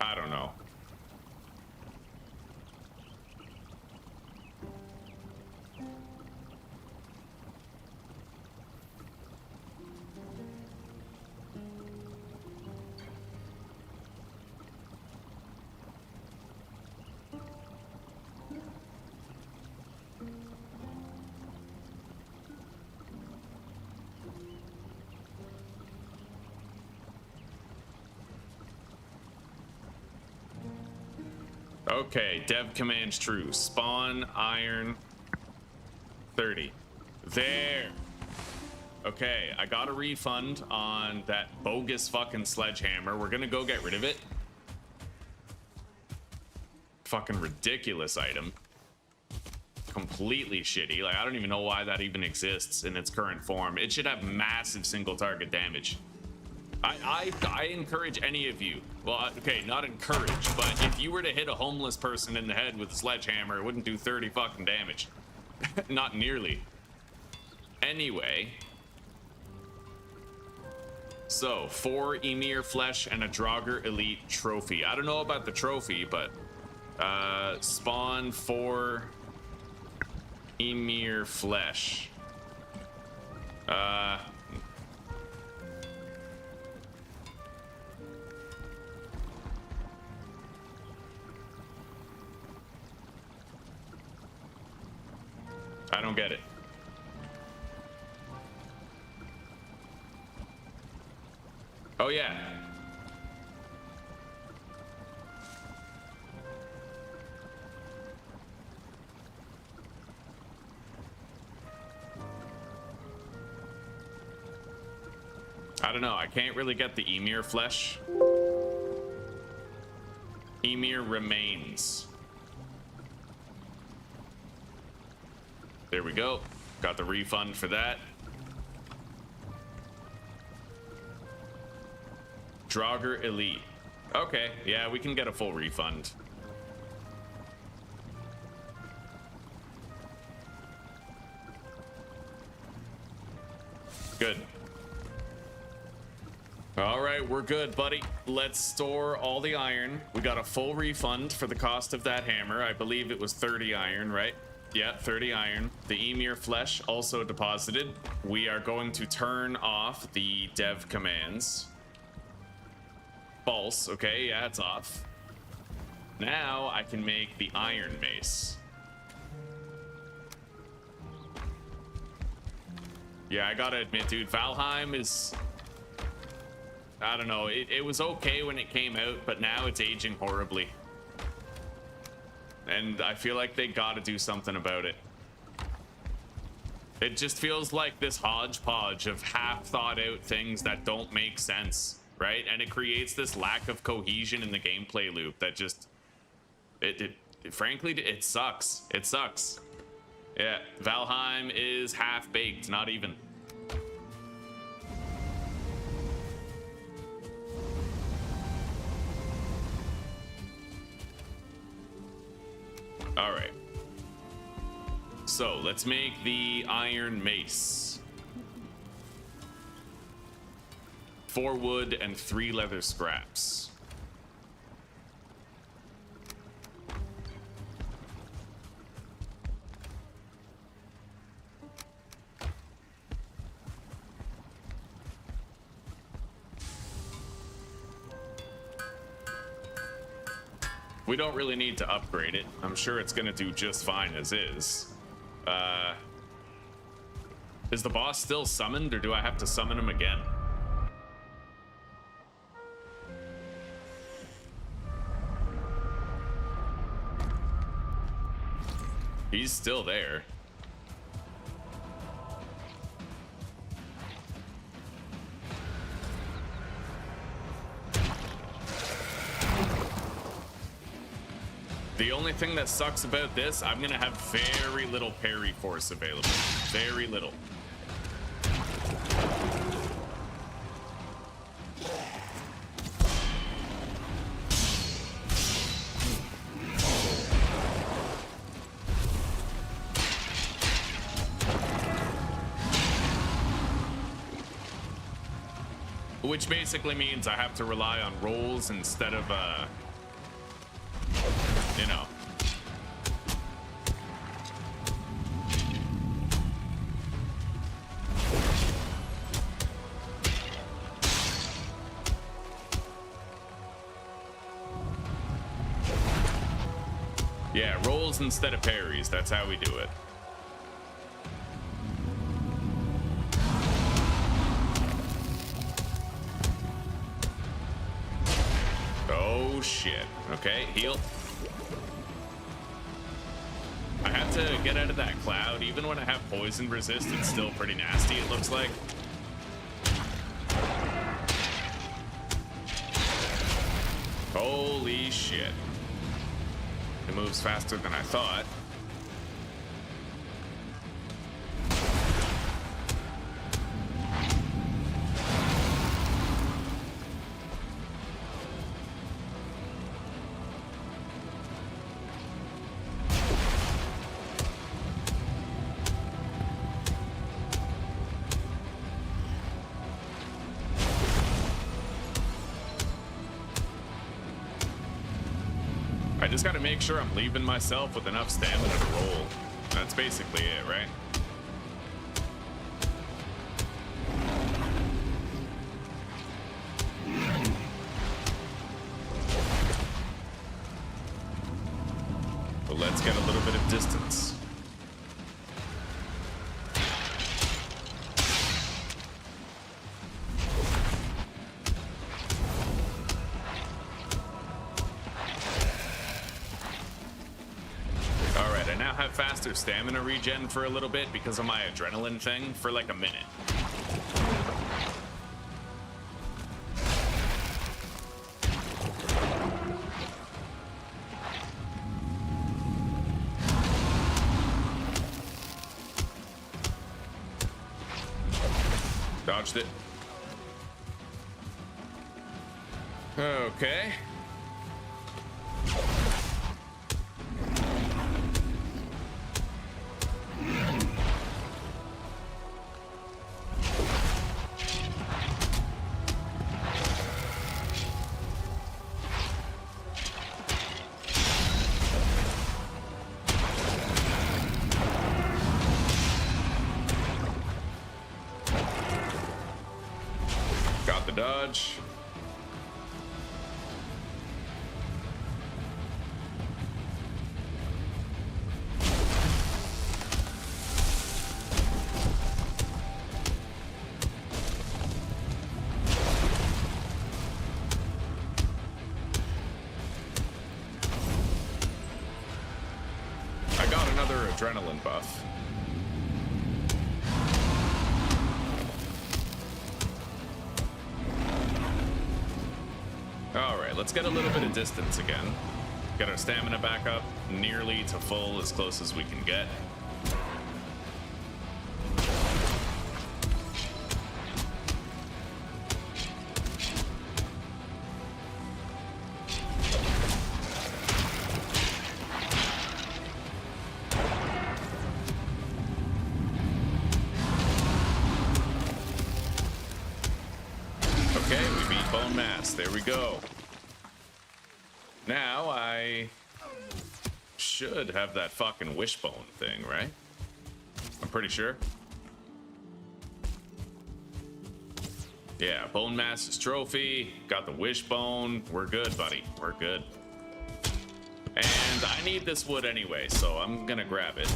I don't know. Okay, dev commands true. Spawn iron 30. There. Okay, I got a refund on that bogus fucking sledgehammer. We're gonna go get rid of it. Fucking ridiculous item. Completely shitty. Like, I don't even know why that even exists in its current form. It should have massive single target damage. I encourage any of you, well, okay, not encourage, but if you were to hit a homeless person in the head with a sledgehammer, it wouldn't do 30 fucking damage. Not nearly. Anyway. So, 4 Emir flesh and a Draugr Elite trophy. I don't know about the trophy, but spawn 4 Emir flesh. I don't get it. Oh yeah. I don't know. I can't really get the Emir flesh. Emir remains. There we go. Got the refund for that. Draugr Elite. Okay, yeah, we can get a full refund. Good. All right, we're good, buddy. Let's store all the iron. We got a full refund for the cost of that hammer. I believe it was 30 iron, right? Yeah, 30 iron. The Emir flesh also deposited. We are going to turn off the dev commands. False. Okay, yeah, it's off. Now I can make the iron mace. Yeah, I gotta admit, dude, Valheim is... I don't know, it was okay when it came out, but now it's aging horribly. And I feel like they gotta do something about it. It just feels like this hodgepodge of half-thought-out things that don't make sense. Right? And it creates this lack of cohesion in the gameplay loop that just... frankly, it sucks. It sucks. Yeah, Valheim is half-baked, not even. Alright. So, let's make the iron mace. 4 wood and 3 leather scraps. We don't really need to upgrade it. I'm sure it's gonna do just fine as is. Is the boss still summoned, or do I have to summon him again? He's still there. The only thing that sucks about this, I'm gonna have very little parry force available. Very little. Which basically means I have to rely on rolls instead of, you know. Yeah, rolls instead of parries. That's how we do it. Oh shit. Okay, heal. I have to get out of that cloud. Even when I have poison resist, it's still pretty nasty, it looks like. Holy shit. It moves faster than I thought. I just gotta make sure I'm leaving myself with enough stamina to roll. That's basically it, right? But let's get a little bit of distance. Faster stamina regen for a little bit because of my adrenaline thing for like a minute. Dodged it. Okay. Got the dodge. I got another adrenaline buff. Alright, let's get a little bit of distance again. Get our stamina back up nearly to full, as close as we can get. Okay, we beat bone mass. There we go. Now I should have that fucking wishbone thing, right? I'm pretty sure. Yeah, bone mass's trophy. Got the wishbone. We're good, buddy. We're good. And I need this wood anyway, so I'm gonna grab it.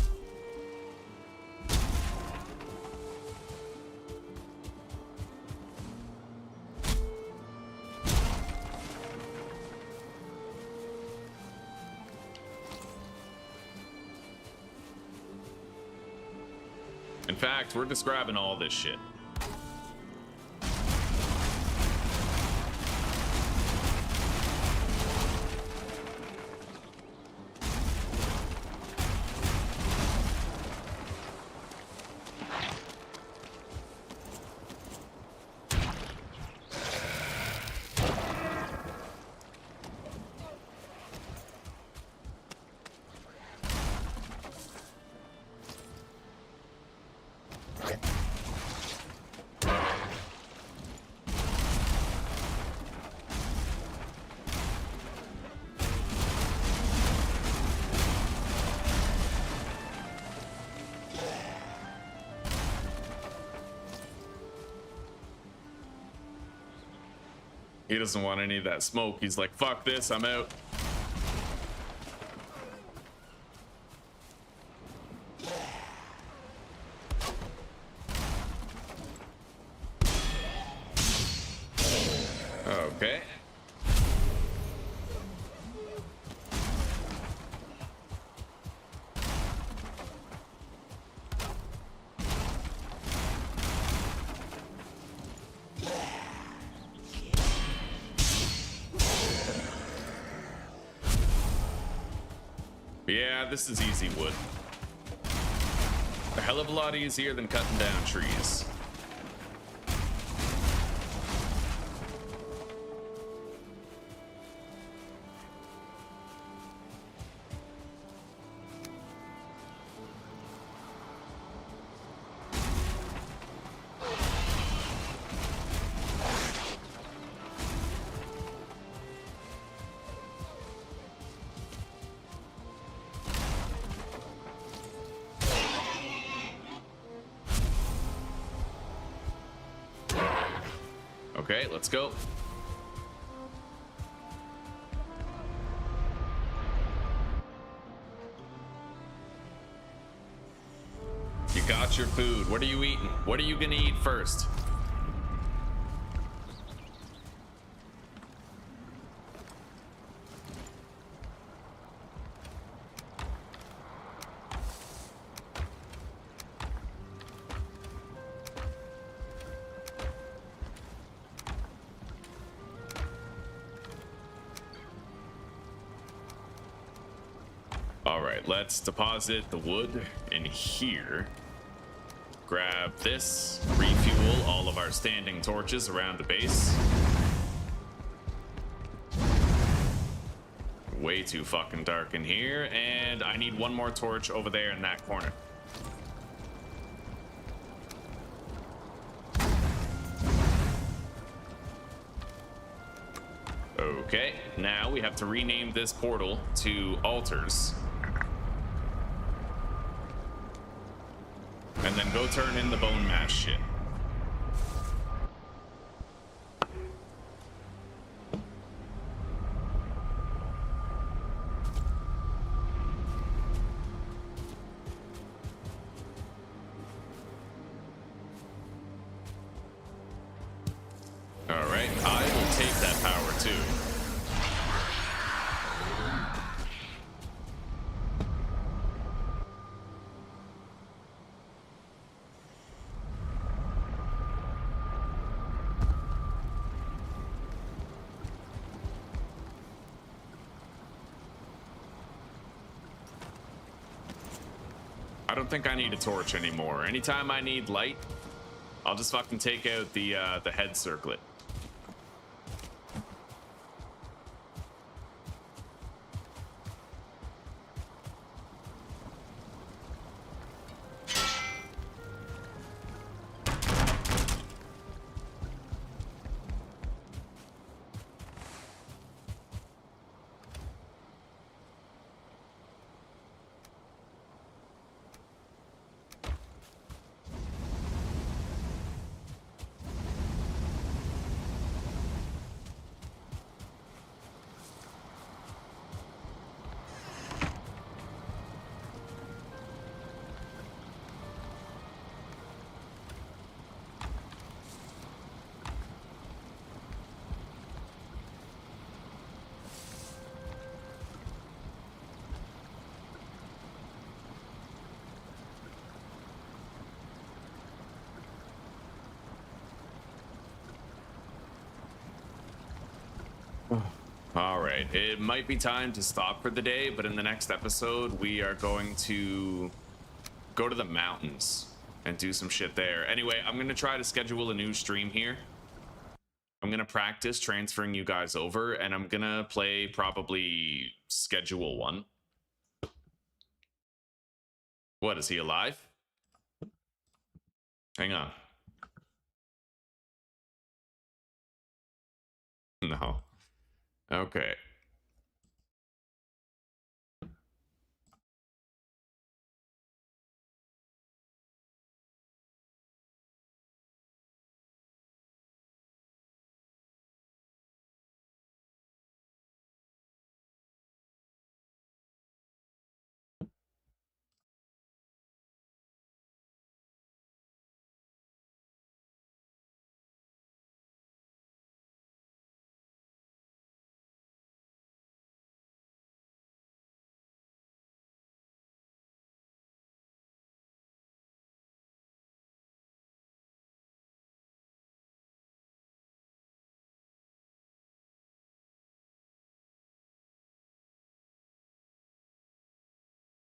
In fact, we're just grabbing all this shit. He doesn't want any of that smoke. He's like, fuck this, I'm out. Okay. Yeah, this is easy wood. A hell of a lot easier than cutting down trees. Okay, let's go. You got your food. What are you eating? What are you gonna eat first? All right, let's deposit the wood in here. grab this, refuel all of our standing torches around the base. Way too fucking dark in here, and I need one more torch over there in that corner. Okay, now we have to rename this portal to altars. And then go turn in the bone mass shit. Alright, I will take that power too. I don't think I need a torch anymore. Anytime I need light, I'll just fucking take out the head circlet. All right, it might be time to stop for the day, but in the next episode, we are going to go to the mountains and do some shit there. Anyway, I'm going to try to schedule a new stream here. I'm going to practice transferring you guys over, and I'm going to play probably schedule 1. What, is he alive? Hang on. No. Okay.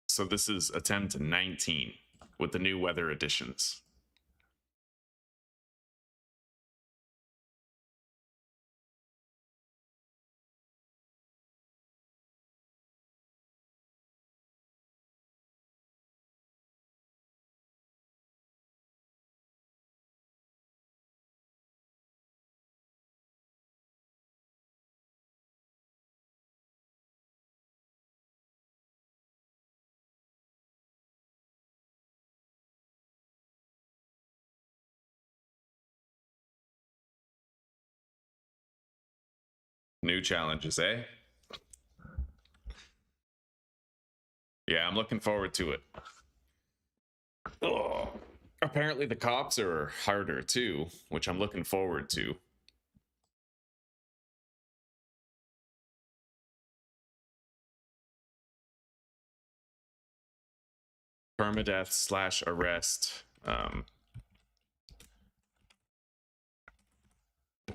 So this is attempt 19 with the new weather additions. New challenges, eh? Yeah, I'm looking forward to it. Oh, apparently the cops are harder too, which I'm looking forward to. Permadeath / arrest.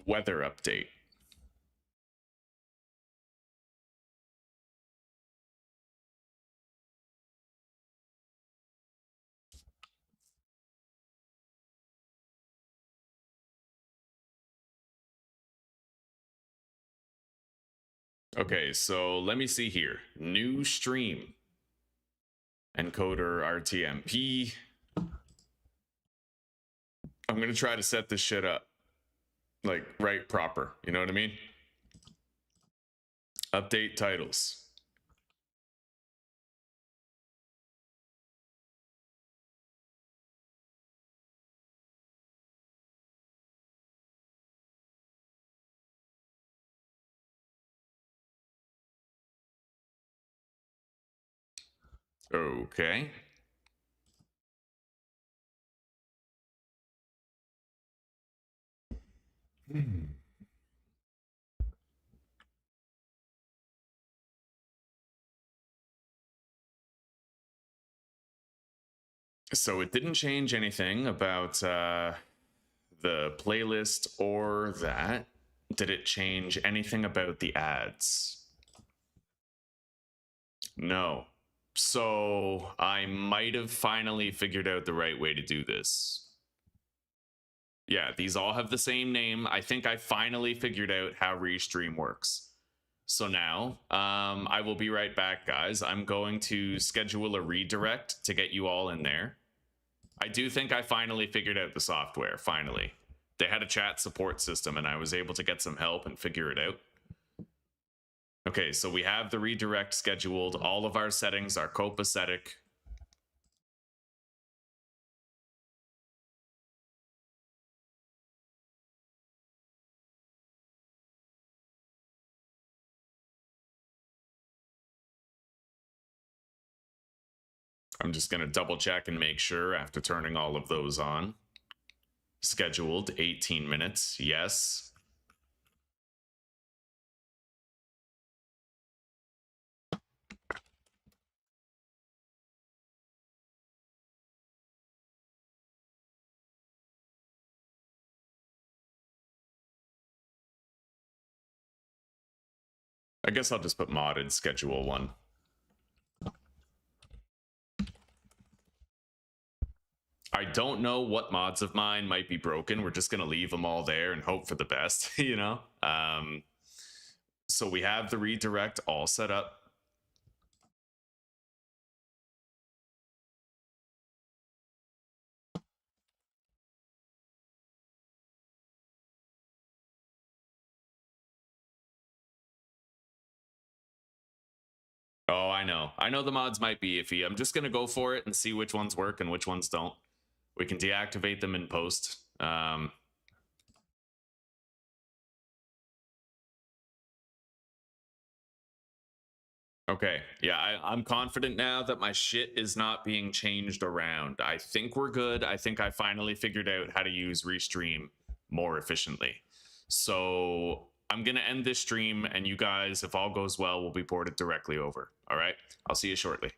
Weather update. Okay, so let me see here. New stream. Encoder RTMP. I'm gonna try to set this shit up like right proper. You know what I mean? Update titles. Okay. So it didn't change anything about the playlist or that. Did it change anything about the ads? No. So I might have finally figured out the right way to do this. Yeah, these all have the same name. I think I finally figured out how Restream works. So now, I will be right back, guys. I'm going to schedule a redirect to get you all in there. I do think I finally figured out the software, finally. They had a chat support system and I was able to get some help and figure it out. Okay, so we have the redirect scheduled. All of our settings are copacetic. I'm just gonna double check and make sure after turning all of those on. Scheduled 18 minutes, yes. I guess I'll just put modded schedule 1. I don't know what mods of mine might be broken. We're just going to leave them all there and hope for the best, you know? So we have the redirect all set up. Oh, I know. I know the mods might be iffy. I'm just going to go for it and see which ones work and which ones don't. We can deactivate them in post. Okay, yeah, I'm confident now that my shit is not being changed around. I think we're good. I think I finally figured out how to use Restream more efficiently. So I'm going to end this stream, and you guys, if all goes well, will be ported directly over. All right, I'll see you shortly.